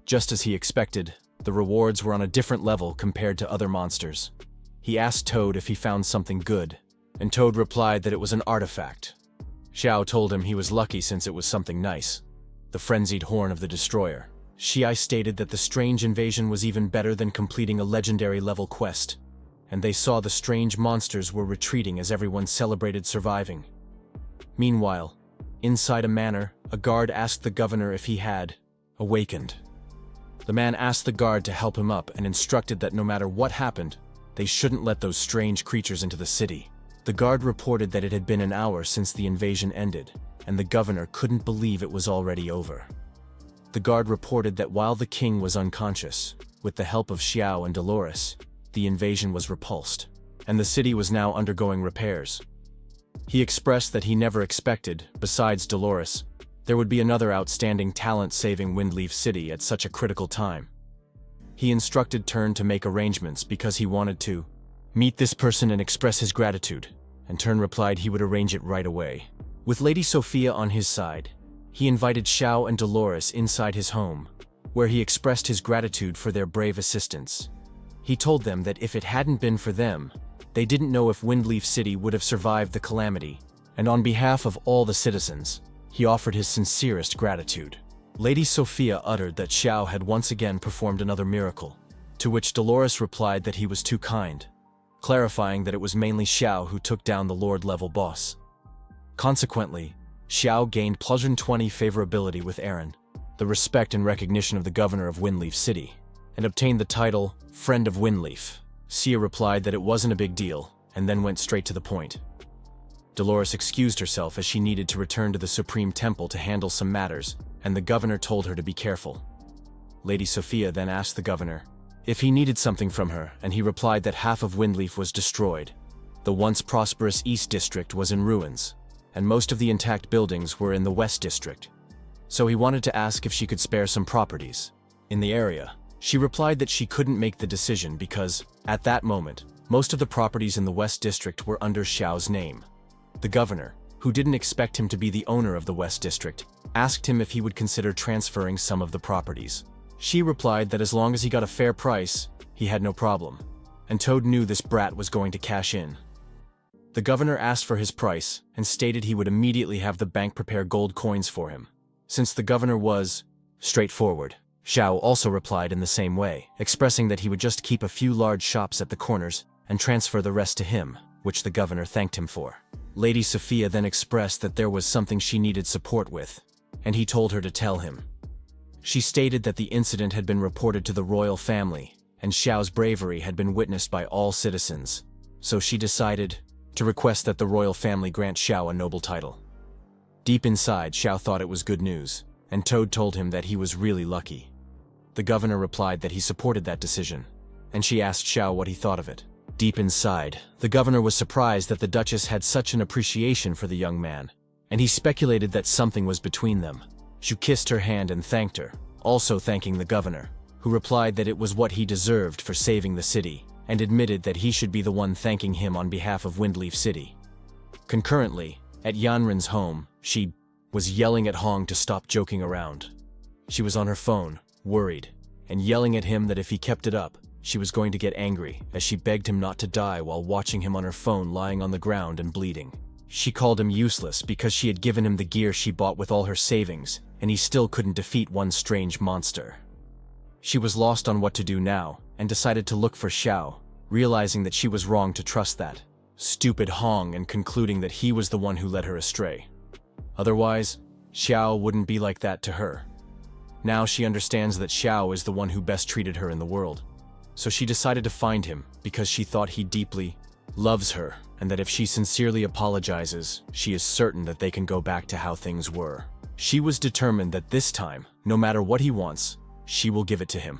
Just as he expected, the rewards were on a different level compared to other monsters. He asked Toad if he found something good, and Toad replied that it was an artifact. Xiao told him he was lucky since it was something nice, the frenzied horn of the destroyer. Xiai stated that the strange invasion was even better than completing a legendary level quest, and they saw the strange monsters were retreating as everyone celebrated surviving. Meanwhile, inside a manor, a guard asked the governor if he had awakened. The man asked the guard to help him up and instructed that no matter what happened, they shouldn't let those strange creatures into the city. The guard reported that it had been an hour since the invasion ended, and the governor couldn't believe it was already over. The guard reported that while the king was unconscious, with the help of Xiao and Dolores, the invasion was repulsed, and the city was now undergoing repairs. He expressed that he never expected, besides Dolores, there would be another outstanding talent saving Windleaf City at such a critical time. He instructed Turn to make arrangements because he wanted to meet this person and express his gratitude, and Turn replied he would arrange it right away. With Lady Sophia on his side, he invited Xiao and Dolores inside his home, where he expressed his gratitude for their brave assistance. He told them that if it hadn't been for them, they didn't know if Windleaf City would have survived the calamity, and on behalf of all the citizens, he offered his sincerest gratitude. Lady Sophia uttered that Xiao had once again performed another miracle, to which Dolores replied that he was too kind, clarifying that it was mainly Xiao who took down the Lord-level boss. Consequently, Xiao gained +20 favorability with Aaron, the respect and recognition of the governor of Windleaf City, and obtained the title Friend of Windleaf. Sia replied that it wasn't a big deal, and then went straight to the point. Dolores excused herself as she needed to return to the Supreme Temple to handle some matters, and the governor told her to be careful. Lady Sophia then asked the governor if he needed something from her, and he replied that half of Windleaf was destroyed. The once prosperous East District was in ruins, and most of the intact buildings were in the West District. So he wanted to ask if she could spare some properties in the area. She replied that she couldn't make the decision because, at that moment, most of the properties in the West District were under Xiao's name. The governor, who didn't expect him to be the owner of the West District, asked him if he would consider transferring some of the properties. She replied that as long as he got a fair price, he had no problem, and Toad knew this brat was going to cash in. The governor asked for his price and stated he would immediately have the bank prepare gold coins for him. Since the governor was straightforward, Xiao also replied in the same way, expressing that he would just keep a few large shops at the corners and transfer the rest to him, which the governor thanked him for. Lady Sophia then expressed that there was something she needed support with, and he told her to tell him. She stated that the incident had been reported to the royal family, and Xiao's bravery had been witnessed by all citizens, so she decided to request that the royal family grant Xiao a noble title. Deep inside, Xiao thought it was good news, and Toad told him that he was really lucky. The governor replied that he supported that decision, and she asked Xiao what he thought of it. Deep inside, the governor was surprised that the Duchess had such an appreciation for the young man, and he speculated that something was between them. She kissed her hand and thanked her, also thanking the governor, who replied that it was what he deserved for saving the city, and admitted that he should be the one thanking him on behalf of Windleaf City. Concurrently, at Yanren's home, she was yelling at Hong to stop joking around. She was on her phone, worried, and yelling at him that if he kept it up, she was going to get angry as she begged him not to die while watching him on her phone lying on the ground and bleeding. She called him useless because she had given him the gear she bought with all her savings, and he still couldn't defeat one strange monster. She was lost on what to do now, and decided to look for Xiao, realizing that she was wrong to trust that stupid Hong and concluding that he was the one who led her astray. Otherwise, Xiao wouldn't be like that to her. Now she understands that Xiao is the one who best treated her in the world. So she decided to find him because she thought he deeply loves her, and that if she sincerely apologizes, she is certain that they can go back to how things were. She was determined that this time, no matter what he wants, she will give it to him.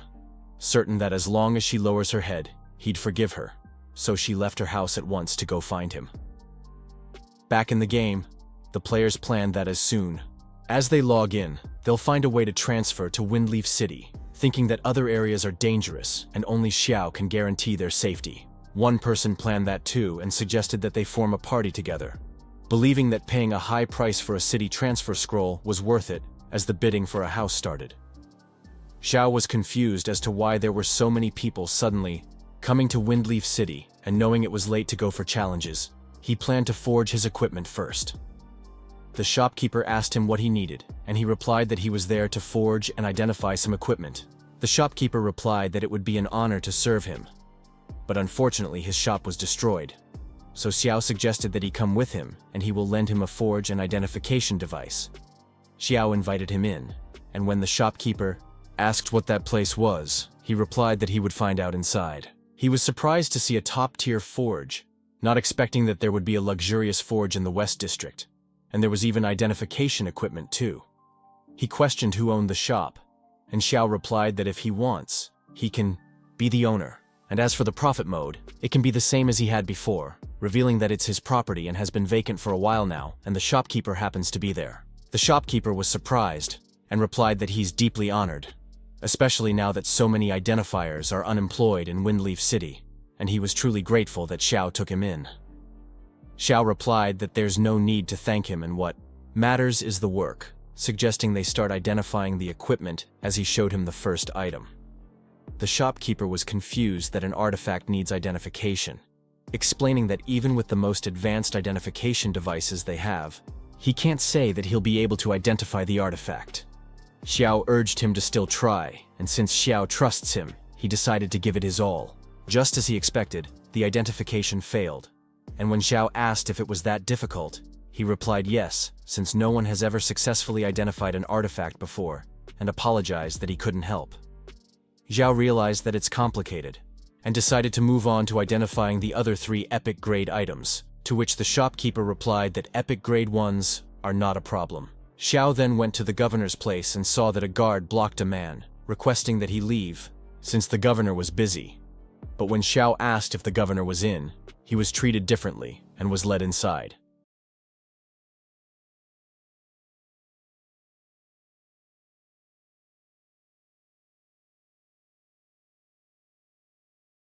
Certain that as long as she lowers her head, he'd forgive her. So she left her house at once to go find him. Back in the game, the players planned that as soon as they log in, they'll find a way to transfer to Windleaf City, thinking that other areas are dangerous and only Xiao can guarantee their safety. One person planned that too and suggested that they form a party together, believing that paying a high price for a city transfer scroll was worth it as the bidding for a house started. Xiao was confused as to why there were so many people suddenly coming to Windleaf City, and knowing it was late to go for challenges, he planned to forge his equipment first. The shopkeeper asked him what he needed, and he replied that he was there to forge and identify some equipment. The shopkeeper replied that it would be an honor to serve him, but unfortunately his shop was destroyed. So Xiao suggested that he come with him, and he will lend him a forge and identification device. Xiao invited him in, and when the shopkeeper asked what that place was, he replied that he would find out inside. He was surprised to see a top-tier forge, not expecting that there would be a luxurious forge in the West District, and there was even identification equipment too. He questioned who owned the shop, and Xiao replied that if he wants, he can be the owner. And as for the profit mode, it can be the same as he had before, revealing that it's his property and has been vacant for a while now, and the shopkeeper happens to be there. The shopkeeper was surprised, and replied that he's deeply honored, especially now that so many identifiers are unemployed in Windleaf City, and he was truly grateful that Xiao took him in. Xiao replied that there's no need to thank him and what matters is the work, suggesting they start identifying the equipment as he showed him the first item. The shopkeeper was confused that an artifact needs identification, explaining that even with the most advanced identification devices they have, he can't say that he'll be able to identify the artifact. Xiao urged him to still try, and since Xiao trusts him, he decided to give it his all. Just as he expected, the identification failed, and when Xiao asked if it was that difficult, he replied yes, since no one has ever successfully identified an artifact before, and apologized that he couldn't help. Xiao realized that it's complicated, and decided to move on to identifying the other 3 epic grade items, to which the shopkeeper replied that epic grade ones are not a problem. Xiao then went to the governor's place and saw that a guard blocked a man, requesting that he leave, since the governor was busy. But when Xiao asked if the governor was in, he was treated differently and was led inside.